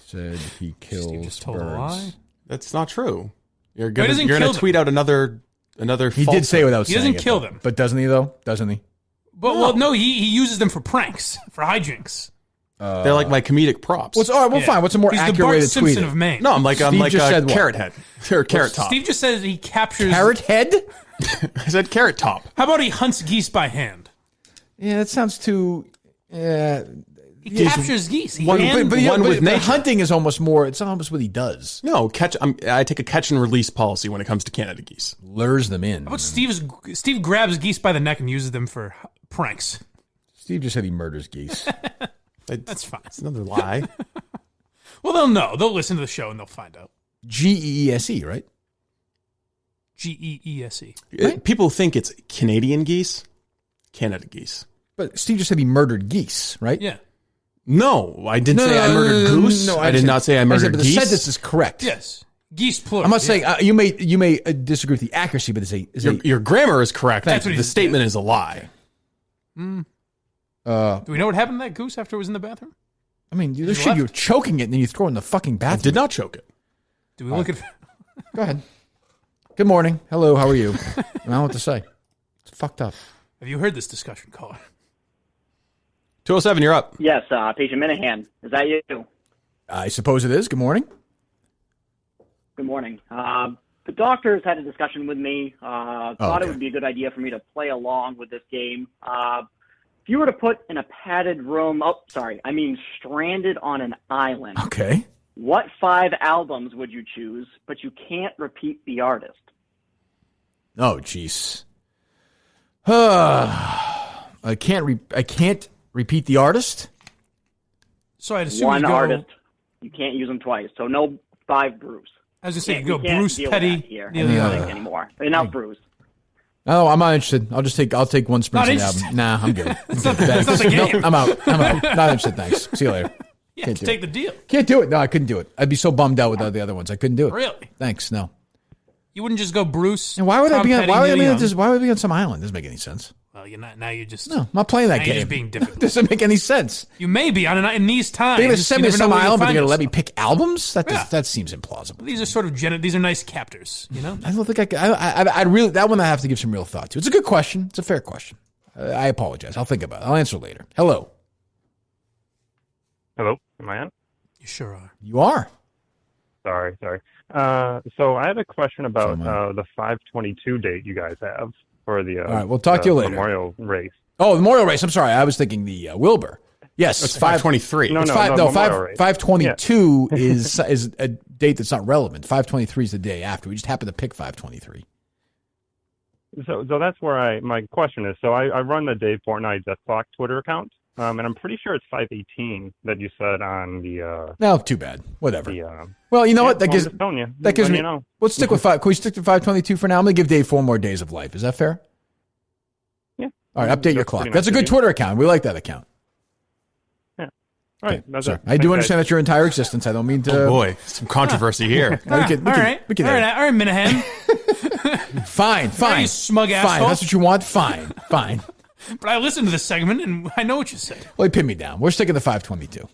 said he kills Steve just told birds. A lie? That's not true. You're gonna tweet out another. He did say without saying it. He doesn't kill them. But doesn't he, though? Doesn't he? But, well, no, he uses them for pranks, for hijinks. They're like my comedic props. Fine. What's a more accurate way to tweet Simpson it? of Maine. No, I'm like a carrot head. Or carrot top. Steve just says he captures... Carrot head? I said carrot top. How about he hunts geese by hand? Yeah, that sounds too... He captures geese. But hunting is almost more... It's almost what he does. No, I take a catch and release policy when it comes to Canada geese. Lures them in. How about Steve grabs geese by the neck and uses them for pranks? Steve just said he murders geese. That's fine. It's another lie. Well, they'll know. They'll listen to the show and they'll find out. Geese, right? Geese. Right? People think it's Canadian geese, Canada geese. But Steve just said he murdered geese, right? Yeah. No, I didn't say I murdered goose. No, I did not say I murdered geese. The sentence is correct. Yes. Geese plural. I'm not saying you may disagree with the accuracy, but your grammar is correct. That's what the statement is a lie. Do we know what happened to that goose after it was in the bathroom? I mean, you're choking it and then you throw it in the fucking bathroom. I did not choke it. Do we look at... Go ahead. Good morning. Hello, how are you? I don't know what to say. It's fucked up. Have you heard this discussion, caller? 207, you're up. Yes, Patient Minahan. Is that you? I suppose it is. Good morning. Good morning. The doctors had a discussion with me. Thought it would be a good idea for me to play along with this game. If you were to put in a padded room, stranded on an island. Okay. What 5 albums would you choose, but you can't repeat the artist? Oh, jeez. I can't repeat the artist? So I'd assume one artist. You can't use them twice. So no 5 Bruce. I was just saying, go Bruce Petty here anymore. Enough Bruce. No, I'm not interested. I'll take one Springsteen album. Nah, I'm good. That's not the game. No, I'm out. Not interested. Thanks. See you later. You have to take the deal. Can't do it. No, I couldn't do it. I'd be so bummed out without the other ones. I couldn't do it. Really? Thanks. No. You wouldn't just go Bruce. And why would I be on some island? Doesn't make any sense. Well, you're not. Now you're just. No, I'm not playing that game. You're just being difficult. Doesn't make any sense. You may be in these times. They're going to send me to some island, but they're going to let me pick albums. That seems implausible. These are sort of these are nice captors. You know. I don't think I really that one I have to give some real thought to. It's a good question. It's a fair question. I apologize. I'll think about it. I'll answer later. Hello. Hello. Am I on? You sure are. You are. Sorry. So I had a question about the 5/22 date you guys have for the. All right, we'll talk to you later. Memorial race. Oh, the memorial race. I'm sorry, I was thinking the Wilbur. Yes, it's 5/23. No, 5/22 is a date that's not relevant. 5/23 is the day after. We just happen to pick 5/23. So that's where my question is. So I run the Dave Portnoy Death Clock Twitter account, and I'm pretty sure it's 5/18 that you said on the. No, too bad. Whatever. Well, you know what? That gives me. You know. Let's stick with 5. Can we stick to 5/22 for now? I'm going to give Dave 4 more days of life. Is that fair? Yeah. All right. Update your clock. That's a good Twitter account. We like that account. Yeah. All right. Okay. I do understand that's your entire existence. I don't mean to. Oh boy, some controversy here. All right, Minahan. Fine. You smug asshole. Fine. That's what you want. Fine. But I listened to this segment and I know what you said. Well, you pinned me down. We're sticking to 5/22.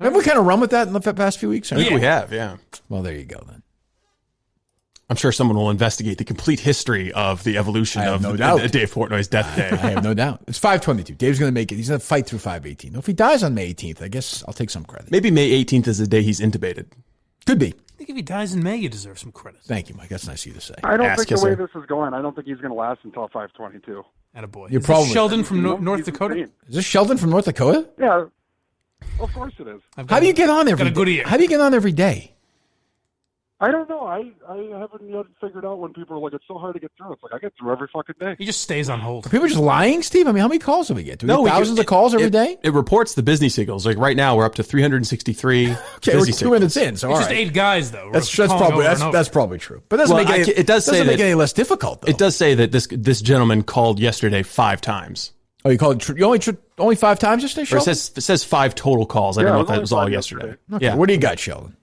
Have we kind of run with that in the past few weeks? I think we have, yeah. Well, there you go then. I'm sure someone will investigate the complete history of the evolution of Dave Portnoy's death day. I have no doubt. It's 5/22. Dave's going to make it. He's going to fight through 5/18. If he dies on May 18th, I guess I'll take some credit. Maybe May 18th is the day he's intubated. Could be. I think if he dies in May, you deserve some credit. Thank you, Mike. That's nice of you to say. I don't think the way this is going, I don't think he's going to last until 5/22. Attaboy. You're probably Sheldon from North Dakota? Is this Sheldon from North Dakota? Yeah, of course it is. How do you get on every day? How do you get on every day? I don't know. I haven't yet figured out when people are like, it's so hard to get through. It's like, I get through every fucking day. He just stays on hold. Are people just lying, Steve? I mean, how many calls do we get? Do we get thousands of calls every day? It reports the busy signals. Like right now, we're up to 363. Okay, we're 2 minutes in, so it's all just right. 8 guys, though. That's probably true. But it doesn't make it any less difficult, though. It does say that this gentleman called yesterday 5 times. Oh, you called only 5 times yesterday, Sheldon? It says 5 total calls. I don't know if that was all yesterday. Okay. Yeah. What do you got, Sheldon?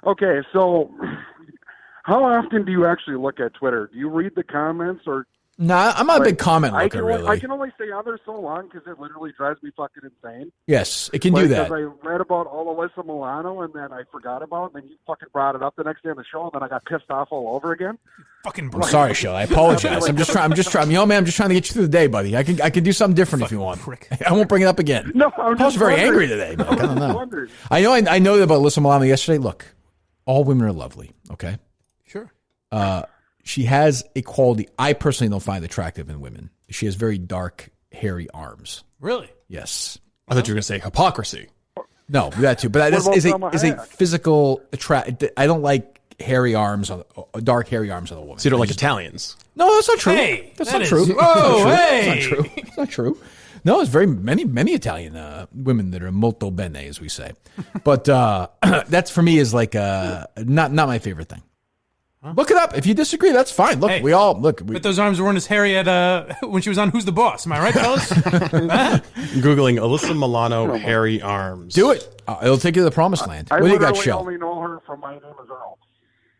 Okay, so how often do you actually look at Twitter? Do you read the comments or? No, I'm not a big comment looker, really. I can only stay on there so long because it literally drives me fucking insane. Yes, it can do that. Because I read about all Alyssa Milano and then I forgot about it, and then you fucking brought it up the next day on the show, and then I got pissed off all over again. Fucking. I'm sorry, Sheldon. I apologize. I'm just trying. You know, man, I'm just trying to get you through the day, buddy. I can do something different if you want. I won't bring it up again. No, I was very angry today. Mike. I don't know. I know about Alyssa Milano yesterday. Look, all women are lovely. Okay. Sure. She has a quality I personally don't find attractive in women. She has very dark, hairy arms. Really? Yes. I thought you were going to say hypocrisy. No, that too. But that is a physical attract. I don't like hairy arms dark hairy arms on a woman. So you don't like Italians? No, that's not true. Hey, that's not true. Oh, hey, it's not true. It's not true. No, it's many Italian women that are molto bene, as we say. But that's for me is like not my favorite thing. Huh? Look it up. If you disagree, that's fine. Look, But those arms weren't as hairy at when she was on Who's the Boss. Am I right, fellas? Googling Alyssa Milano hairy arms. Do it. It'll take you to the promised land. What do you got, Shell? I only know her from My Name Is Earl.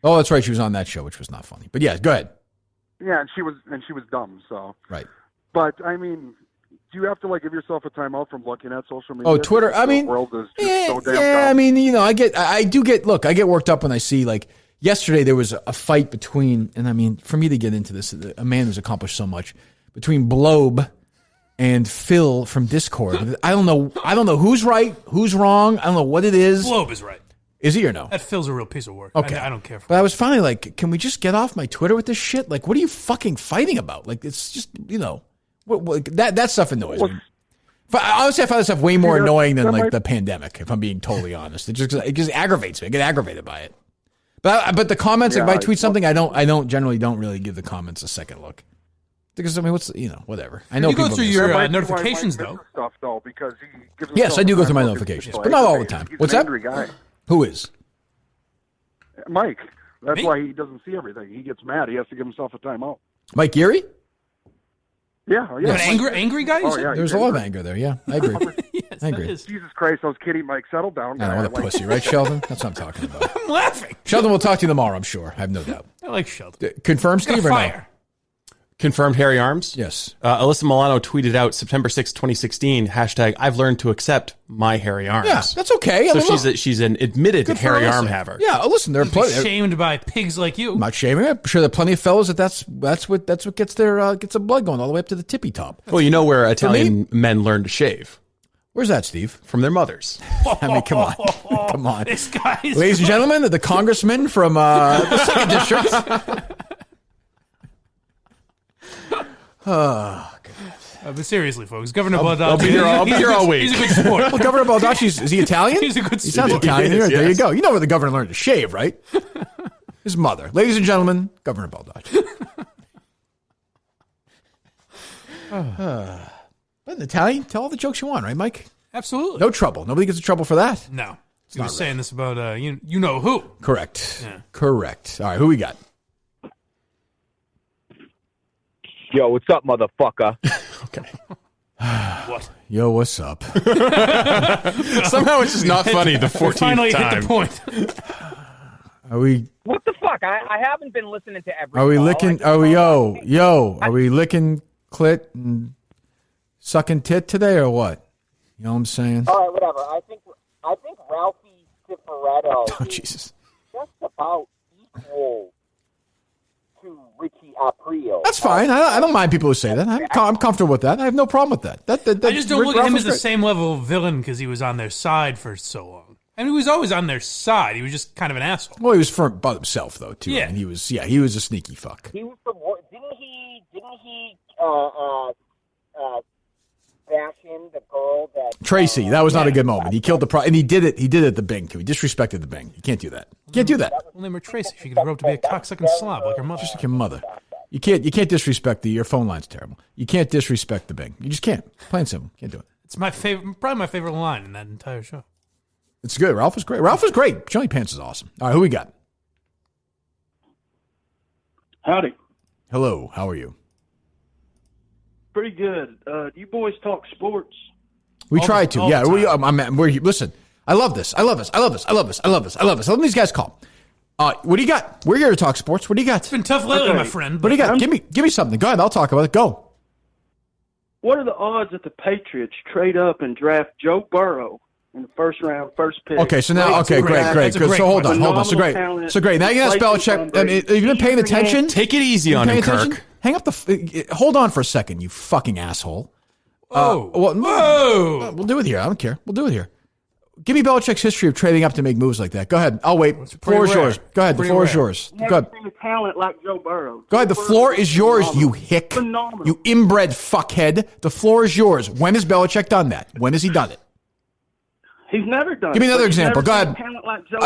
Oh, that's right. She was on that show, which was not funny. But yeah, go ahead. Yeah, and she was dumb. So right. But I mean, do you have to give yourself a timeout from looking at social media? Oh, Twitter. I mean, the world is just so damn dumb. I mean, I get worked up when I see yesterday there was a fight between, and I mean, for me to get into this, a man who's accomplished so much, between Blobe and Phil from Discord. I don't know who's right, who's wrong. I don't know what it is. Blobe is right. Is he or no? That Phil's a real piece of work. Okay. I don't care for But I was finally like, can we just get off my Twitter with this shit? What are you fucking fighting about? It's just, that stuff annoys me. Honestly, I find that stuff way more annoying than the pandemic, if I'm being totally honest. It just aggravates me. I get aggravated by it. But the comments, if I tweet something, I generally don't really give the comments a second look. Because whatever. I know you people go through your notifications though. Stuff though, because he gives yes, I do go through my notifications, but not all the time. He's What's an that? angry guy. Who is? Mike. That's Me? why he doesn't see everything. He gets mad. He has to give himself a timeout. Mike Geary? Yeah. An angry guy? Oh, yeah, there's a lot of anger there. Yeah, I agree. Yes, I agree. Jesus Christ, I was kidding, Mike. Settle down. I don't want a pussy, right, Sheldon? That's what I'm talking about. I'm laughing. Sheldon will talk to you tomorrow, I'm sure. I have no doubt. I like Sheldon. Confirm, Steve, or no? Confirmed hairy arms? Yes. Alyssa Milano tweeted out September 6, 2016, hashtag, I've learned to accept my hairy arms. Yeah, that's okay. So she's an admitted hairy arm haver. Yeah, listen, there are plenty. Shamed by pigs like you. I'm not shaming it. I'm sure there are plenty of fellows that's what gets their blood going all the way up to the tippy top. Well, where Italian men learn to shave. Where's that, Steve? From their mothers. I mean, come on. Come on. This guy is Ladies and gentlemen, the congressman from the 2nd District. Oh, but seriously, folks, Governor Baldacci. I'll be here all week. He's a good sport. Well, Governor Baldacci, is he Italian? He's a good He sounds sport. Italian. He is, There you yes. go. You know where the governor learned to shave, right? His mother. Ladies and gentlemen, Governor Baldacci. But in Italian, tell all the jokes you want, right, Mike? Absolutely. No trouble. Nobody gets in trouble for that. No. He was saying this about you know who. Correct. Yeah. Correct. All right, who we got? Yo, what's up, motherfucker? Okay. What? Yo, what's up? Somehow it's just not funny the 14th Finally time. hit the point. Are we What the fuck? I haven't been listening to every. Are we call. licking? Are we Are we licking clit and sucking tit today, or what? You know what I'm saying? All right, whatever. I think Ralphie Cifaretto Oh is Jesus! just about equal to Richie Aprile. That's fine. I don't mind people who say that. I'm comfortable with that. I have no problem with that. I just don't look at him Ralph as the was great. same level of villain because he was on their side for so long. I mean, he was always on their side. He was just kind of an asshole. Well, he was firm about himself though too. Yeah. I mean, he was a sneaky fuck. He was from. Didn't he bash in the girl that Tracy, that was not a good moment. He killed the and he did it. He did it at the Bing too. He disrespected the Bing. You can't do that. You can't do that. Well, name her Tracy. She could grow up to be a cocksucking slob like her mother. Just like your mother. You can't disrespect your phone line's terrible. You can't disrespect the Bing. You just can't. Plain and simple. Can't do it. It's my favorite, probably my favorite line in that entire show. It's good. Ralph was great. Ralph was great. Johnny Pants is awesome. All right, who we got? Howdy. Hello. How are you? Pretty good. Do you boys talk sports? We try to. Yeah. We're listen. I love this. I love these guys call. What do you got? We're here to talk sports. What do you got? It's been tough lately, my friend. What do you got? Give me something. Go ahead. I'll talk about it. Go. What are the odds that the Patriots trade up and draft Joe Burrow in the first round, first pick? Okay, so now, great. So hold on. So great. Now you ask Belichick. I mean, have you been paying attention? Take it easy on him, Kirk. Hang up the. Hold on for a second, you fucking asshole. Whoa. We'll do it here. I don't care. We'll do it here. Give me Belichick's history of trading up to make moves like that. Go ahead. I'll wait. The floor is yours. Go ahead. The floor is yours. Go ahead. A talent like Joe Burrow. Go ahead. The floor is yours, you hick. Phenomenal. You inbred fuckhead. The floor is yours. When has Belichick done that? When has he done it? He's never done it. Give me another example. Go ahead.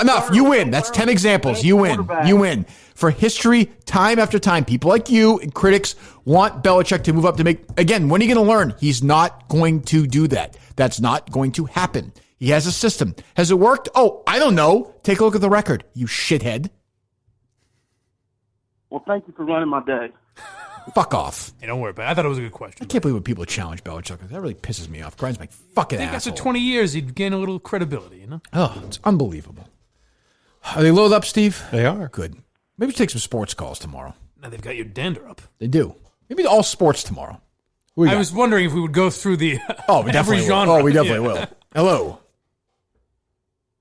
Enough. Burrow. You win. That's 10 examples. You win. You win. For history, time after time, people like you and critics want Belichick to move up to make. Again, when are you going to learn? He's not going to do that. That's not going to happen. He has a system. Has it worked? Oh, I don't know. Take a look at the record, you shithead. Well, thank you for running my day. Fuck off. Hey, don't worry about it. I thought it was a good question. I can't believe when people challenge Belichick. That really pisses me off. Grinds my fucking I think asshole. after 20 years, he'd gain a little credibility, you know? Oh, it's unbelievable. Are they loaded up, Steve? They are. Good. Maybe we should take some sports calls tomorrow. Now they've got your dander up. They do. Maybe all sports tomorrow. Who we I got? was wondering if we would go through the Oh, we every definitely genre. will. Oh, we definitely will. Hello.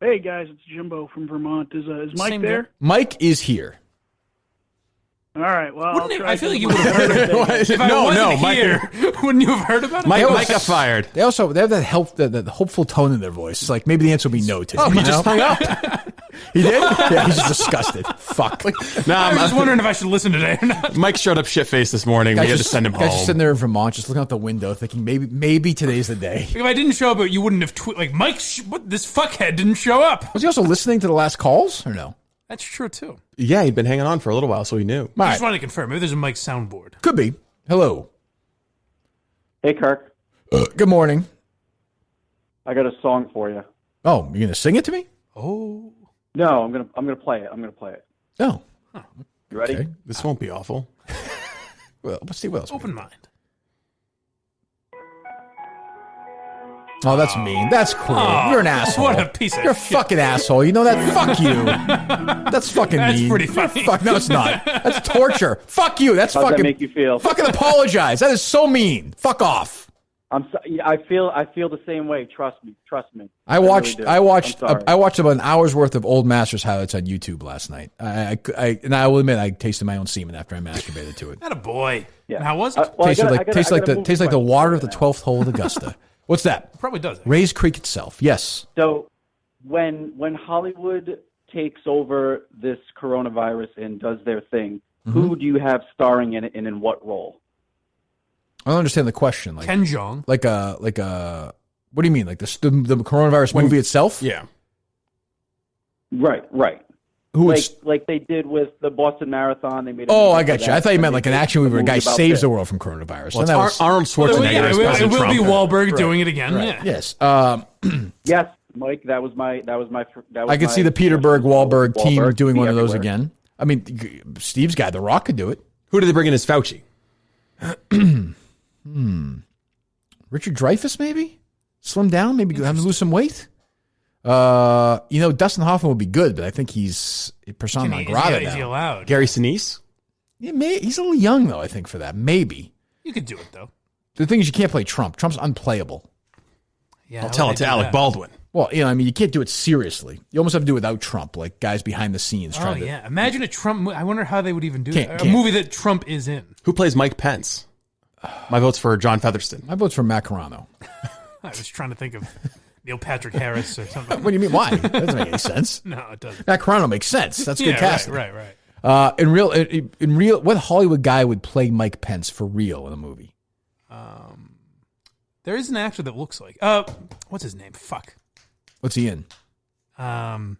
Hey guys, it's Jimbo from Vermont. Is Mike Same there? guy. Mike is here. All right. Well, Wouldn't it, I'll try I feel to like do you would my have heard of best. it. If I wasn't here, wouldn't you have heard about it? Mike got fired. They have that that hopeful tone in their voice. It's like maybe the answer will be no today. Oh, he just hung up. He did? Yeah, he's disgusted. Fuck. I was just wondering if I should listen today or not. Mike showed up shit-faced this morning. We had to send him home. Guys just sitting there in Vermont, just looking out the window, thinking maybe today's the day. If I didn't show up, you wouldn't have like Mike. This fuckhead didn't show up. Was he also listening to the last calls or no? That's true too. Yeah, he'd been hanging on for a little while, so he knew. I just wanted to confirm. Maybe there's a Mike soundboard. Could be. Hello. Hey, Kirk. Good morning. I got a song for you. Oh, you're gonna sing it to me? Oh. No, I'm gonna play it. I'm gonna play it. Oh. You ready? Okay. This won't be awful. Well, let's see what else. Open mind. Oh, that's mean. That's cruel. Oh, You're an asshole. what a piece of You're a shit. fucking asshole. You know that? Fuck you. That's fucking That's mean. pretty funny. Fuck, no, it's not. That's torture. Fuck you. That's How's fucking. that make you feel? Fucking apologize. That is so mean. Fuck off. I feel the same way. Trust me. I watched really do. I'm sorry. about an hour's worth of old Masters highlights on YouTube last night. And I will admit I tasted my own semen after I masturbated to it. Not a boy. Yeah. And how was it? Tasted like the water of the 12th hole at Augusta. What's that? Probably does. Rays Creek itself. Yes. So when Hollywood takes over this coronavirus and does their thing, who do you have starring in it and in what role? I don't understand the question. Like Ken Jeong. Like a. What do you mean? Like the coronavirus movie itself? Yeah. Right. Who like they did with the Boston Marathon. They made. I got you. I thought you meant like an action movie where a guy saves the world from coronavirus. Well, it's Arnold Schwarzenegger. It will be Wahlberg doing it again. Right. Yeah. Yes. Yes, Mike. That was my. I could see the Peterberg Wahlberg team doing one of those again. I mean, Steve's guy, The Rock, could do it. Who did they bring in as Fauci? Richard Dreyfuss, maybe? Slim down, maybe have him lose some weight. Dustin Hoffman would be good, but I think he's persona non grata now. Is he allowed? Gary Sinise? Yeah, he's a little young, though, I think, for that. Maybe. You could do it, though. The thing is, you can't play Trump. Trump's unplayable. Yeah, I'll tell it to Alec Baldwin. Well, you can't do it seriously. You almost have to do it without Trump, like guys behind the scenes trying to... Imagine a Trump movie. I wonder how they would even do Can't. A movie that Trump is in. Who plays Mike Pence? My vote's for John Featherston. My vote's for Matt Carano. I was trying to think of Neil Patrick Harris or something. What do you mean? Why? That doesn't make any sense. No, it doesn't. Matt Carano makes sense. That's good casting. Right. In real, what Hollywood guy would play Mike Pence for real in a movie? There is an actor that looks like. What's his name? Fuck. What's he in? Son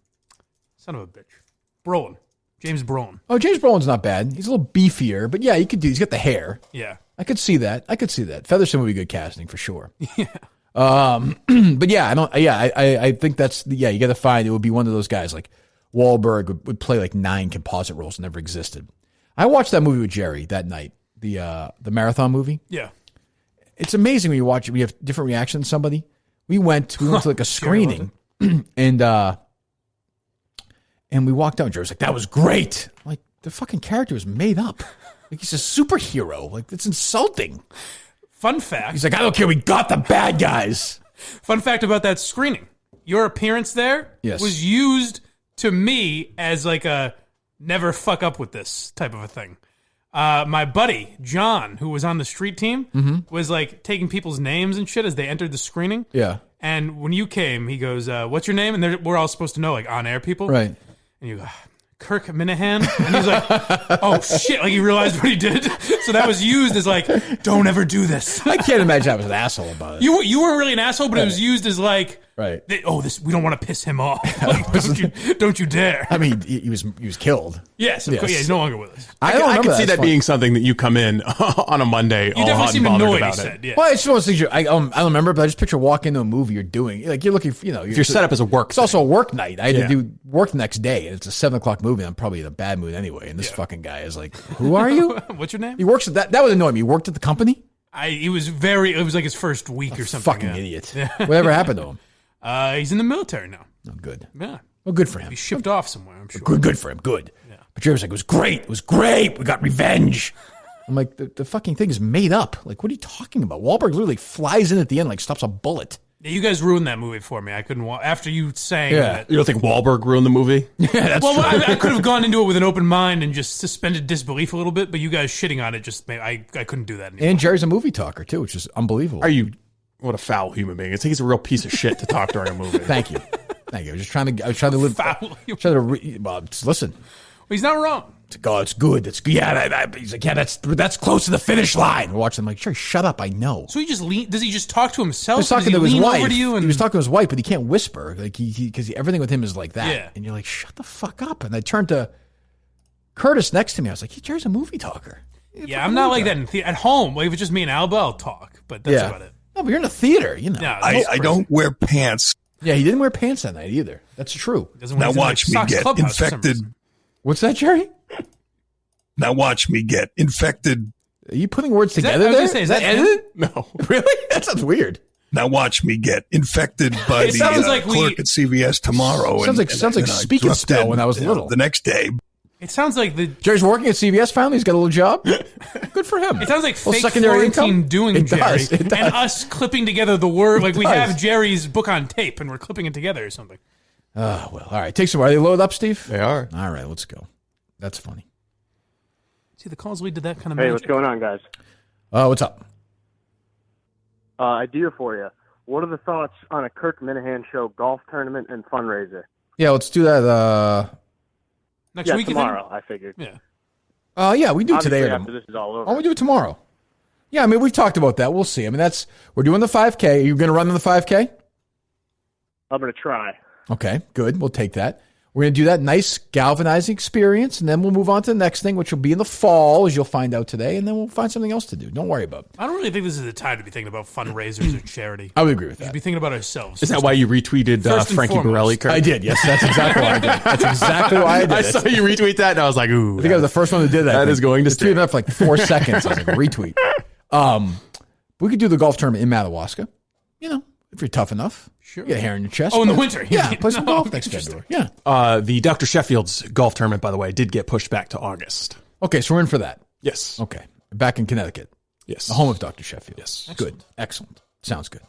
of a bitch. Brolin. James Brolin. Oh, James Brolin's not bad. He's a little beefier, but yeah, he could do. He's got the hair. Yeah. I could see that. Featherston would be good casting for sure. Yeah. But yeah, I think that's you got to find it would be one of those guys like Wahlberg would play like 9 composite roles that never existed. I watched that movie with Jerry that night, the marathon movie. Yeah. It's amazing when you watch it. We have different reactions to somebody. We went to like a screening and we walked out and Jerry was like, that was great. I'm like, the fucking character was made up. Like he's a superhero. Like it's insulting. Fun fact. He's like, I don't care. We got the bad guys. Fun fact about that screening. Your appearance there was used to me as like a never fuck up with this type of a thing. My buddy, John, who was on the street team, was like taking people's names and shit as they entered the screening. Yeah. And when you came, he goes, what's your name? And we're all supposed to know, like on-air people. Right. And you go, Kirk Minifan. And he's like, oh, shit. Like he realized what he did. So that was used as like, don't ever do this. I can't imagine I was an asshole about it. You weren't really an asshole, but it was used as like, right. We don't want to piss him off. Like, don't you dare. I mean, he was killed. Yes, of course. Yeah, he's no longer with us. I could see that being something that you come in on a Monday. You definitely seem annoyed. He said, yeah. Well, it's one of those things. I don't remember, but I just picture walking into a movie you're doing. Like you're looking, if you're set up as a work. It's also a work night. I had to do work the next day, and it's a 7:00 movie. I'm probably in a bad mood anyway. And this fucking guy is like, "Who are you? What's your name?" He works at that. That would annoy me. He worked at the company. It was like his first week or something. Fucking idiot. Whatever happened to him? He's in the military now. Oh, good. Yeah. Well, good for him. He shipped off somewhere, I'm sure. Good for him. Good. Yeah. But Jerry was like, it was great. It was great. We got revenge. I'm like, the fucking thing is made up. Like, what are you talking about? Wahlberg literally flies in at the end, like stops a bullet. Yeah, you guys ruined that movie for me. I couldn't after you saying that. You don't think Wahlberg ruined the movie? Yeah, that's true. I could have gone into it with an open mind and just suspended disbelief a little bit, but you guys shitting on it just made I couldn't do that anymore. And Jerry's a movie talker too, which is unbelievable. What a foul human being! It's like he's a real piece of shit to talk during a movie. Thank you. I was trying to live. Foul. Listen. Well, he's not wrong. Oh, it's good. It's good. Yeah, he's like, yeah, that's close to the finish line. We're watching. I'm like, sure, shut up. I know. So does he just talk to himself? He was talking to his wife. Over to you and... He was talking to his wife, but he can't whisper. Like because everything with him is like that. Yeah. And you're like, shut the fuck up. And I turned to Curtis next to me. I was like, Jerry's a movie talker. Yeah, I'm not like that at home. Like if it's just me and Alba, I'll talk. But that's about it. No, but you're in a theater, you know. No, I don't wear pants. Yeah, he didn't wear pants that night either. That's true. Now watch me get infected. What's that, Jerry? Now watch me get infected. Are you putting words together there? Is that edited? No. Really? That sounds weird. Now watch me get infected by the clerk at CVS tomorrow. Sounds like speak and spell when I was little. The next day. It sounds like Jerry's working at CVS finally. He's got a little job. Good for him. It sounds like fake secondary quarantine doing it Jerry does. It does. and us clipping together the word. Like we have Jerry's book on tape and we're clipping it together or something. Oh, well. All right. Take some. Are they loaded up, Steve? They are. All right. Let's go. That's funny. See, the calls lead to that kind of Hey, magic. what's going on, guys? What's up? Idea for you. what are the thoughts on a Kirk Minifan show golf tournament and fundraiser? Yeah, let's do that. Next week, tomorrow. I figured. Yeah. Yeah, we do Obviously today. after this is all over. Oh, we do it tomorrow. Yeah, I mean, we've talked about that. We'll see. I mean, we're doing the 5K. Are you going to run the 5K? I'm going to try. Okay, good. We'll take that. We're going to do that nice galvanizing experience, and then we'll move on to the next thing, which will be in the fall, as you'll find out today, and then we'll find something else to do. Don't worry about it. I don't really think this is the time to be thinking about fundraisers or charity. I would agree with We that. should be thinking about ourselves. Is that why you retweeted Frankie Borelli, Kirk? I did, yes. That's exactly why I did. That's exactly why I did I it. saw you retweet that, and I was like, ooh. I think I was the first one that did that. That is going to stay. Tweeted up for like 4 seconds. I was like, retweet. We could do the golf tournament in Madawaska. You know, if you're tough enough. Sure. You get a hair in your chest. Oh, in the winter. Yeah, play some golf next February. Yeah. The Dr. Sheffield's golf tournament, by the way, did get pushed back to August. Okay, so we're in for that. Yes. Okay. Back in Connecticut. Yes. The home of Dr. Sheffield. Yes. Good. Excellent. Sounds good.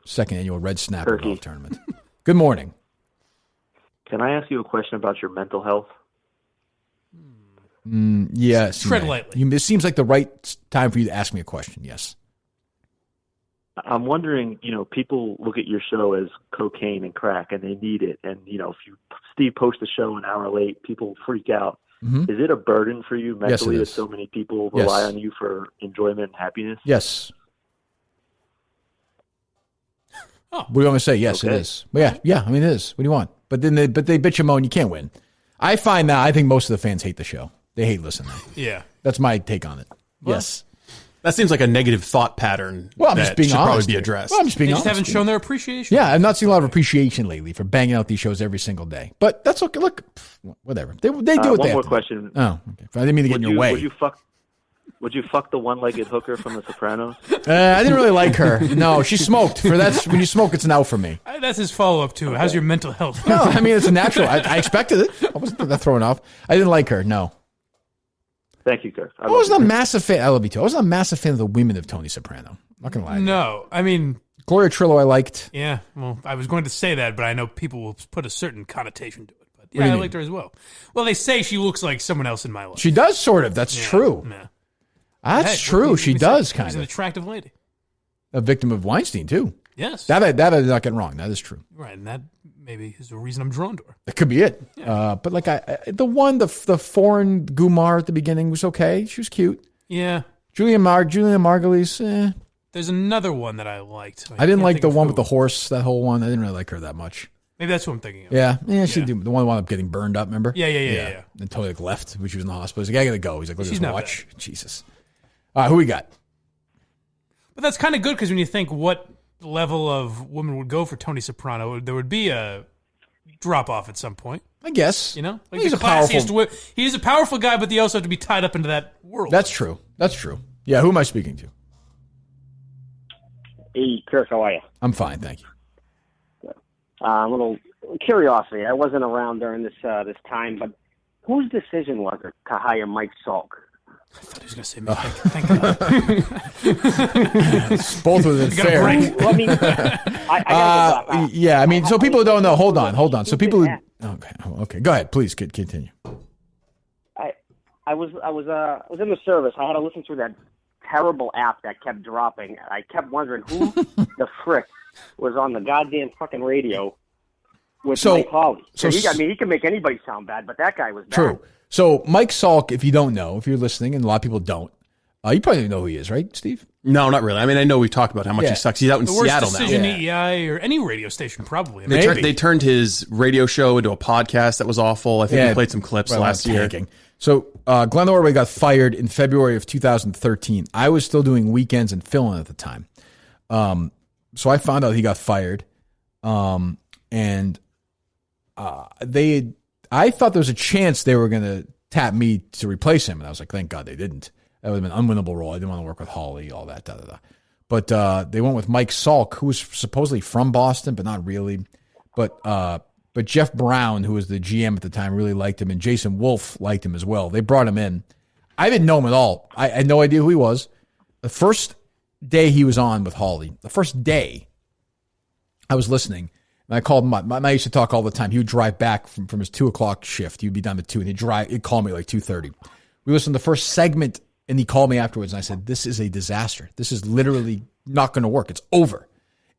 Second annual Red Snapper golf tournament. Good morning. Can I ask you a question about your mental health? Yes. Tread lightly. It seems like the right time for you to ask me a question. Yes. I'm wondering, people look at your show as cocaine and crack, and they need it. And, if Steve posts a show an hour late, people freak out. Mm-hmm. Is it a burden for you mentally it that is. so many people rely on you for enjoyment and happiness? Yes. What do you want me to say? Yes, Okay. it is. Well, yeah. I mean, it is. What do you want? But then they bitch and moan. You can't win. I find that I think most of the fans hate the show. They hate listening. Yeah. That's my take on it. Yes. That seems like a negative thought pattern Well, I'm that just being should honest. probably be here. addressed. Well, I'm just being They honest. just haven't here. shown their appreciation. Yeah, I've not seen a lot of appreciation lately for banging out these shows every single day. But that's okay. Look, whatever. They do what they One have more to do. question. Oh, okay. I didn't mean to get in your way. Would you fuck the one-legged hooker from The Sopranos? I didn't really like her. No, she smoked. When you smoke, it's an out for me. That's his follow-up, too. How's your mental health? No, I mean, it's a natural. I expected it. I wasn't that thrown off. I didn't like her. No. Thank you, Kirk. I wasn't a massive fan. I love you too. I wasn't a massive fan of the women of Tony Soprano. I'm not going to lie to you. No, I mean... Gloria Trillo I liked. Yeah, well, I was going to say that, but I know people will put a certain connotation to it. But do yeah, you I mean? liked her as well. Well, they say she looks like someone else in my life. She does, sort of. That's true. Yeah. That's Hey, true. She does, She's kind an of. attractive lady. A victim of Weinstein, too. Yes. That I did not get wrong. That is true. Right, and that maybe is the reason I'm drawn to her. That could be it. But like the foreign Gumar at the beginning was okay. She was cute. Yeah. Julia Margulies, There's another one that I liked. I didn't can't like think the of one who. with the horse, that whole one. I didn't really like her that much. Maybe that's who I'm thinking of. Yeah, she did. The one that wound up getting burned up, remember? Yeah. And Tony left when she was in the hospital. He's like, I gotta go. He's like, look at She's his not watch. Jesus. All right, who we got? But that's kind of good because when you think what level of woman would go for Tony Soprano, there would be a drop off at some point. I guess. You know? Like He's the a powerful- classiest He's a powerful guy, but they also have to be tied up into that world. That's true. That's true. Yeah, who am I speaking to? Hey, Kirk, how are you? I'm fine, thank you. A little curiosity. I wasn't around during this time, but whose decision was it to hire Mike Salk? I thought he was going to say me. Thank Both of them fair. Well, I mean, I gotta go back. Yeah, I mean, so people who don't know, hold on. So people who, okay, go ahead, please continue. I was in the service. I had to listen through that terrible app that kept dropping. I kept wondering who the frick was on the goddamn fucking radio with Mike Hawley. So He can make anybody sound bad, but that guy was bad. True. So Mike Salk, if you don't know, if you're listening, and a lot of people don't, you probably know who he is, right, Steve? No, not really. I mean, I know we've talked about how much he sucks. He's out in the worst Seattle now. decision EEI or any radio station, probably. They turned his radio show into a podcast that was awful. I think we played some clips last year. So Glenn Orway got fired in February of 2013. I was still doing weekends and fill-in at the time. So I found out he got fired. I thought there was a chance they were going to tap me to replace him. And I was like, thank God they didn't. That would have been an unwinnable role. I didn't want to work with Hawley, all that, But they went with Mike Salk, who was supposedly from Boston, but not really. But Jeff Brown, who was the GM at the time, really liked him, and Jason Wolf liked him as well. They brought him in. I didn't know him at all. I had no idea who he was. The first day he was on with Hawley, the first day I was listening, and I called him up. I used to talk all the time. He would drive back from his 2 o'clock shift. He'd be done at 2, and he'd call me like 2:30. We listened to the first segment, and he called me afterwards, and I said, this is a disaster. This is literally not going to work. It's over.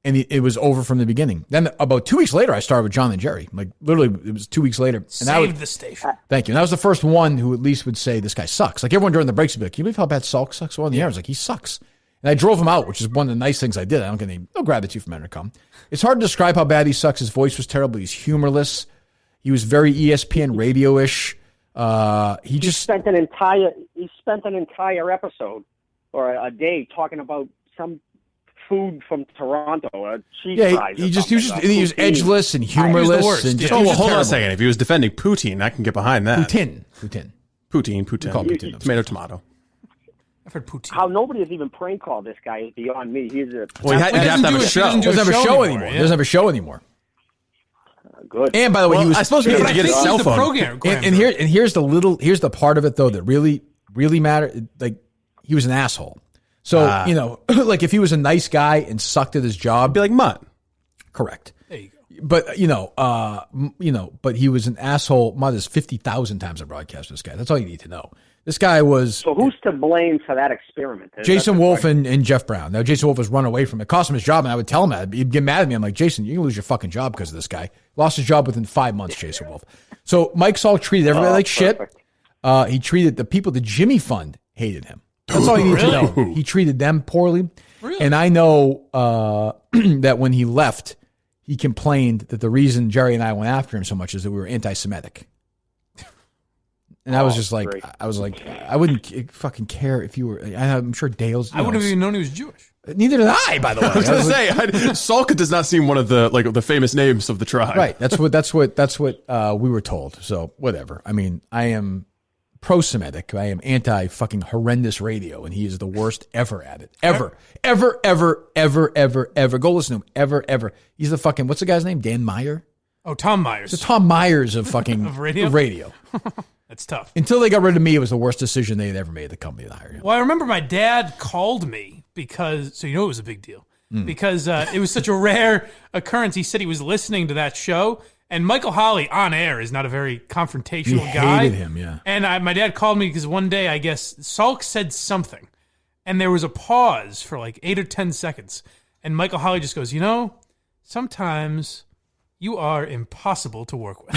And it was over from the beginning. Then about 2 weeks later, I started with John and Jerry. Like literally, it was 2 weeks later. And Saved the station. Thank you. And I was the first one who at least would say, this guy sucks. Like everyone during the breaks would be like, can you believe how bad Salk sucks? Well, on the air, I was like, he sucks. And I drove him out, which is one of the nice things I did. I don't get any gratitude from Entercom. It's hard to describe how bad he sucks. His voice was terrible. He's humorless. He was very ESPN radio-ish. He spent an entire episode or a day talking about some food from Toronto, cheese fries. He was edgeless and humorless. And just, hold on a second. If he was defending Poutine, I can get behind that. Poutine. Tomato. I've heard Poutine. How nobody has even prank called this guy is beyond me. He's a he has to have a show. He doesn't have a show anymore. He doesn't have a show anymore. Good. And by the way, he was. I suppose we have to get his cell phone. And here's the part of it though that really mattered. Like he was an asshole. So like if he was a nice guy and sucked at his job, be like Mutt. Correct. There you go. But but he was an asshole. Mutt is 50,000 times a broadcast. This guy. That's all you need to know. This guy was. So who's to blame for that experiment? Jason Wolf and Jeff Brown. Now Jason Wolf was run away from it. It cost him his job, and I would tell him that. He'd get mad at me. I'm like, Jason, you're gonna lose your fucking job because of this guy. Lost his job within 5 months. Jason Wolf. So Mike Salk treated everybody like shit. He treated the people. The Jimmy Fund hated him. That's all you need to know. He treated them poorly. Really? And I know that when he left, he complained that the reason Jerry and I went after him so much is that we were anti-Semitic. And I was just like, great. I wouldn't fucking care if you were. I'm sure Dale's. I wouldn't have even known he was Jewish. Neither did I, by the way. I was going to say, Salk does not seem one of the famous names of the tribe. Right. That's what we were told. So whatever. I mean, I am pro-Semitic. I am anti-fucking horrendous radio, and he is the worst ever at it. Ever. Go listen to him. Ever. He's the fucking, what's the guy's name? Dan Meyer? Oh, Tom Myers. The Tom Myers of fucking of radio. That's tough. Until they got rid of me, it was the worst decision they had ever made, the company that hired him. Well, I remember my dad called me because, so you know it was a big deal, because it was such a rare occurrence. He said he was listening to that show, and Michael Holley on air is not a very confrontational guy. Hated him, yeah. And my dad called me because one day, I guess, Salk said something, and there was a pause for like 8 or 10 seconds, and Michael Holley just goes, sometimes you are impossible to work with.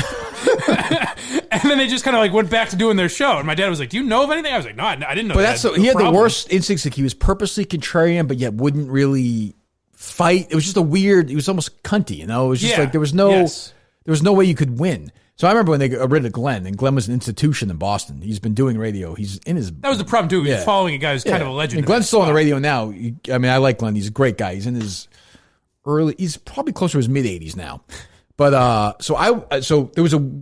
And then they just kind of like went back to doing their show. And my dad was like, do you know of anything? I was like, no, I didn't know. But he had the worst instincts. Like he was purposely contrarian, but yet wouldn't really fight. It was just he was almost cunty, It was just like there was no way you could win. So I remember when they got rid of Glenn, and Glenn was an institution in Boston. He's been doing radio. He's in his. That was the problem too. He was following a guy who's kind of a legend. And Glenn's still on the radio now. I like Glenn. He's a great guy. He's in his he's probably closer to his mid-80s now. But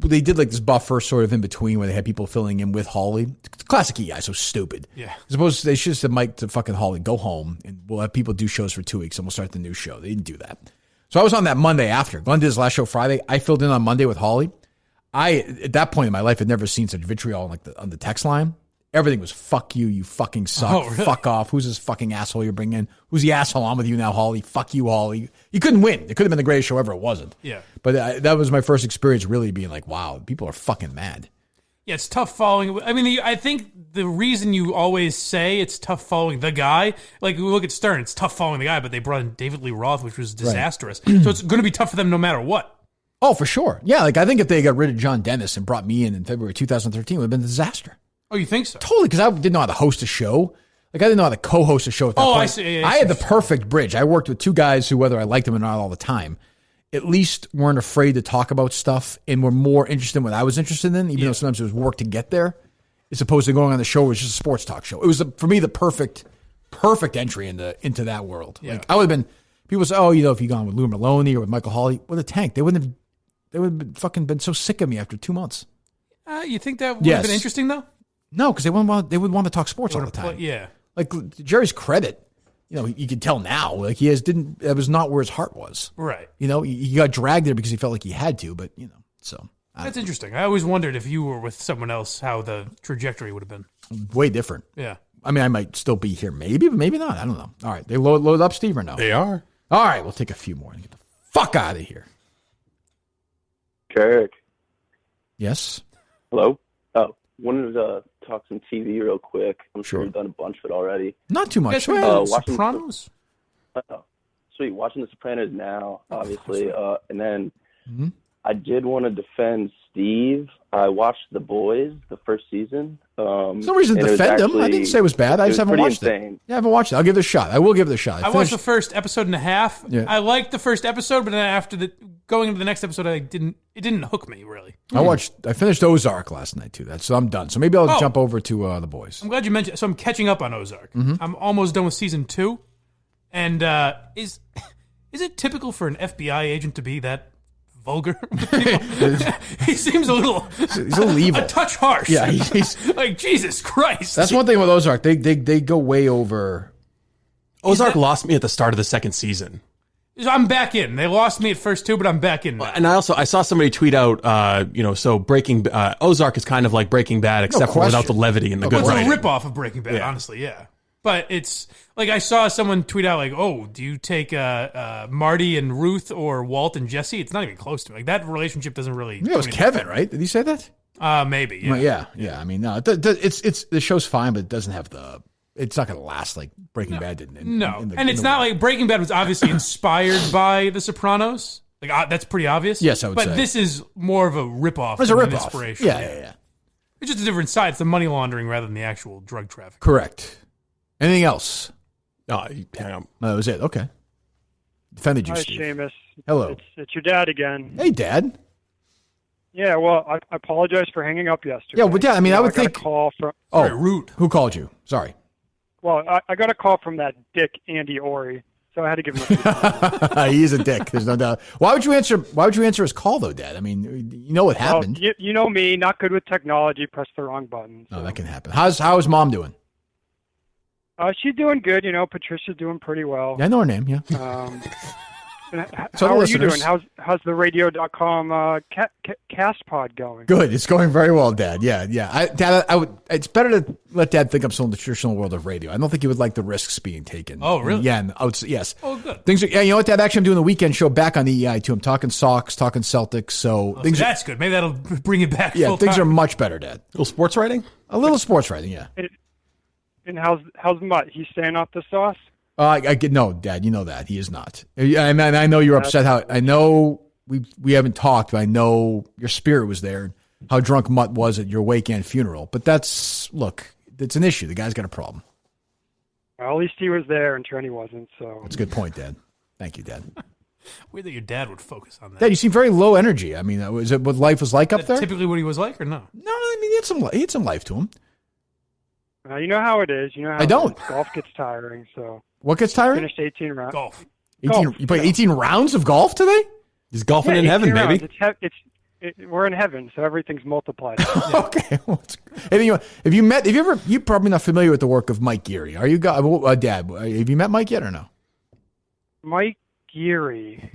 they did like this buffer sort of in between where they had people filling in with Hawley. Classic EI, so stupid. Yeah. Suppose they should have said Mike to fucking Hawley, go home and we'll have people do shows for 2 weeks and we'll start the new show. They didn't do that. So I was on that Monday after. Glenn did his last show Friday. I filled in on Monday with Hawley. At that point in my life, had never seen such vitriol on the text line. Everything was fuck you, you fucking suck, oh, really? Fuck off. Who's this fucking asshole you're bringing in? Who's the asshole on with you now, Hawley? Fuck you, Hawley. You couldn't win. It could have been the greatest show ever. It wasn't. Yeah. But that was my first experience really being like, wow, people are fucking mad. Yeah, it's tough following. I mean, I think the reason you always say it's tough following the guy, like we look at Stern, it's tough following the guy, but they brought in David Lee Roth, which was disastrous. Right. So it's going to be tough for them no matter what. Oh, for sure. Yeah, like I think if they got rid of John Dennis and brought me in February 2013, it would have been a disaster. Oh, you think so? Totally, because I didn't know how to host a show. Like I didn't know how to co-host a show at that point. I see. I had the perfect bridge. I worked with two guys who, whether I liked them or not all the time, at least weren't afraid to talk about stuff and were more interested in what I was interested in, even though sometimes it was work to get there, as opposed to going on the show where it's just a sports talk show. It was, for me, the perfect entry into that world. Yeah. Like I would have been, people say, oh, if you'd gone with Lou Maloney or with Michael Hawley, with a tank, they would have fucking been so sick of me after 2 months. You think that would have been interesting, though? No, because they would want to talk sports all the time. Yeah. Like, to Jerry's credit, you can tell now, like that was not where his heart was. Right. He got dragged there because he felt like he had to, but, so. That's interesting. I always wondered if you were with someone else, how the trajectory would have been. Way different. Yeah. I mean, I might still be here, maybe, but maybe not. I don't know. All right. They load up, Steve, or no? They are. All right. We'll take a few more and get the fuck out of here. Kirk. Yes? Hello? Oh, wanted to talk some TV real quick. I'm sure Sure. you've done a bunch of it already. Not too much. Sopranos? Sweet. Watching The Sopranos now, obviously. And then Mm-hmm. I did want to defend Steve. I watched The Boys, the first season. There's no reason to defend him. I didn't say it was bad. I just haven't watched it. Yeah, I haven't watched it. I'll give it a shot. I will give it a shot. I watched the first episode and a half. Yeah. I liked the first episode, but then after going into the next episode, it didn't hook me really. I finished Ozark last night too. So I'm done. So maybe I'll jump over to The Boys. I'm glad you mentioned. So I'm catching up on Ozark. Mhm. I'm almost done with season 2. And is it typical for an FBI agent to be that vulgar? He seems a little. He's a little evil. A touch harsh. Yeah, he's like Jesus Christ. That's one thing with Ozark. They go way over. Ozark lost me at the start of the second season. I'm back in. They lost me at first 2, but I'm back in now. And I saw somebody tweet out, so Ozark is kind of like Breaking Bad, except for without the levity and the good writing. It's a ripoff of Breaking Bad, honestly, yeah. But it's like I saw someone tweet out like, "Oh, do you take Marty and Ruth or Walt and Jesse?" It's not even close to it. Like that relationship doesn't really. Yeah, it was Kevin, right? Did he say that? Maybe. Yeah. Well, yeah. I mean, no, it's the show's fine, but it doesn't have the. It's not going to last like Breaking Bad did. And it's not like Breaking Bad was obviously inspired by The Sopranos. Like that's pretty obvious. Yes, I would say. But this is more of a ripoff. It's a than ripoff. an inspiration. Yeah. It's just a different side. It's the money laundering rather than the actual drug trafficking. Correct. Anything else? Hang on. That was it. Okay. Defended you, Hi, Steve. Seamus. Hello. It's your dad again. Hey, Dad. Yeah, well, I apologize for hanging up yesterday. Yeah, but Dad, I mean, I would think. Got a call from. Oh, rude. Who called you? Sorry. Well, I got a call from that dick Andy Orey, so I had to give him a. He is a dick. There's no doubt. Why would you answer his call though, Dad? I mean, you know what happened. Well, you know me, not good with technology. Press the wrong button. So. No, that can happen. How is Mom doing? She's doing good. Patricia's doing pretty well. Yeah, I know her name. Yeah. How are you doing? How's the radio.com cast pod going? Good. It's going very well, Dad. Yeah. Dad, it's better to let Dad think I'm still in the traditional world of radio. I don't think he would like the risks being taken. Oh, really? Yes. Oh, good. Things are. Yeah, you know what, Dad? Actually, I'm doing the weekend show back on the EI too. I'm talking Sox, talking Celtics. So that's good. Maybe that'll bring it back. Yeah, things are much better, Dad. A little sports writing. Yeah. And how's Mutt? He's staying off the sauce? No, Dad. You know that he is not. I know you're upset. I know we haven't talked, but I know your spirit was there. How drunk Mutt was at your wake and funeral. But it's an issue. The guy's got a problem. Well, at least he was there, and Trenny wasn't. So that's a good point, Dad. Thank you, Dad. Weird that your dad would focus on that. Dad, you seem very low energy. I mean, is it what life was like up there? Typically, what he was like, or no? No, I mean he had some life to him. You know how it is. You know how I don't. Golf gets tiring. So what gets tiring? Finished 18 rounds. Golf. 18. You played 18 rounds of golf today? He's golfing in heaven, baby. We're in heaven, so everything's multiplied. Okay. You're probably not familiar with the work of Mike Geary. Are you, Dad? Have you met Mike yet or no? Mike Geary.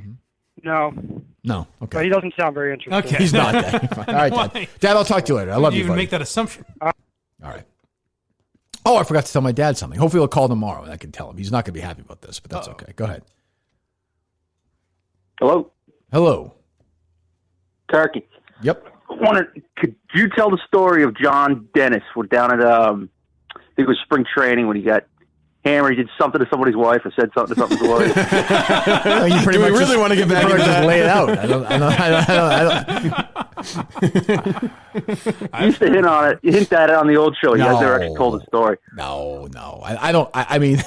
No. No. Okay. But he doesn't sound very interesting. Okay. He's not. Dad. All right, Dad. Dad, I'll talk to you later. I love you. Even buddy. make that assumption. All right. Oh, I forgot to tell my dad something. Hopefully he'll call tomorrow and I can tell him. He's not going to be happy about this, but that's okay. Go ahead. Hello. Turkey. Yep. Could you tell the story of John Dennis? We're down at, I think it was spring training when he got hammered. He did something to somebody's wife or said something to somebody's wife. Do we really want to get back into that? Just lay it out. You used to hint on it. You hint at it on the old show. You guys never actually told the story. No. I don't. I mean,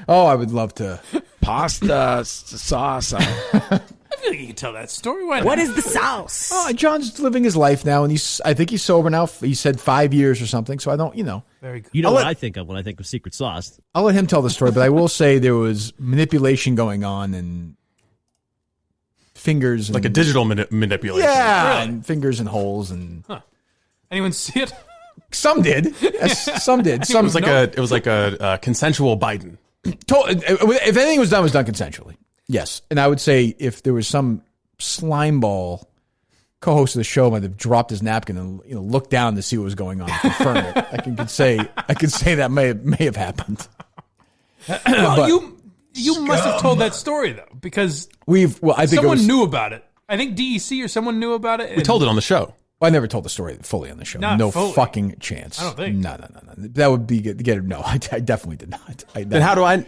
I would love to. Pasta sauce. I feel like you can tell that story. What is the sauce? Oh, John's living his life now, and I think he's sober now. He said 5 years or something. So I don't, Very good. You know what I think of when I think of secret sauce. I'll let him tell the story, but I will say there was manipulation going on and fingers, like a digital manipulation. Yeah, Really? and fingers and holes and. Huh. Anyone see it? Some did. Yes, some did. It was like a consensual Biden. If anything was done consensually. Yes. And I would say if there was some slimeball co-host of the show might have dropped his napkin and looked down to see what was going on and confirm it. I could say that may have happened. Well, you must have told that story though, because I think someone knew about it. I think DEC or someone knew about it. We told it on the show. Well, I never told the story fully on the show. Not no fully. fucking chance. I don't think. No. That would be get no. I definitely did not. Then how do I?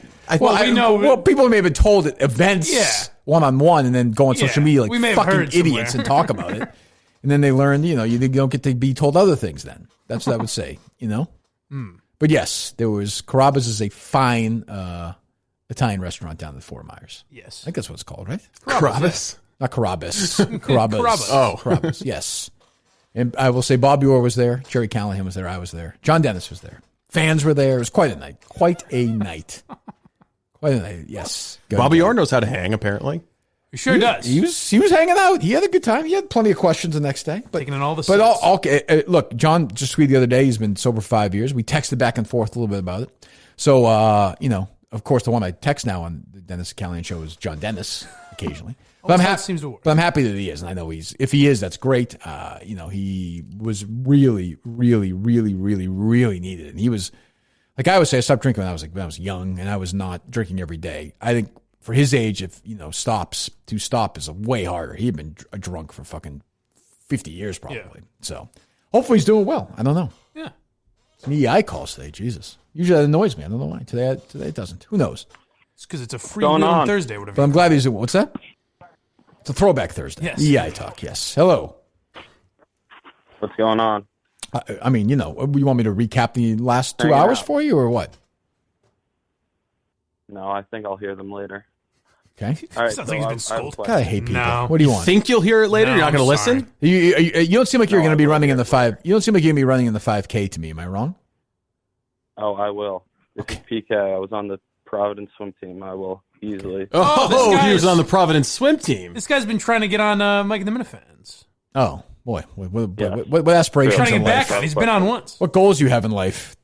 People may have been told at events, one-on-one, and then go on social media We may like have fucking heard idiots and talk about it, and then they learn. You don't get to be told other things. Then that's what I would say. But yes, there was Carrabba's is a fine Italian restaurant down in the Fort Myers. Yes, I think that's what it's called, right? Carrabba's. Not Carrabba's. Carrabba's. Oh, Carrabba's. Yes. And I will say Bob Orr was there. Jerry Callahan was there. I was there. John Dennis was there. Fans were there. It was quite a night. Quite a night. Yes. Bobby Orr knows how to hang, apparently. He sure does. He was hanging out. He had a good time. He had plenty of questions the next day. Taking in all the But look, John just tweeted the other day. He's been sober for 5 years. We texted back and forth a little bit about it. So, of course, the one I text now on the Dennis Callahan show is John Dennis occasionally. But seems to work. But I'm happy that he is, and I know if he is, that's great. He was really, really, really, really, really needed, and he was like I always say, I stopped drinking when I was young, and I was not drinking every day. I think for his age, if to stop is way harder. He had been a drunk for fucking 50 years probably. Yeah. So hopefully he's doing well. I don't know. Yeah, it's an EI calls today. Jesus, usually that annoys me. I don't know why. Today it doesn't. Who knows? It's because it's a freewheeling Thursday. Whatever. But I'm glad he's doing. What's that? It's a throwback Thursday. Yes. EI talk, yes. Hello. What's going on? I mean, you want me to recap the last 2 hours for you or what? No, I think I'll hear them later. Okay. All right. Sounds like he's been scolded. God, I hate people. No. What do you want? Think you'll hear it later? No, You're not going to listen? You don't seem like you're going to be running in the 5. You don't seem like you're going to be running in the 5K to me. Am I wrong? Oh, I will. This is PK. I was on the Providence swim team. I will easily. He was on the Providence swim team. This guy's been trying to get on Mike and the Minifans. Oh, boy. What aspirations trying to get in back life? on. He's been on once. What goals you have in life?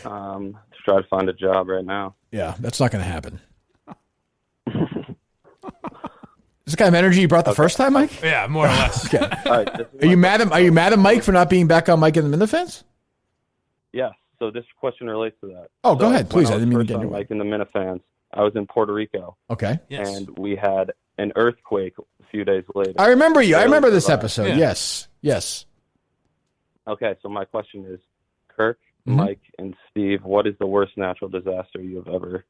To try to find a job right now. Yeah, that's not going to happen. Is this guy of energy you brought the first time, Mike? Yeah, more or less. All right, Are you mad at Mike for not being back on Mike and the Minifans? Yes. So this question relates to that. Oh, go ahead, please. I didn't mean to get on Mike and the Minifans. I was in Puerto Rico. Okay. Yes. And we had an earthquake a few days later. I remember you. I remember this survived. episode. Yeah. Yes. Okay, so my question is, Kirk, Mike, and Steve, what is the worst natural disaster you have ever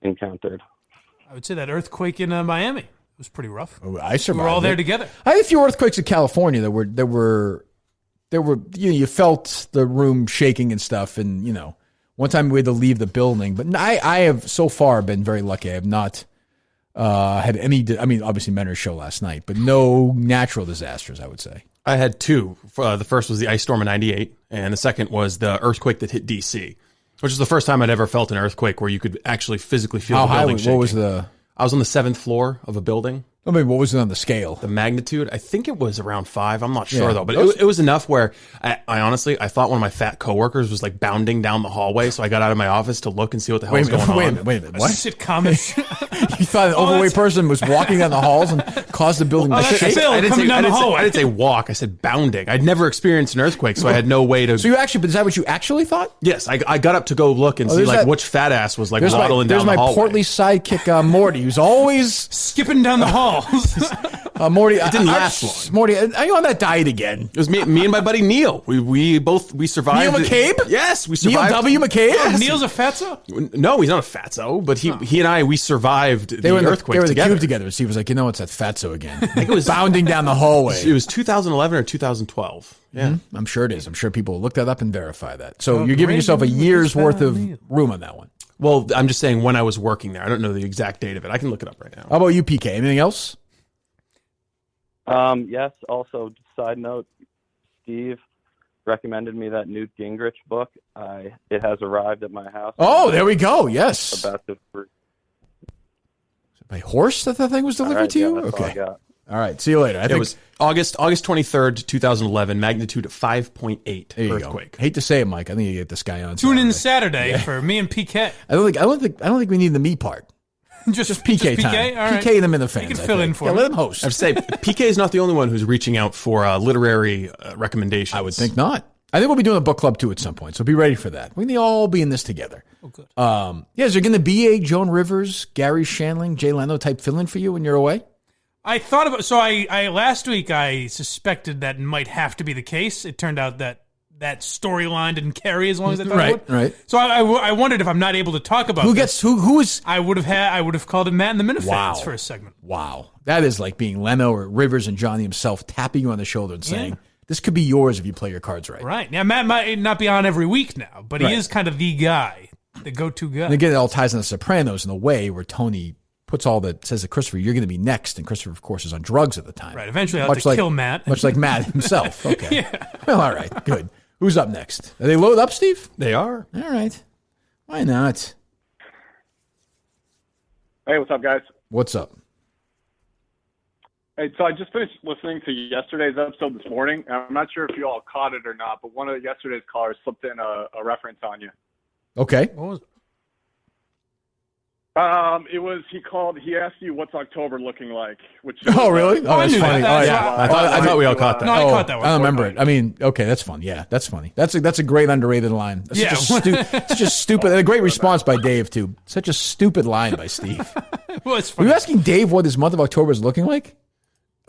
encountered? I would say that earthquake in Miami. It was pretty rough. Oh, I survived. We were all there it. together. I had a few earthquakes in California that were you felt the room shaking and stuff, and one time we had to leave the building. But I have so far been very lucky. I have not had any. I mean, obviously Menner's show last night, but no natural disasters. I would say I had two. The first was the ice storm in '98, and the second was the earthquake that hit DC, which is the first time I'd ever felt an earthquake where you could actually physically feel the building shaking. What was the? I was on the 7th floor of a building. I mean, what was it on the scale? The magnitude, I think it was around 5. I'm not sure though, but it was enough where I honestly, I thought one of my fat coworkers was like bounding down the hallway. So I got out of my office to look and see what the hell was going on. Wait a minute. What? Sitcomish. You thought an overweight person was walking down the halls and caused the building to shake? I didn't say walk. I said bounding. I'd never experienced an earthquake, so I had no way to. So is that what you actually thought? Yes, I got up to go look and see which fat ass was waddling down the hallway. There's my portly sidekick Morty, who's always skipping down the halls. Morty, it didn't last long. Morty, are you on that diet again? It was me and my buddy Neil. We survived. Neil McCabe? Yes, we survived. Neil W. McCabe? Oh, Neil's a fatso? No, he's not a fatso, but he and I, we survived the earthquake They were in the together. cube together. So he was like, it's that fatso again. I think it was bounding down the hallway. It was 2011 or 2012. Yeah. I'm sure it is. I'm sure people will look that up and verify that. So you're giving yourself a year's worth of room on that one. Well, I'm just saying when I was working there. I don't know the exact date of it. I can look it up right now. How about you, PK? Anything else? Yes. Also, side note, Steve recommended me that Newt Gingrich book. It has arrived at my house. Oh, there we go. Yes. About to. By horse that thing was delivered to you? Okay. All right. See you later. It was August 23rd, 2011, magnitude 5.8 earthquake. Hate to say it, Mike. I think you get this guy on. Tune in Saturday for me and PK. I don't think we need the me part. Just PK time. PK? All right. PK and the Minifans. You can fill in for let him host. I'd say PK is not the only one who's reaching out for literary recommendations. I would think not. I think we'll be doing a book club too at some point, so be ready for that. We can all be in this together. Oh, good. Is there going to be a Joan Rivers, Gary Shandling, Jay Leno type fill-in for you when you're away? I thought about I last week I suspected that might have to be the case. It turned out that storyline didn't carry as long as I thought it would. Right. So I wondered if I'm not able to talk about who is. I would have called it Matt and the Minifans for a segment. Wow, that is like being Leno or Rivers and Johnny himself tapping you on the shoulder and saying, "This could be yours if you play your cards right." Right now, Matt might not be on every week now, but he is kind of the guy, the go-to guy. And again, it all ties in the Sopranos in a way where Tony says to Christopher, "You're going to be next," and Christopher, of course, is on drugs at the time. Right. Eventually, I'll have to kill Matt. Much like Matt himself. Okay. Well, all right. Good. Who's up next? Are they loaded up, Steve? They are. All right. Why not? Hey, what's up, guys? What's up? Hey, so I just finished listening to yesterday's episode this morning. I'm not sure if you all caught it or not, but one of yesterday's callers slipped in a reference on you. Okay. What was it? He asked you what's October looking like. Oh, really? Oh, that's funny. I thought we all caught that. No, I caught that one. I don't remember it. I mean, okay, that's fun. Yeah, that's funny. That's a great underrated line. That's such a stupid, and a great response by Dave, too. Such a stupid line by Steve. Well, it's Were funny. you asking Dave what his month of October is looking like?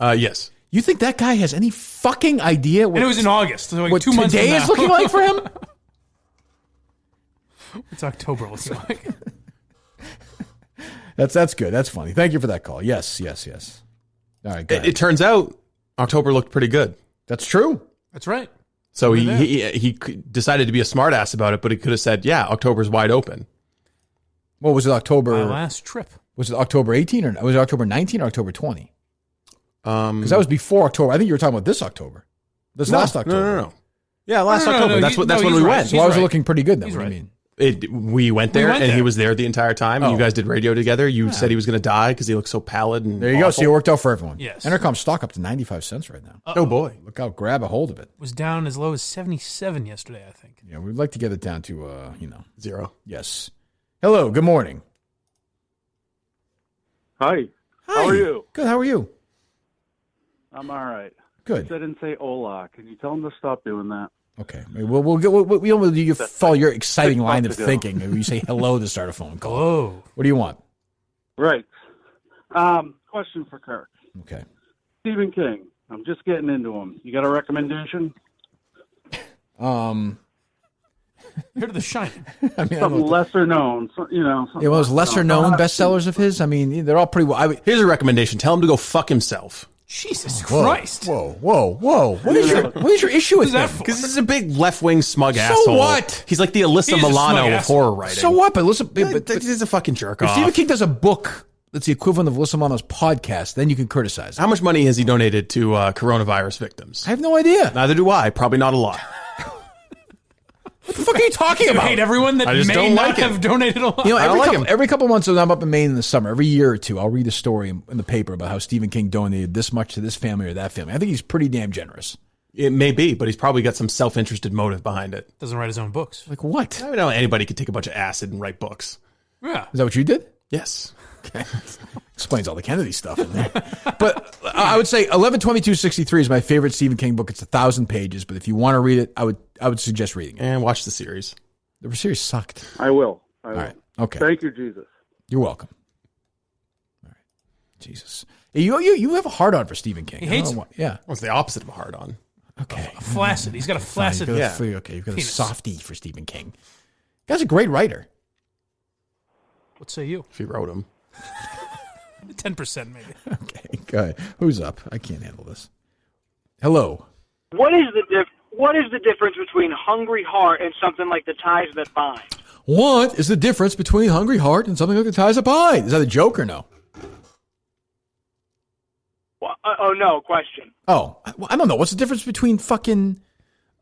Yes. You think that guy has any fucking idea what, And it was in August. So like what 2 months today from now. is looking like for him? It's October looking like. That's good. That's funny. Thank you for that call. Yes. All right, It turns out October looked pretty good. That's true. That's right. So he decided to be a smartass about it, but he could have said, "Yeah, October's wide open." What was it? October? My last trip. Was it October 18 or was it October 19 or October 20? Because that was before October. I think you were talking about this October. Last October. No. Yeah, last October. That's when we went. So I was looking pretty good then. What do you mean? We went there, and he was there the entire time. And you guys did radio together. You said he was going to die because he looked so pallid. And there you go. So it worked out for everyone. Yes. Intercom stock up to 95 cents right now. Oh boy! Look out! Grab a hold of it. Was down as low as 77 yesterday, I think. Yeah, we'd like to get it down to 0. Yes. Hello. Good morning. Hi. How are you? Good. How are you? I'm all right. Good. I didn't say hola. Can you tell him to stop doing that? Okay. We'll follow your exciting line of thinking. You say hello to start a phone call. Oh. What do you want? Right. Question for Kirk. Okay. Stephen King. I'm just getting into him. You got a recommendation? Heard of The Shining. I mean, something lesser known. One of those lesser known bestsellers of his. I mean, they're all pretty well. Here's a recommendation. Tell him to go fuck himself. Jesus Christ. Whoa. What is your issue with him? Because he's a big left-wing smug asshole. So what? He's like the Alyssa Milano of horror writing. So what? But listen, he's a fucking jerk if off. Stephen King does a book that's the equivalent of Alyssa Milano's podcast, then you can criticize it. How much money has he donated to coronavirus victims? I have no idea. Neither do I. Probably not a lot. What the fuck are you talking You about? hate everyone that may not have donated a lot. Every couple months when I'm up in Maine in the summer, every year or two, I'll read a story in the paper about how Stephen King donated this much to this family or that family. I think he's pretty damn generous. It may be, but he's probably got some self-interested motive behind it. Doesn't write his own books. Like what? I don't know. Anybody could take a bunch of acid and write books. Yeah. Is that what you did? Yes. Okay. Explains all the Kennedy stuff in there. But I would say 11/22/63 is my favorite Stephen King book. It's 1,000 pages, but if you want to read it, I would suggest reading it. And watch the series. The series sucked. I will. All right. Okay. Thank you, Jesus. You're welcome. All right. Jesus. You have a hard-on for Stephen King. He hates him. Yeah. Well, it's the opposite of a hard-on. Okay. A flaccid. He's got a flaccid. Okay. You've got a penis. softie for Stephen King. Guy's a great writer. What say you? If he wrote him. 10% maybe. Okay, go ahead. Who's up? I can't handle this. Hello. What is the difference between Hungry Heart and something like The Ties That Bind? What is the difference between Hungry Heart and something like The Ties That Bind? Is that a joke or no? Well, no, question. Oh, I don't know. What's the difference between fucking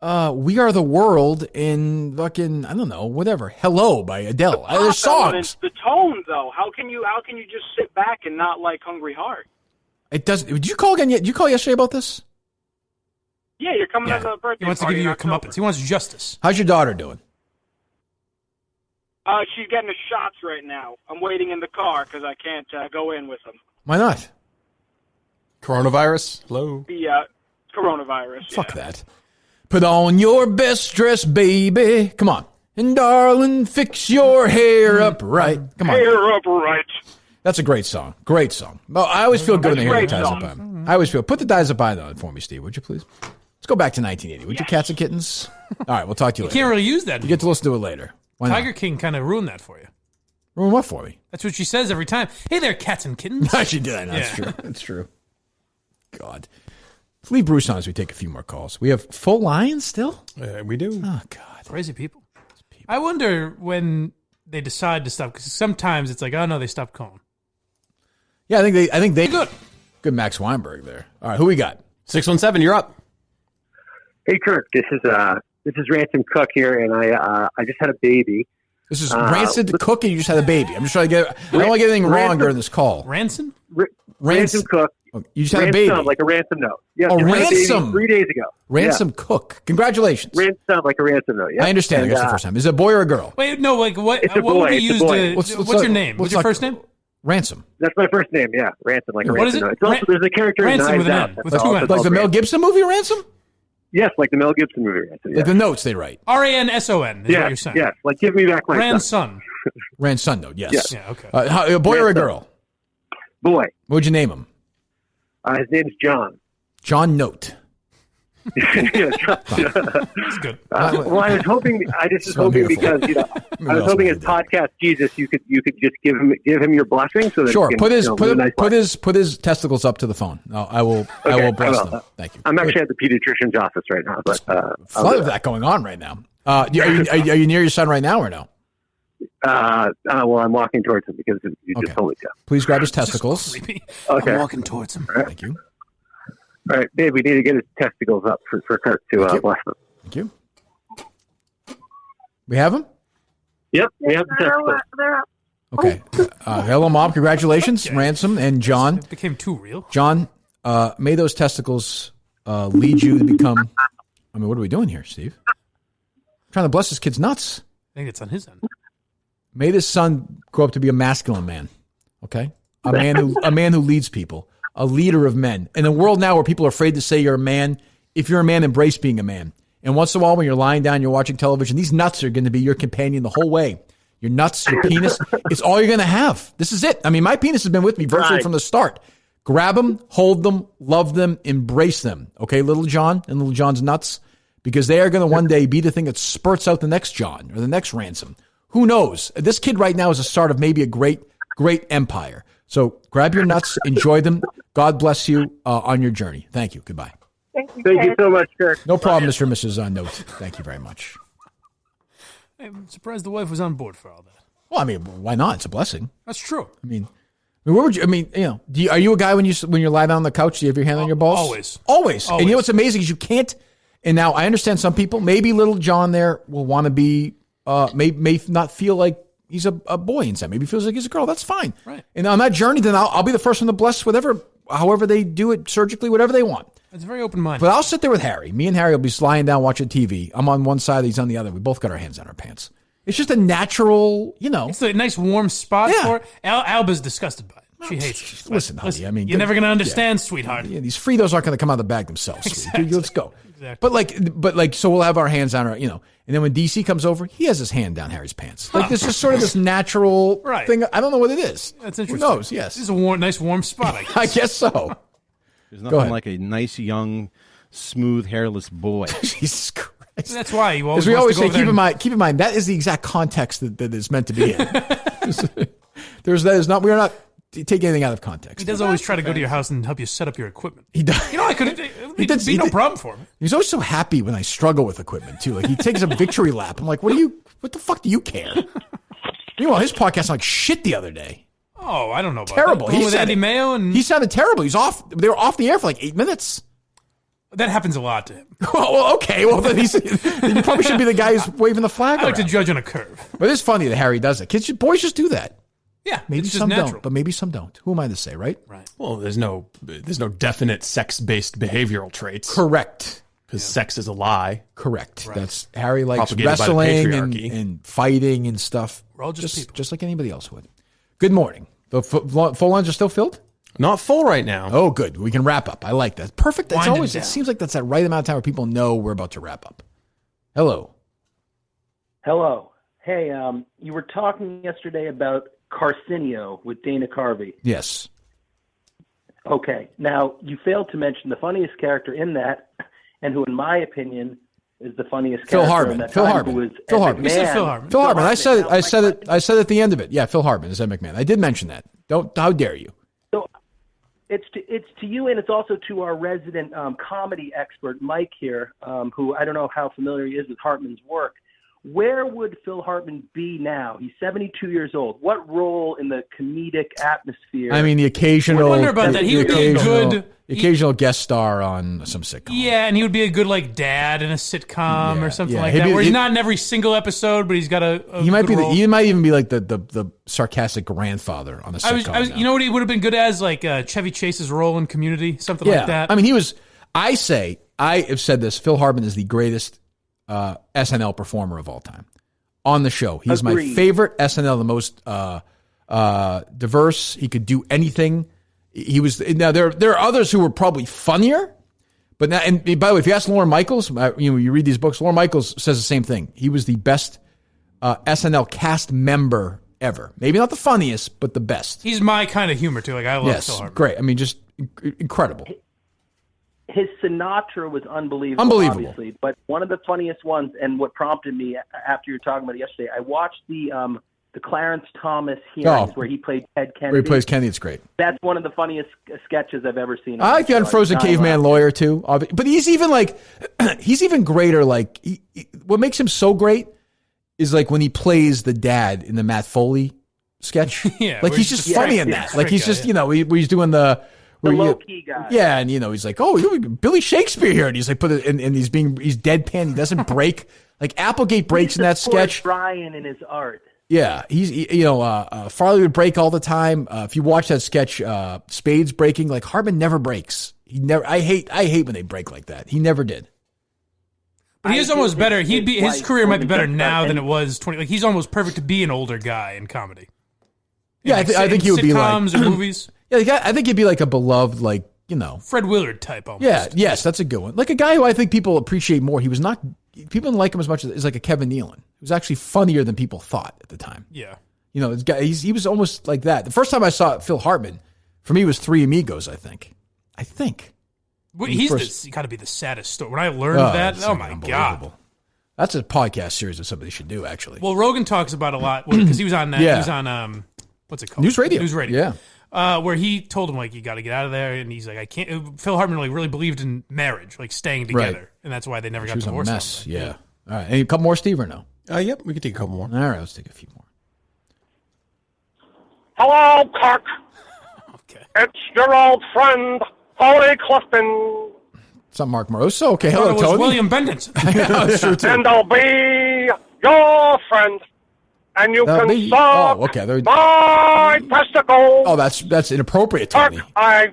We Are the World and fucking, I don't know, whatever. Hello by Adele. There's songs. The tone, though. How can you just sit back and not like Hungry Heart? It doesn't. Did you call again yet? Did you call yesterday about this? Yeah, you're coming up to a birthday He wants to party give you in a comeuppance. He wants justice. How's your daughter doing? She's getting the shots right now. I'm waiting in the car because I can't go in with them. Why not? Coronavirus? Hello? The coronavirus. Fuck that. Put on your best dress, baby. Come on. And darling, fix your hair up right. Come on. Hair up right. That's a great song. Great song. Well, I always feel good when I hear the Ties Up By. I always feel. Put the Ties Up By on for me, Steve, would you please? Let's go back to 1980. Would you, cats and kittens? All right, we'll talk to you later. You can't really use that. You get to listen to it later. Why Tiger not? King kind of ruined that for you. Ruined what for me? That's what she says every time. Hey there, cats and kittens. No, she did. I know. That's true. That's true. God. Leave Bruce on as we take a few more calls. We have full lines still? We do. Oh, God. Crazy people. I wonder when they decide to stop, because sometimes it's like, oh, no, they stopped calling. Yeah, I think they good Max Weinberg there. All right, who we got? 617, you're up. Hey, Kirk. This is Ransom Cook here, and I just had a baby. This is Rancid Cook, and you just had a baby. I'm just trying to get. I don't want to get anything wrong during this call. Ransom? Ransom Cook. Oh, you just had a baby. Like a ransom note. Yes, Oh, just had a baby ransom. 3 days ago. Ransom Cook. Congratulations. Ransom like a ransom note. Yeah. I understand. I guess the first time. Is it a boy or a girl? Wait, no, like what? It's a what boy. would we It's a use boy. to? What's your name? What's your first name? Ransom. That's my first name. Yeah, Ransom like a What is ransom it? note. It's also, there's a character in Ransom Knives with an Out. N, That's with two also N's. Like the called Mel Ransom. Gibson movie, Ransom? Yes, like the Mel Gibson movie Ransom. Like the notes they write. Ranson is Yes, what you're saying. yes. Like give me back my son. Grandson. Ranson note. Yes. Yes. Yeah. Okay. A boy or a Ransom. girl? Boy. What would you name him? His name's John. John Note. Yeah, John. That's good. Well, I was hoping. I just was So hoping beautiful. because I was hoping his podcast Jesus, you could just give him your blessing so that Sure. he can, Put his live a nice life. put his testicles up to the phone. I will bless them. Thank you. I'm actually at the pediatrician's office right now, but Flood of that going on right now. Are you near your son right now or no? well, I'm walking towards him because you just told me to. Please grab his testicles. Okay. I'm walking towards him. All right. Thank you. All right, babe, we need to get his testicles up for Kirk to bless them. Thank you. We have him? Yep, we have the testicles. They're up. Okay. Hello, Mom. Congratulations, Ransom and John. It became too real. John, may those testicles lead you to become. I mean, what are we doing here, Steve? I'm trying to bless this kid's nuts. I think it's on his end. May this son grow up to be a masculine man. Okay, a man who leads people, a leader of men. In a world now where people are afraid to say you're a man, if you're a man, embrace being a man. And once in a while, when you're lying down, you're watching television, these nuts are going to be your companion the whole way. Your nuts, your penis, it's all you're going to have. This is it. I mean, my penis has been with me virtually from the start. Grab them, hold them, love them, embrace them. Okay, little John and little John's nuts, because they are going to one day be the thing that spurts out the next John or the next Ransom. Who knows? This kid right now is the start of maybe a great empire. So grab your nuts, enjoy them. God bless you on your journey. Thank you. Goodbye. Thank you, Thank you so much, Kirk. No problem, Mr. and Mrs. Note. Thank you very much. I'm surprised the wife was on board for all that. Well, I mean, why not? It's a blessing. That's true. I mean, what would you? I mean, are you a guy when you lie down on the couch? Do you have your hand on your balls? Always. And you know what's amazing is you can't. And now I understand some people. Maybe little John there will want to be. May not feel like he's a boy inside. Maybe he feels like he's a girl. That's fine. Right. And on that journey, then I'll be the first one to bless however they do it surgically, whatever they want. It's very open minded. But I'll sit there with Harry. Me and Harry will be lying down watching TV. I'm on one side, he's on the other. We both got our hands down our pants. It's just a natural, It's a nice warm spot for it. Alba's disgusted by it. She hates it. Listen, honey, I mean, you're never going to understand, sweetheart. Yeah, these Fritos aren't going to come out of the bag themselves. Exactly. Let's go. Exactly. But so we'll have our hands on our, and then when DC comes over, he has his hand down Harry's pants. Like this is sort of this natural thing. I don't know what it is. That's interesting. Who knows? Yes. This is a nice warm spot, I guess. I guess so. There's Go nothing ahead. like a nice, young, smooth, hairless boy. Jesus Christ. That's why you always As we wants always to go say, over there keep in mind, that is the exact context that it's meant to be in. We are not taking anything out of context. He does always try to go to your house and help you set up your equipment. He does. I could. It'd be no problem for him. He's always so happy when I struggle with equipment too. Like he takes a victory lap. I'm like, what the fuck do you care? Meanwhile, his podcast sounded like shit the other day. Oh, I don't know about Terrible. that. The one with Andy Mayo and he sounded terrible. He's off. They were off the air for like 8 minutes. That happens a lot to him. well, okay. Well, then you probably should be the guy who's waving the flag I like around. to judge on a curve. But it's funny that Harry does it. Boys just do that. Yeah, Maybe it's just some natural. don't, but maybe some don't. Who am I to say, right? Right. Well, there's no definite sex-based behavioral traits. Correct. Because sex is a lie. Correct. That's Harry likes Propagated by the wrestling patriarchy. and fighting and stuff. We're all just people. Just like anybody else would. Good morning. The phone lines are still filled? Not full right now. Oh, good. We can wrap up. I like that. Perfect. It's Winding always. down. It seems like that's that right amount of time where people know we're about to wrap up. Hello. Hello. Hey, you were talking yesterday about Carcinio with Dana Carvey. Yes. Okay. Now, you failed to mention the funniest character in that, and who, in my opinion, is the funniest Phil character Hartman. in that Phil time, Hartman. who was Phil Ed Hartman. McMahon. You said Phil Hartman. Phil Hartman. I said it. Now, I said it. I said at the end of it. Yeah, Phil Hartman is Ed McMahon. I did mention that. How dare you? So it's to you, and it's also to our resident comedy expert, Mike here, who I don't know how familiar he is with Hartman's work. Where would Phil Hartman be now? He's 72 years old. What role in the comedic atmosphere? I mean, the occasional. I wonder about that. He would be a good. The occasional guest star on some sitcom. Yeah, and he would be a good like dad in a sitcom or something like He'd that, be- where he's he- not in every single episode, but he's got a He might good be. role. He might even be like the sarcastic grandfather on a sitcom. I was, now. you know what he would have been good as, like Chevy Chase's role in Community, something like that. I mean, he was. I have said this. Phil Hartman is the greatest SNL performer of all time on the show. He's my Agreed. favorite SNL. The most diverse. He could do anything. He was. Now there are others who were probably funnier. But now, and by the way, if you ask Lorne Michaels, you read these books. Lorne Michaels says the same thing. He was the best SNL cast member ever. Maybe not the funniest, but the best. He's my kind of humor too. Like I love Phil Yes, Hartman. great. I mean, just incredible. His Sinatra was unbelievable, Unbelievable. obviously. But one of the funniest ones, and what prompted me after you were talking about it yesterday, I watched the Clarence Thomas hearings where he played Ted Kennedy. Where he plays Kennedy, it's great. That's one of the funniest sketches I've ever seen. I like the Unfrozen Caveman Lawyer too, but he's even like he's even greater. Like what makes him so great is like when he plays the dad in the Matt Foley sketch. Yeah, like where he's he's just just funny trick- in yeah, that. Like trick he's guy, just yeah. where he's doing the low-key guy. Yeah, and he's like, oh, Billy Shakespeare here, and he's like and he's deadpan. He doesn't break. Like Applegate breaks in that sketch. Brian in his art. Yeah, Farley would break all the time. If you watch that sketch, Spades breaking, like Hartman never breaks. He never. I hate when they break like that. He never did. But he is almost better. His career might be better now than it it was 20. Like he's almost perfect to be an older guy in comedy. Yeah, I think he would be like sitcoms or movies. Yeah, I think he'd be like a beloved, like Fred Willard type almost. Yeah, yes, that's a good one. Like a guy who I think people appreciate more. He was not. People didn't like him as much as like a Kevin Nealon. He was actually funnier than people thought at the time. Yeah. This guy, he was almost like that. The first time I saw Phil Hartman, for me, was Three Amigos. I think. Well, he's got to be the saddest story. When I learned that, oh my god, that's a podcast series that somebody should do. Actually, well, Rogan talks about it a lot because he was on that. Yeah. He was on what's it called? News Radio. Yeah. Where he told him like you got to get out of there, and he's like I can't. Phil Hartman like really believed in marriage, like staying together, Right. and that's why they never She got was a divorced. mess. Yeah. All right. Any couple more, Steve, or no? Yep, we can take a couple more. All right, let's take a few more. Hello, Kirk. Okay. It's your old friend, Tony Clifton. It's not Mark Moroso. Okay, hello, it was Tony. William Bendit. Yeah, that's true too. And I'll be your friend. And you That'll can be- suck oh, okay, there- my testicles. Oh, that's inappropriate, Tony. I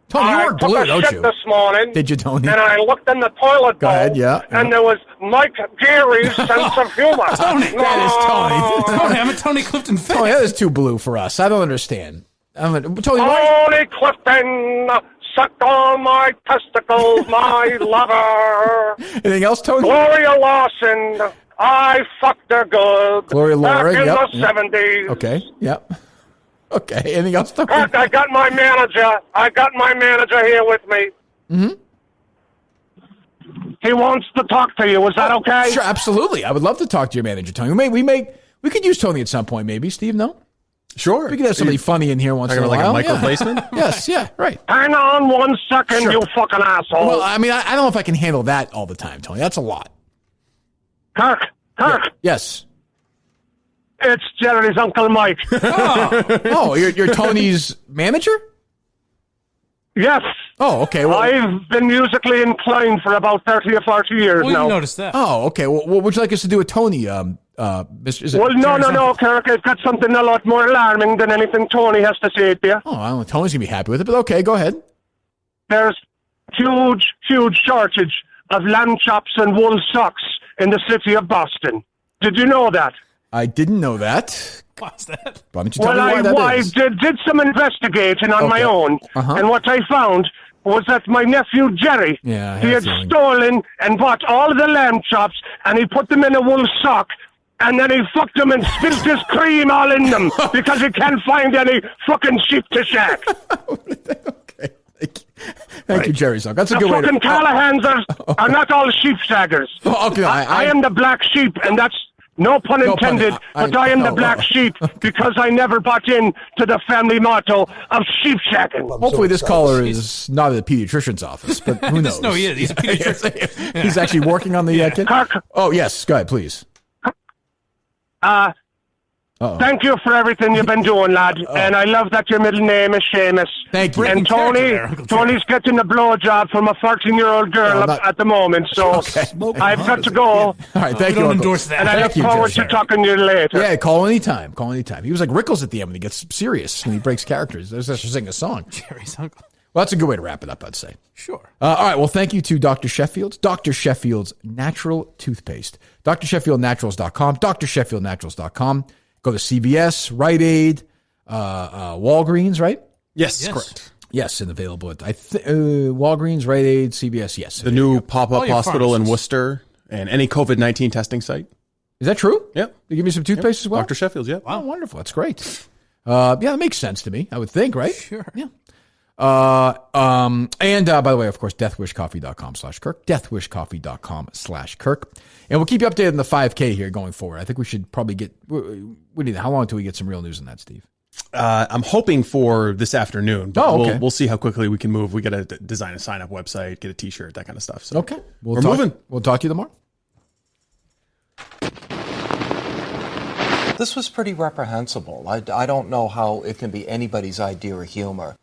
Tony, you I weren't took blue, a don't shit you? this morning. Did you, Tony? And I looked in the toilet Go bowl. ahead, yeah. And there was Mike Geary's sense of humor. Tony, that is Tony. Tony, I'm a Tony Clifton fan. Tony, that is too blue for us. I don't understand. Tony, why? Tony Clifton sucked on my testicles, my lover. Anything else, Tony? Gloria Lawson, I fucked her good. Gloria Loring, back in yep, the yep. 70s. Okay, yep. Okay, anything else, Tony? Kirk, I got my manager here with me. Mm-hmm. He wants to talk to you. Is that okay? Sure, absolutely. I would love to talk to your manager, Tony. We could use Tony at some point, maybe. Steve, no? Sure. We could have somebody funny in here once in a like while. a mic replacement? Yes, yeah, right. Hang on 1 second, Sure. you fucking asshole. Well, I mean, I don't know if I can handle that all the time, Tony. That's a lot. Kirk. Yes. It's Jerry's Uncle Mike. Oh, you're Tony's manager? Yes. Oh, okay. Well, I've been musically inclined for about 30 or 40 years Well, now. you noticed that. Oh, okay. Well, what would you like us to do with Tony? Mr. Is it Well, Jerry's no, uncle? Kirk. I've got something a lot more alarming than anything Tony has to say to you. Oh, I don't know. Tony's going to be happy with it, but okay, go ahead. There's huge shortage of lamb chops and wool socks in the city of Boston. Did you know that? I didn't know that. What's that? Why don't you tell me why that I is? did some investigating on my Okay. own, Uh-huh. and what I found was that my nephew Jerry, Yeah, I he had a had feeling. stolen and bought all of the lamb chops, and he put them in a wool sock and then he fucked them and spilled his cream all in them because he can't find any fucking sheep to shack. Thank you, Jerry Song. That's a good way to... The fucking Callahans are not all sheep shaggers. Okay, I am the black sheep, and that's no pun intended, but I am the black sheep because I never bought in to the family motto of sheep shacking. Hopefully this caller is not at a pediatrician's office, but who knows? No, he is. He's a pediatrician. He's actually working on the kid? Kirk. Oh, yes. Go ahead, please. Thank you for everything you've been doing, lad. And I love that your middle name is Seamus. Thank you. And Tony's getting a blowjob from a 14-year-old girl at the moment, so I've got to go. All right, thank you. Don't endorse that. And I look forward to talking to you later. Yeah, call anytime. Call anytime. He was like Rickles at the end when he gets serious, when he breaks characters. There's just sing a song. Jerry's uncle. Well, that's a good way to wrap it up, I'd say. Sure. All right. Well, thank you to Dr. Sheffield's. Dr. Sheffield's Natural Toothpaste. DrSheffieldNaturals.com. DrSheffieldNaturals.com. Go to CVS, Rite Aid, Walgreens, right? Yes, correct. Yes, and available at Walgreens, Rite Aid, CVS, yes. The new pop-up hospital in Worcester and any COVID-19 testing site. Is that true? Yep. They give me some toothpaste as well? Dr. Sheffield's, yeah. Wow, wonderful. That's great. Yeah, that makes sense to me, I would think, right? Sure. Yeah. And by the way, of course, deathwishcoffee.com/Kirk, deathwishcoffee.com/Kirk. And we'll keep you updated on the 5K here going forward. I think we should probably how long until we get some real news on that, Steve? I'm hoping for this afternoon, but okay. we'll see how quickly we can move. We got to design a sign-up website, get a T-shirt, that kind of stuff. So okay. We're moving. We'll talk to you tomorrow. This was pretty reprehensible. I don't know how it can be anybody's idea of humor.